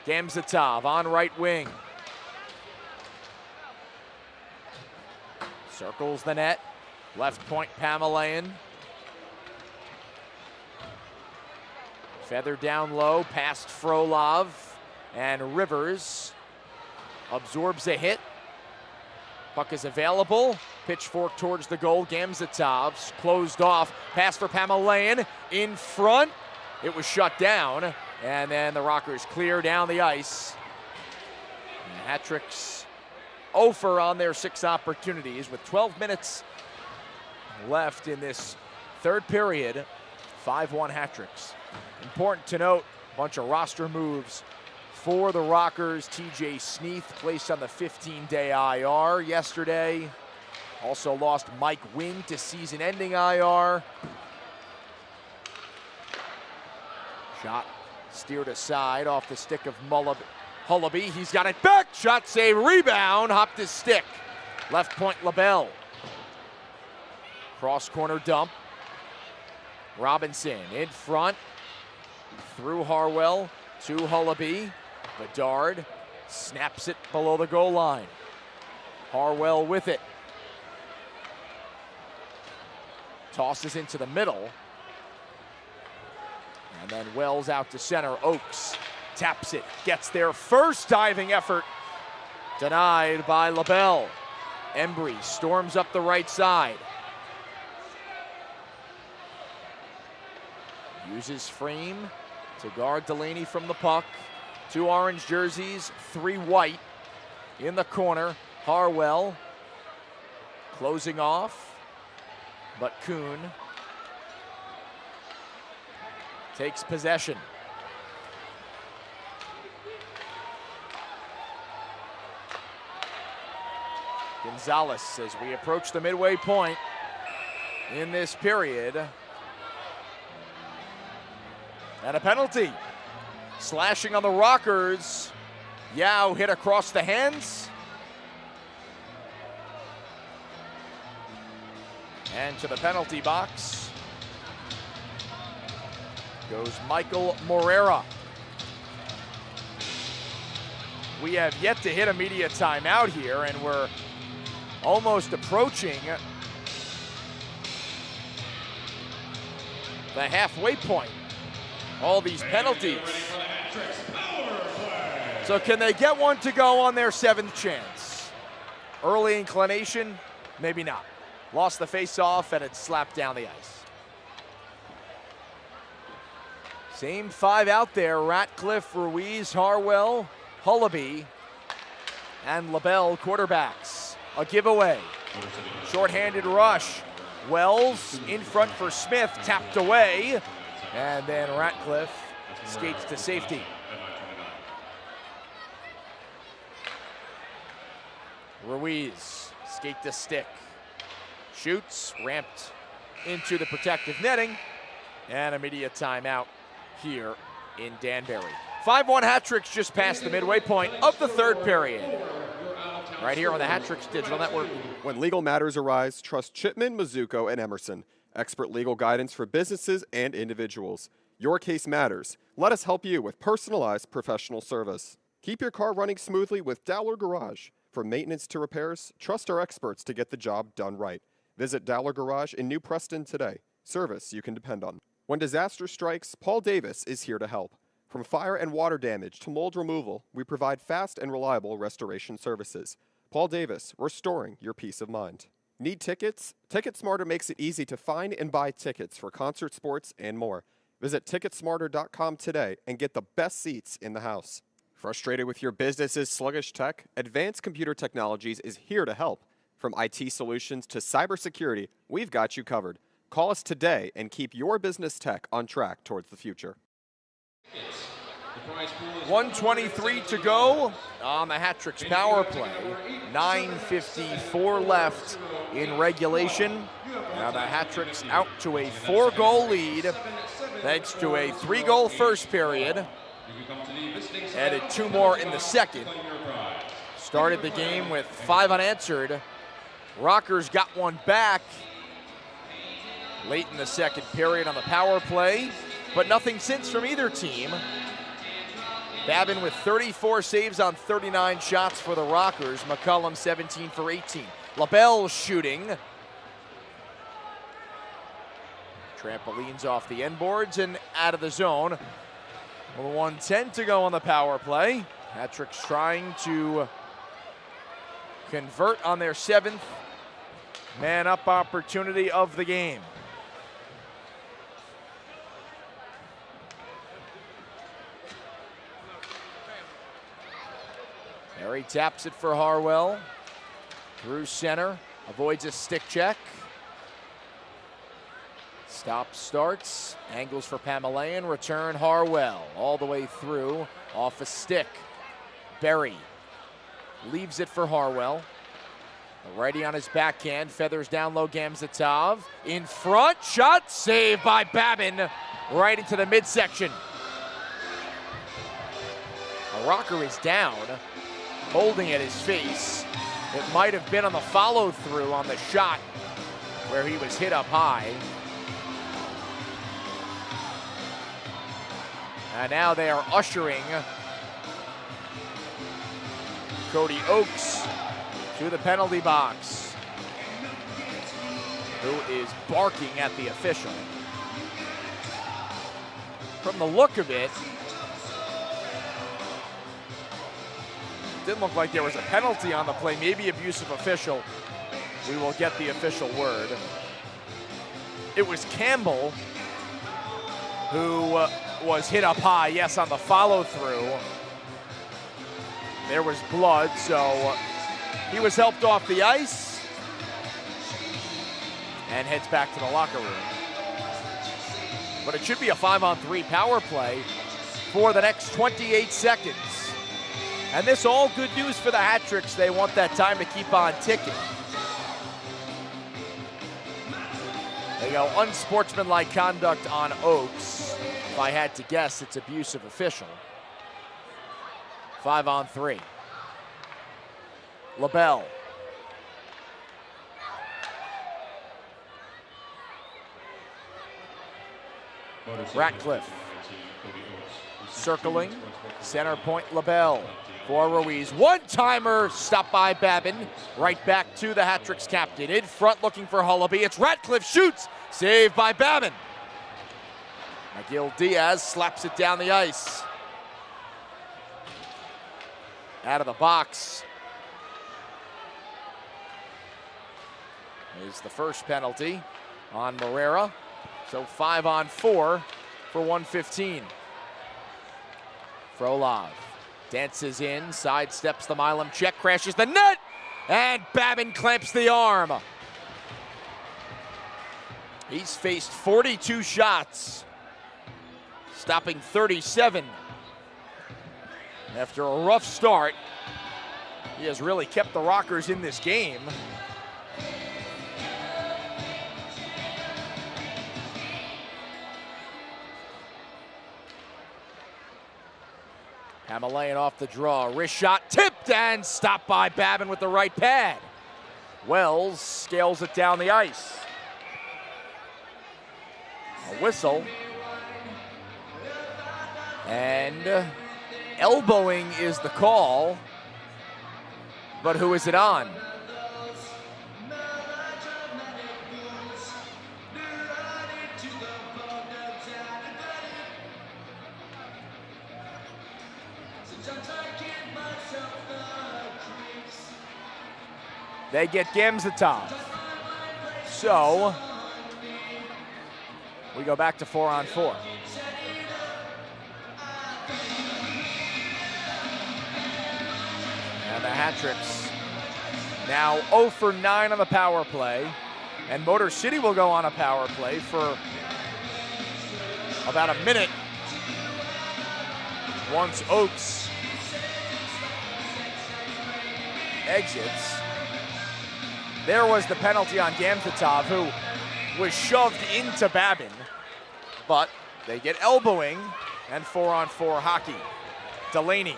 Speaker 1: Gamzatov on right wing. Circles the net. Left point, Pamelayan. Feather down low, past Frolov. And Rivers absorbs a hit. Puck is available. Pitchfork towards the goal. Gamzatov's closed off. Pass for Pamelayan. In front. It was shut down. And then the Rockers clear down the ice. And the Hat-Tricks 0 for on their 6 opportunities with 12 minutes left in this third period. 5-1 Hat-Tricks. Important to note, a bunch of roster moves for the Rockers. TJ Sneath placed on the 15-day IR yesterday. Also lost Mike Wing to season-ending IR. Shot steered aside off the stick of Hullaby. He's got it back. Shot save, rebound, hopped his stick. Left point, LaBelle. Cross corner dump. Robinson in front. Through Harwell to Hullaby. Bedard snaps it below the goal line. Harwell with it. Tosses into the middle. And then Wells out to center. Oakes taps it. Gets their first diving effort. Denied by LaBelle. Embry storms up the right side. Uses Frame to guard Delaney from the puck. 2 orange jerseys, 3 white. In the corner, Harwell closing off, but Kuhn takes possession. Gonzalez as we approach the midway point in this period. And a penalty. Slashing on the Rockers. Yao hit across the hands. And to the penalty box goes Michael Morera. We have yet to hit a media timeout here, and we're almost approaching the halfway point. All these penalties. So can they get one to go on their 7th chance? Early inclination, maybe not. Lost the face-off and it's slapped down the ice. Same 5 out there, Ratcliffe, Ruiz, Harwell, Hullaby, and LaBelle quarterbacks. A giveaway. Short-handed rush. Wells in front for Smith, tapped away. And then Ratcliffe skates to safety. Ruiz, skate to stick. Shoots, ramped into the protective netting. And immediate timeout here in Danbury. 5-1 hat-tricks just past the midway point of the 3rd period. Right here on the Hat-Tricks Digital Network.
Speaker 4: When legal matters arise, trust Chipman, Mizuko, and Emerson. Expert legal guidance for businesses and individuals. Your case matters. Let us help you with personalized professional service. Keep your car running smoothly with Dowler Garage. From maintenance to repairs, trust our experts to get the job done right. Visit Dowler Garage in New Preston today. Service you can depend on. When disaster strikes, Paul Davis is here to help. From fire and water damage to mold removal, we provide fast and reliable restoration services. Paul Davis, restoring your peace of mind. Need tickets? TicketSmarter makes it easy to find and buy tickets for concert, sports, and more. Visit TicketSmarter.com today and get the best seats in the house. Frustrated with your business's sluggish tech? Advanced Computer Technologies is here to help. From IT solutions to cybersecurity, we've got you covered. Call us today and keep your business tech on track towards the future.
Speaker 1: 1:23 to go on the Hat-Tricks power play. 9:54 left in regulation. Now the Hat-Tricks out to a 4-goal lead thanks to a 3-goal first period. Added 2 more in the second. Started the game with 5 unanswered. Rockers got one back late in the second period on the power play, but nothing since from either team. Babin with 34 saves on 39 shots for the Rockers. McCullum 17 for 18. LaBelle shooting. Trampolines off the end boards and out of the zone. Well, 1:10 to go on the power play. Hat-Tricks trying to convert on their 7th man-up opportunity of the game. Harry taps it for Harwell. Through center, avoids a stick check. Stop, starts, angles for Pamelayan, return Harwell. All the way through, off a stick. Berry leaves it for Harwell. The righty on his backhand, feathers down low, Gamzatov. In front, shot, saved by Babin, right into the midsection. A Rocker is down, holding at his face. It might have been on the follow-through on the shot where he was hit up high. And now they are ushering Cody Oakes to the penalty box, who is barking at the official. From the look of it, didn't look like there was a penalty on the play, maybe abusive official. We will get the official word. It was Campbell who was hit up high, yes, on the follow through. There was blood, so he was helped off the ice and heads back to the locker room. But it should be a 5-on-3 power play for the next 28 seconds. And this all good news for the Hat-Tricks. They want that time to keep on ticking. They go unsportsmanlike conduct on Oakes. If I had to guess, it's abusive official. 5-on-3. LaBelle. Ratcliffe. Circling. Center point LaBelle. For Ruiz. One-timer stopped by Babin. Right back to the Hat-Tricks captain. In front looking for Hullaby. It's Ratcliffe. Shoots. Saved by Babin. McGill Diaz slaps it down the ice. Out of the box is the first penalty on Moreira. So 5-on-4 for 115. Frolov dances in, sidesteps the Milam check, crashes the net, and Babin clamps the arm. He's faced 42 shots, stopping 37. After a rough start, he has really kept the Rockers in this game. Hamalayan off the draw, wrist shot tipped and stopped by Babin with the right pad. Wells scales it down the ice. A whistle. And elbowing is the call, but who is it on? They get Gamzatov. So we go back to 4-on-4. And the Hat-Tricks now 0 for 9 on the power play. And Motor City will go on a power play for about a minute once Oakes exits. There was the penalty on Gamzatov, who was shoved into Babin, but they get elbowing and 4-on-4 hockey. Delaney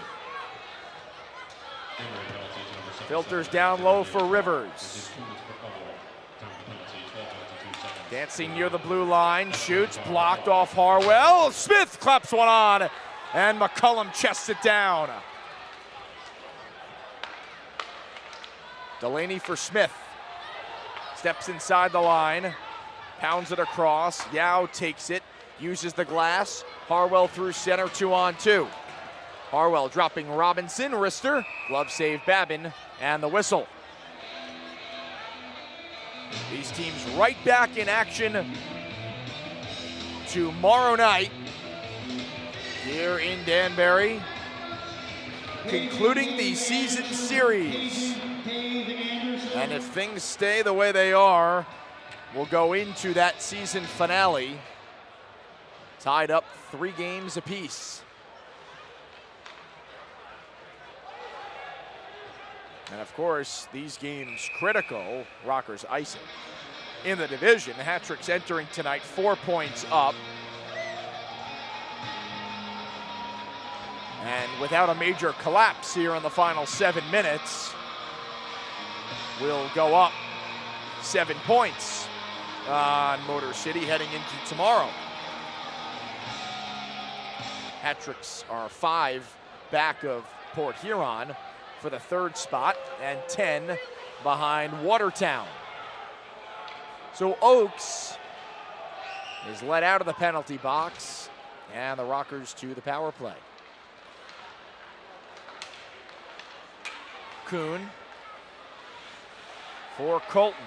Speaker 1: filters down low for Rivers. Dancing near the blue line, shoots, blocked off Harwell. Smith claps one on, and McCullum chests it down. Delaney for Smith. Steps inside the line, pounds it across. Yao takes it, uses the glass. Harwell through center, 2-on-2. Harwell dropping Robinson, wrister, glove save Babin, and the whistle. These teams right back in action tomorrow night here in Danbury, concluding the season series. And if things stay the way they are, we'll go into that season finale tied up 3 games apiece. And of course, these games critical, Rockers icing. In the division, Hat-Tricks entering tonight 4 points up. And without a major collapse here in the final 7 minutes, will go up 7 points. on Motor City heading into tomorrow. Hat-tricks are 5 back of Port Huron for the 3rd spot and 10 behind Watertown. So Oaks is let out of the penalty box, and the Rockers to the power play. Kuhn for Colton.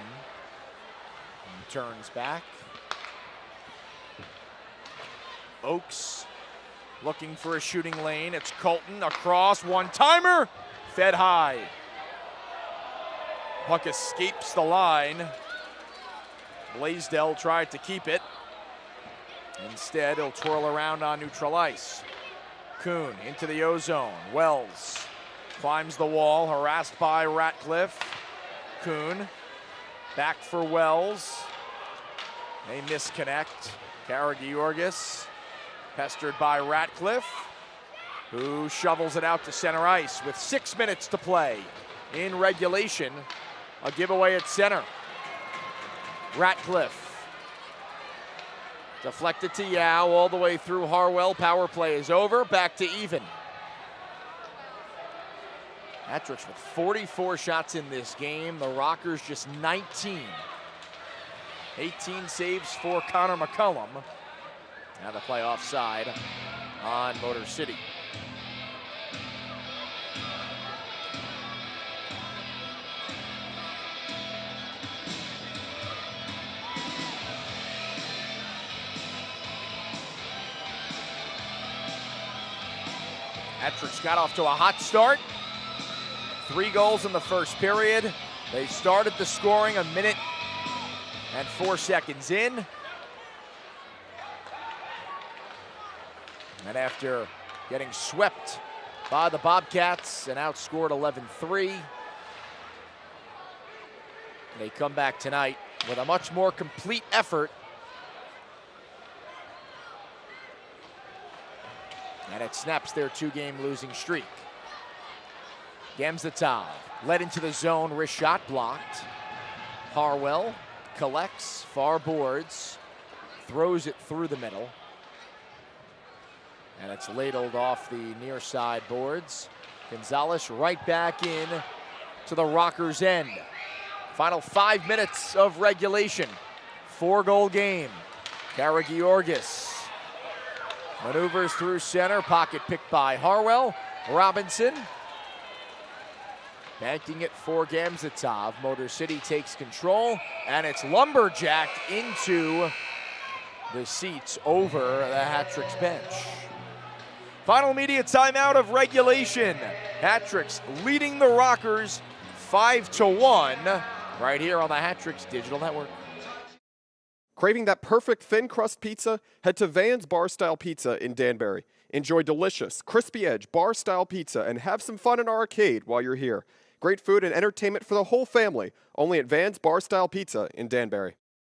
Speaker 1: And turns back. Oaks looking for a shooting lane. It's Colton across, one-timer, fed high. Puck escapes the line. Blaisdell tried to keep it. Instead, he'll twirl around on neutral ice. Kuhn into the O-zone. Wells climbs the wall, harassed by Ratcliffe. Kuhn back for Wells. They misconnect. Karagiorgis pestered by Ratcliffe, who shovels it out to center ice with 6 minutes to play in regulation. A giveaway at center. Ratcliffe deflected to Yao all the way through Harwell. Power play is over. Back to even. Hat-tricks with 44 shots in this game. The Rockers just 19. 18 saves for Connor McCullum. Now the play offside on Motor City. Hat-tricks got off to a hot start. 3 goals in the first period. They started the scoring a minute and 4 seconds in. And after getting swept by the Bobcats and outscored 11-3, they come back tonight with a much more complete effort. And it snaps their 2-game losing streak. Gamzatov led into the zone, wrist shot blocked. Harwell collects, far boards, throws it through the middle. And it's ladled off the near side boards. Gonzalez right back in to the Rockers' end. Final 5 minutes of regulation. 4-goal game. Karagiorgis maneuvers through center. Pocket picked by Harwell. Robinson banking it for Gamzatov. Motor City takes control, and it's lumberjacked into the seats over the Hat-tricks bench. Final immediate timeout of regulation. Hat-tricks leading the Rockers 5-1 right here on the Hat-tricks Digital Network.
Speaker 4: Craving that perfect thin crust pizza? Head to Van's Bar Style Pizza in Danbury. Enjoy delicious, crispy edge bar style pizza and have some fun in our arcade while you're here. Great food and entertainment for the whole family, only at Van's Bar Style Pizza in Danbury.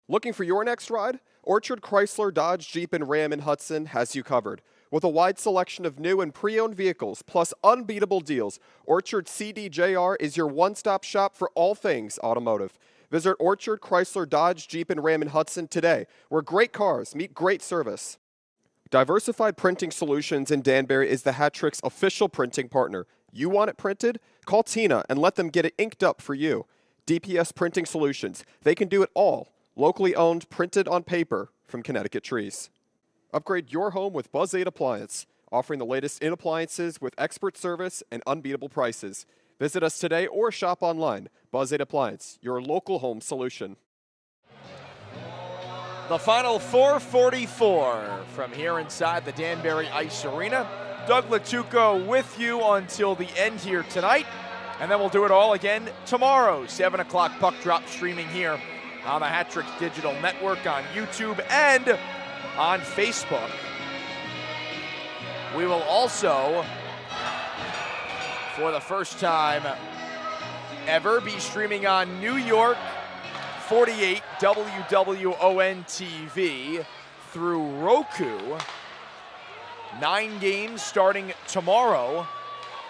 Speaker 4: Looking for your next ride? Orchard Chrysler, Dodge, Jeep, and Ram in Hudson has you covered. With a wide selection of new and pre-owned vehicles, plus unbeatable deals, Orchard CDJR is your one-stop shop for all things automotive. Visit Orchard Chrysler, Dodge, Jeep, and Ram in Hudson today, where great cars meet great service. Diversified Printing Solutions in Danbury is the Hat-tricks official printing partner. You want it printed? Call Tina and let them get it inked up for you. DPS Printing Solutions. They can do it all. Locally owned, printed on paper from Connecticut trees. Upgrade your home with Buzz 8 Appliance, offering the latest in appliances with expert service and unbeatable prices. Visit us today or shop online. Buzz 8 Appliance, your local home solution.
Speaker 1: The final 4:44 from here inside the Danbury Ice Arena. Doug Latuco with you until the end here tonight. And then we'll do it all again tomorrow. 7 o'clock puck drop streaming here on the Hat-tricks Digital Network on YouTube and on Facebook. We will also, for the first time ever, be streaming on New York 48 WWON TV through Roku. 9 games starting tomorrow,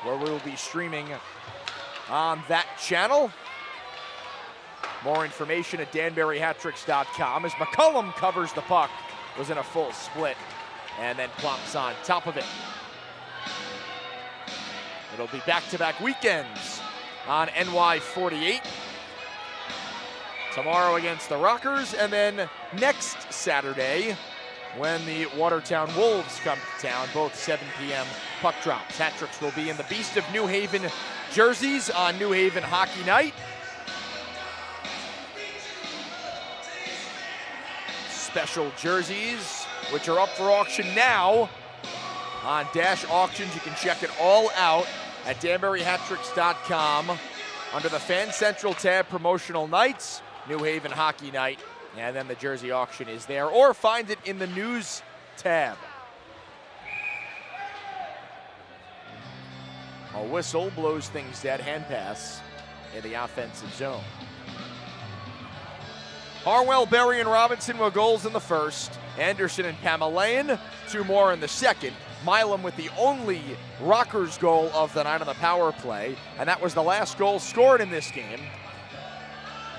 Speaker 1: where we will be streaming on that channel. More information at danburyhattricks.com as McCullum covers the puck, was in a full split, and then plops on top of it. It'll be back-to-back weekends on NY48. Tomorrow against the Rockers, and then next Saturday when the Watertown Wolves come to town, both 7 p.m. puck drops. Hat-tricks will be in the Beast of New Haven jerseys on New Haven Hockey Night. Special jerseys, which are up for auction now on Dash Auctions. You can check it all out at danburyhattricks.com under the Fan Central tab, Promotional Nights, New Haven Hockey Night, and then the jersey auction is there, or find it in the News tab. A whistle blows things dead, hand pass in the offensive zone. Harwell, Berry, and Robinson with goals in the first. Anderson and Pamelayan, 2 more in the second. Milam with the only Rockers goal of the night on the power play, and that was the last goal scored in this game.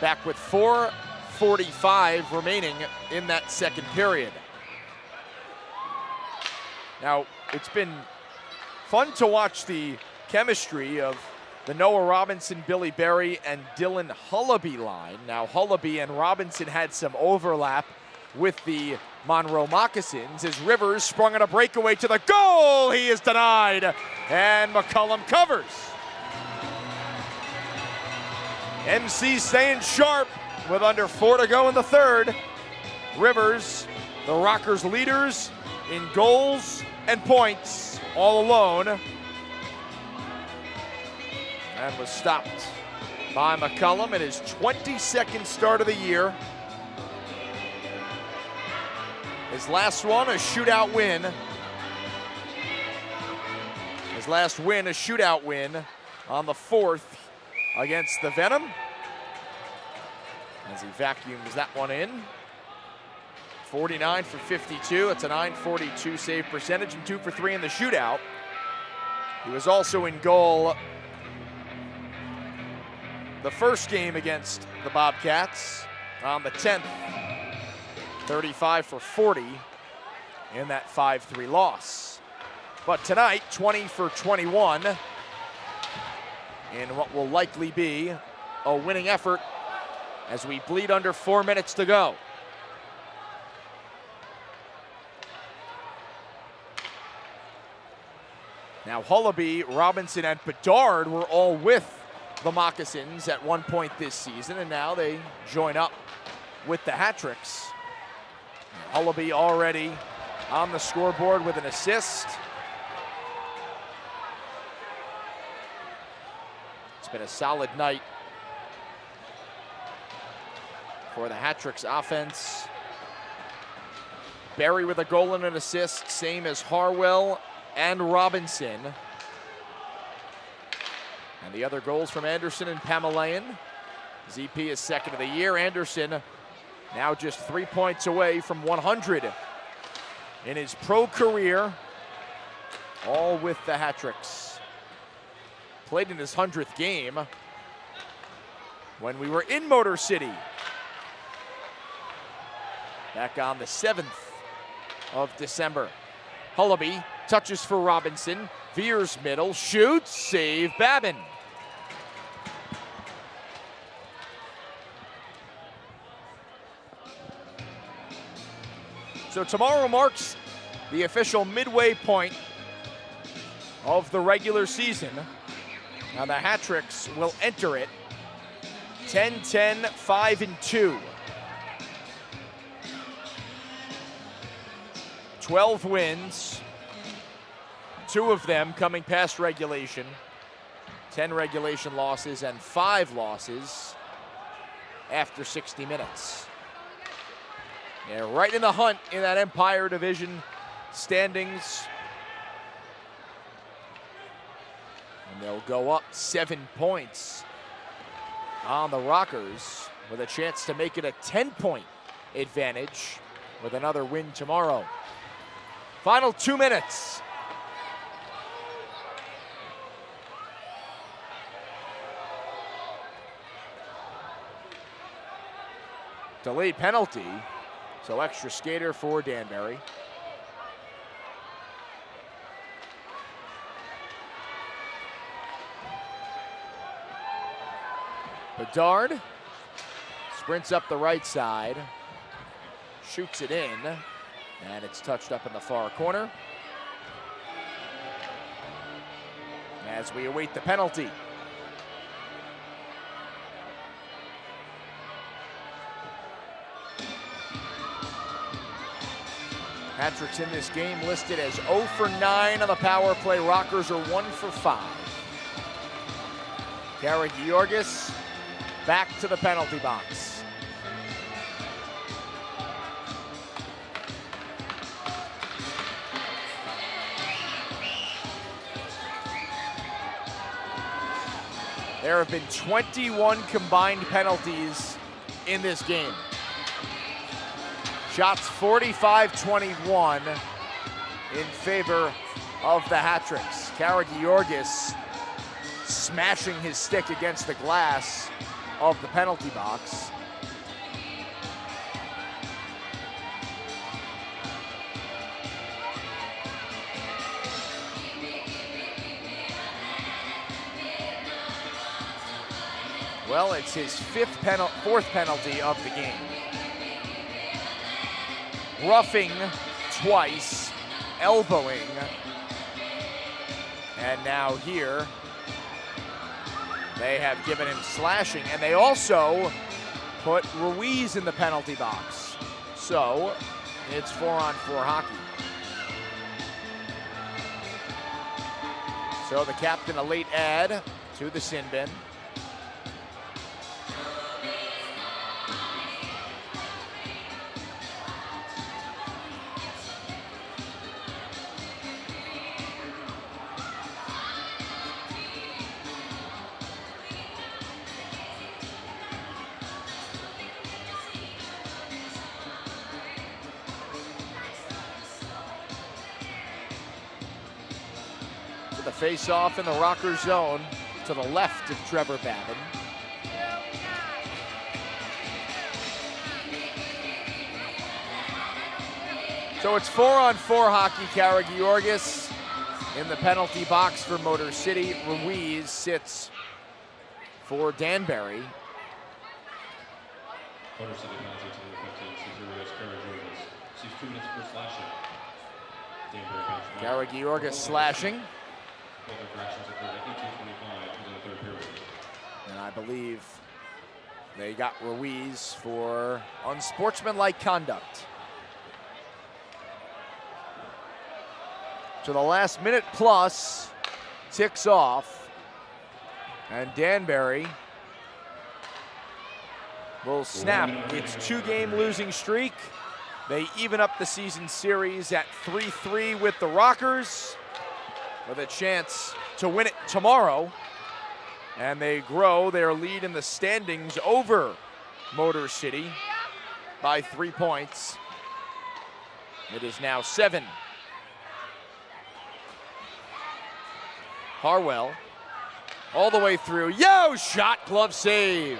Speaker 1: Back with 4:45 remaining in that second period. Now, it's been fun to watch the chemistry of the Noah Robinson, Billy Berry, and Dylan Hullaby line. Now, Hullaby and Robinson had some overlap with the Monroe Moccasins as Rivers sprung on a breakaway to the goal. He is denied, and McCullum covers. MC staying sharp with under 4 to go in the third. Rivers, the Rockers leaders in goals and points, all alone. And was stopped by McCullum in his 22nd start of the year. His last one, a shootout win. His last win, a shootout win on the 4th against the Venom. As he vacuums that one in. 49 for 52, it's a .942 save percentage and 2 for 3 in the shootout. He was also in goal the first game against the Bobcats on the 10th. 35 for 40 in that 5-3 loss. But tonight, 20 for 21 in what will likely be a winning effort as we bleed under 4 minutes to go. Now Hullaby, Robinson, and Bedard were all with the Moccasins at one point this season, and now they join up with the Hat-tricks. Hullaby already on the scoreboard with an assist. It's been a solid night for the Hat-tricks offense. Berry with a goal and an assist, same as Harwell and Robinson. And the other goals from Anderson and Pamelayan. ZP is second of the year. Anderson now just 3 points away from 100 in his pro career, all with the Hat-tricks. Played in his 100th game when we were in Motor City back on the 7th of December. Hullaby touches for Robinson, veers middle, shoots, save Babin. So tomorrow marks the official midway point of the regular season. Now the Hat-tricks will enter it 10-10, 5-2. 12 wins, 2 of them coming past regulation, 10 regulation losses and 5 losses after 60 minutes. Yeah, right in the hunt in that Empire Division standings. And they'll go up 7 points on the Rockers with a chance to make it a 10-point advantage with another win tomorrow. Final 2 minutes. Delayed penalty, so extra skater for Danbury. Bedard sprints up the right side, shoots it in, and it's touched up in the far corner. As we await the penalty. Hat-tricks in this game listed as 0 for 9 on the power play. Rockers are 1 for 5. Georgis back to the penalty box. There have been 21 combined penalties in this game. Shots 45-21 in favor of the Hat-tricks. Georgis smashing his stick against the glass of the penalty box. Well, it's his fourth penalty of the game. Roughing twice, elbowing, and now here they have given him slashing, and they also put Ruiz in the penalty box. So it's 4-on-4 hockey. So the captain, a late add to the sin bin. The face-off in the Rocker zone to the left of Trevor Babin. So it's 4-on-4 hockey. Georgis in the penalty box for Motor City. Ruiz sits for Danbury.
Speaker 2: Motor City penalty to the 15, Cesarios Georgis. Sees 2 minutes for slashing. Danbury
Speaker 1: Georgis slashing. And I believe they got Ruiz for unsportsmanlike conduct. So the last minute plus ticks off, and Danbury will snap its 2-game losing streak. They even up the season series at 3-3 with the Rockers, with a chance to win it tomorrow. And they grow their lead in the standings over Motor City by 3 points. It is now 7. Harwell all the way through. Shot, glove save.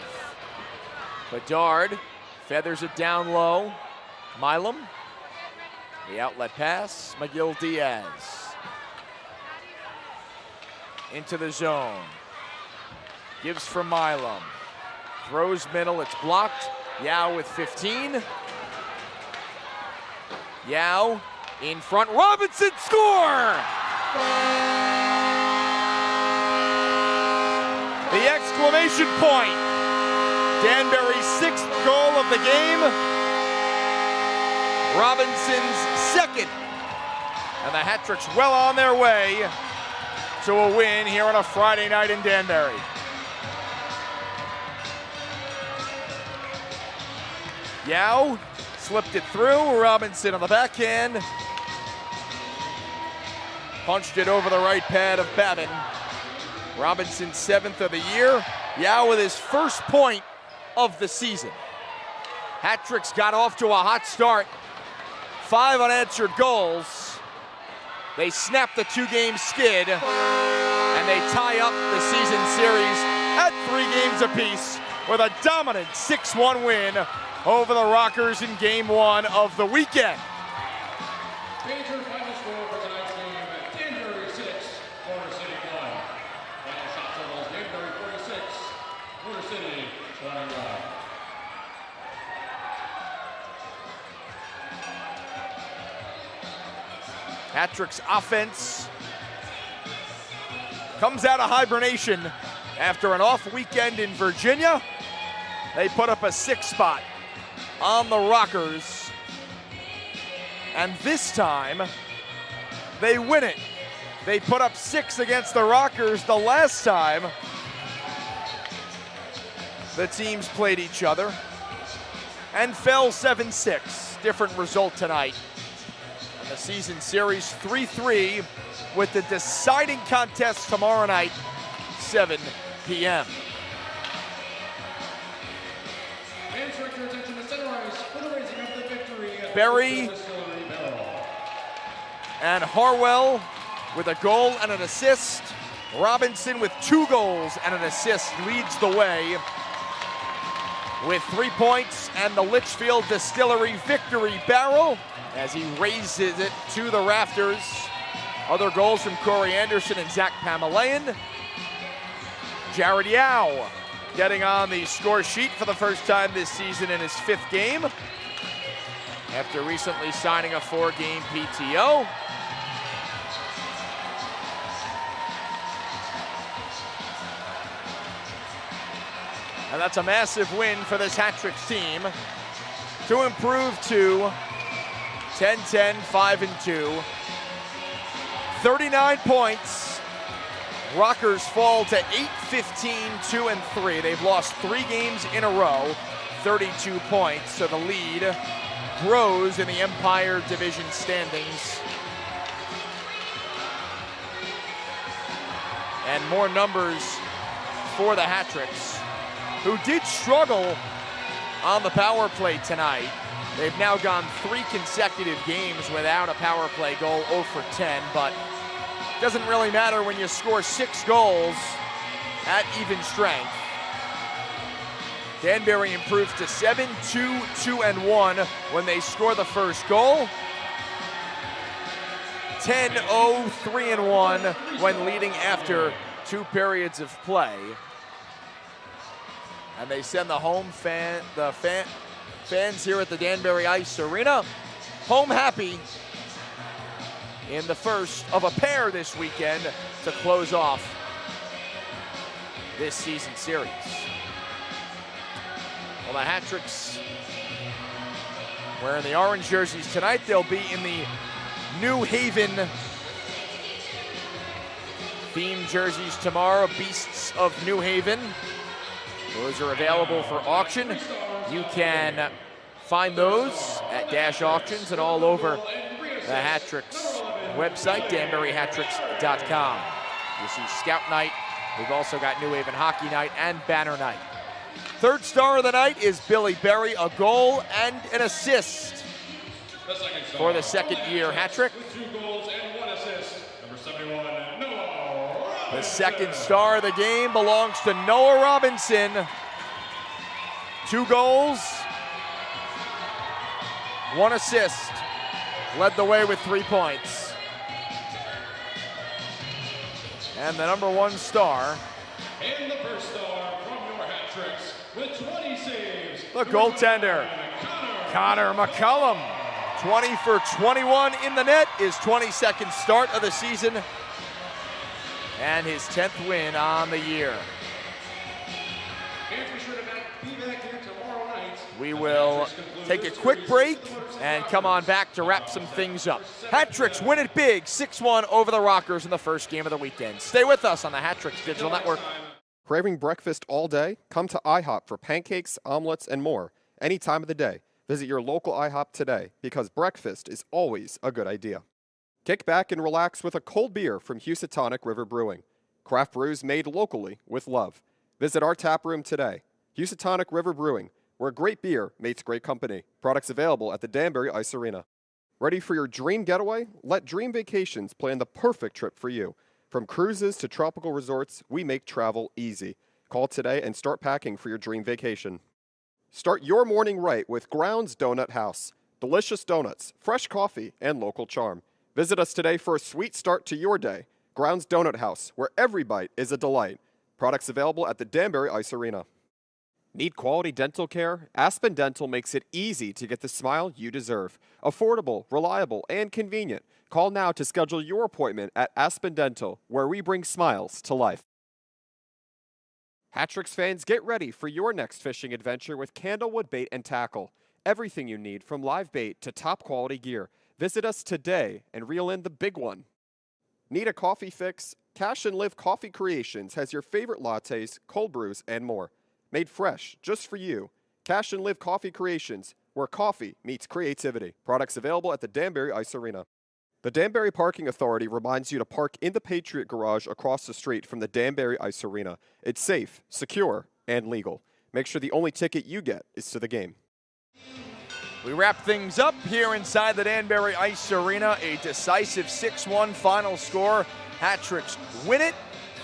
Speaker 1: Bedard feathers it down low. Milam, the outlet pass. McGill-Diaz into the zone. Gives for Milam. Throws middle, it's blocked. Yao with 15. Yao in front, Robinson, score! The exclamation point. Danbury's 6th goal of the game. Robinson's 2nd. And the Hat-tricks well on their way to a win here on a Friday night in Danbury. Yao slipped it through. Robinson on the backhand. Punched it over the right pad of Babin. Robinson's 7th of the year. Yao with his first point of the season. Hat-tricks got off to a hot start. 5 unanswered goals. They snap the 2-game skid, and they tie up the season series at 3 games apiece with a dominant 6-1 win over the Rockers in game 1 of the weekend.
Speaker 2: Major final score for tonight's game, Danbury 6, Motor City 1. Final shot totals, Danbury 46, Motor City 21.
Speaker 1: Hattrick's offense comes out of hibernation after an off weekend in Virginia. They put up a 6 spot on the Rockers, and this time they win it. They put up 6 against the Rockers the last time the teams played each other and fell 7-6. Different result tonight. And the season series 3-3 with the deciding contest tomorrow night, 7 p.m.
Speaker 2: And direct your attention to center ice for the raising of the victory.
Speaker 1: Berry and Harwell with a goal and an assist. Robinson with 2 goals and an assist leads the way with 3 points, and the Litchfield Distillery victory barrel as he raises it to the rafters. Other goals from Corey Anderson and Zach Pamelayan. Jared Yao getting on the score sheet for the first time this season in his 5th game after recently signing a 4-game PTO. And that's a massive win for this Hattrick's team to improve to 10-10, 5-2. 39 points. Rockers fall to 8-15, 2-3. They've lost 3 games in a row, 32 points. So the lead grows in the Empire Division standings. And more numbers for the Hattricks, who did struggle on the power play tonight. They've now gone 3 consecutive games without a power play goal, 0 for 10, but it doesn't really matter when you score 6 goals at even strength. Danbury improves to 7-2, 2-1 when they score the first goal. 10-0, 3-1 when leading after 2 periods of play. And they send the fans here at the Danbury Ice Arena home happy in the first of a pair this weekend to close off this season series. Well, the Hattricks wearing the orange jerseys tonight. They'll be in the New Haven themed jerseys tomorrow, Beasts of New Haven. Those are available for auction. You can find those at Dash Auctions and all over the Hattricks website, danburyhattricks.com. You see Scout Night. We've also got New Haven Hockey Night and Banner Night. Third star of the night is Billy Berry, a goal and an assist for the second-year hat-trick. The second star of the game belongs to Noah Robinson. 2 goals, 1 assist. Led the way with 3 points. And the number 1 star.
Speaker 2: And the first star from your hat tricks with 20 saves.
Speaker 1: The goaltender, Connor McCullum. 20 for 21 in the net, his 22nd start of the season, and his 10th win on the year.
Speaker 2: And be sure to be back here tomorrow night.
Speaker 1: We will take a quick break and come on back to wrap some things up. Hattricks win it big, 6-1 over the Rockers in the first game of the weekend. Stay with us on the Hattricks Digital Network.
Speaker 4: Craving breakfast all day? Come to IHOP for pancakes, omelets, and more any time of the day. Visit your local IHOP today because breakfast is always a good idea. Kick back and relax with a cold beer from Housatonic River Brewing. Craft brews made locally with love. Visit our tap room today. Housatonic River Brewing, where great beer meets great company. Products available at the Danbury Ice Arena. Ready for your dream getaway? Let Dream Vacations plan the perfect trip for you. From cruises to tropical resorts, we make travel easy. Call today and start packing for your dream vacation. Start your morning right with Grounds Donut House. Delicious donuts, fresh coffee, and local charm. Visit us today for a sweet start to your day. Grounds Donut House, where every bite is a delight. Products available at the Danbury Ice Arena. Need quality dental care? Aspen Dental makes it easy to get the smile you deserve. Affordable, reliable, and convenient. Call now to schedule your appointment at Aspen Dental, where we bring smiles to life. Hattricks fans, get ready for your next fishing adventure with Candlewood Bait and Tackle. Everything you need from live bait to top quality gear. Visit us today and reel in the big one. Need a coffee fix? Cash and Live Coffee Creations has your favorite lattes, cold brews, and more. Made fresh, just for you. Cash and Live Coffee Creations, where coffee meets creativity. Products available at the Danbury Ice Arena. The Danbury Parking Authority reminds you to park in the Patriot Garage across the street from the Danbury Ice Arena. It's safe, secure, and legal. Make sure the only ticket you get is to the game.
Speaker 1: We wrap things up here inside the Danbury Ice Arena. A decisive 6-1 final score. Hattricks win it.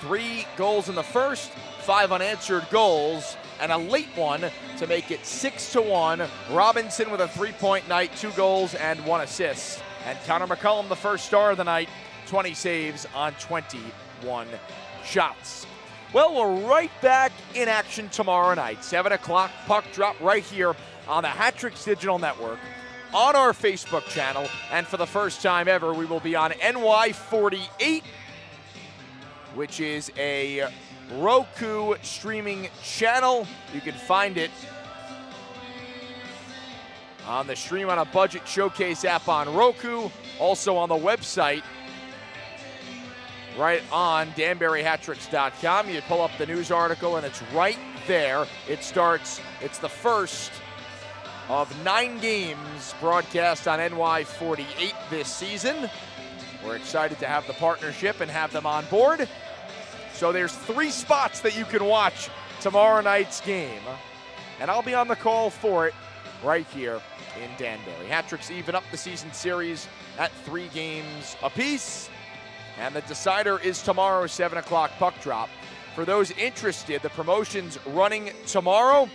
Speaker 1: 3 goals in the first, 5 unanswered goals, and a late one to make it 6-1. Robinson with a 3-point night, 2 goals and 1 assist. And Connor McCullum, the first star of the night, 20 saves on 21 shots. Well, we're right back in action tomorrow night. 7 o'clock, puck drop right here on the Hattricks Digital Network, on our Facebook channel, and for the first time ever, we will be on NY48, which is a Roku streaming channel. You can find it on the Stream on a Budget Showcase app on Roku, also on the website, right on DanburyHattricks.com. You pull up the news article and it's right there. It's the first of 9 games broadcast on NY48 this season. We're excited to have the partnership and have them on board. So there's 3 spots that you can watch tomorrow night's game, and I'll be on the call for it right here in Danbury. Hattricks even up the season series at 3 games apiece, and the decider is tomorrow, 7 o'clock puck drop. For those interested, the promotion's running tomorrow.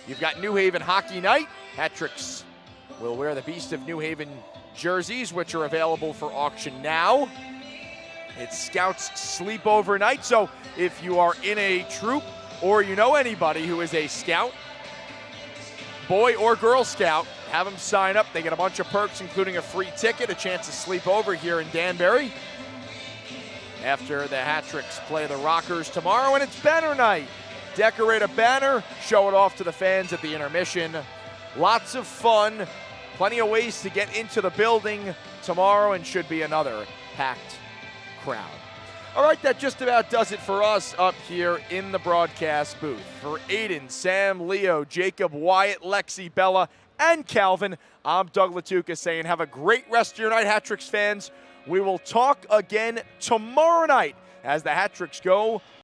Speaker 1: You've got New Haven Hockey Night. Hattricks will wear the Beast of New Haven jerseys, which are available for auction now. It's Scouts Sleepover Night, so if you are in a troop or you know anybody who is a Scout, boy or Girl Scout, have them sign up. They get a bunch of perks, including a free ticket, a chance to sleep over here in Danbury after the Hattricks play the Rockers tomorrow, and it's banner night. Decorate a banner, show it off to the fans at the intermission. Lots of fun, plenty of ways to get into the building tomorrow, and should be another packed crowd. All right, that just about does it for us up here in the broadcast booth. For Aiden, Sam, Leo, Jacob, Wyatt, Lexi, Bella, and Calvin, I'm Doug Latuca saying have a great rest of your night, Hattricks fans. We will talk again tomorrow night as the Hattricks go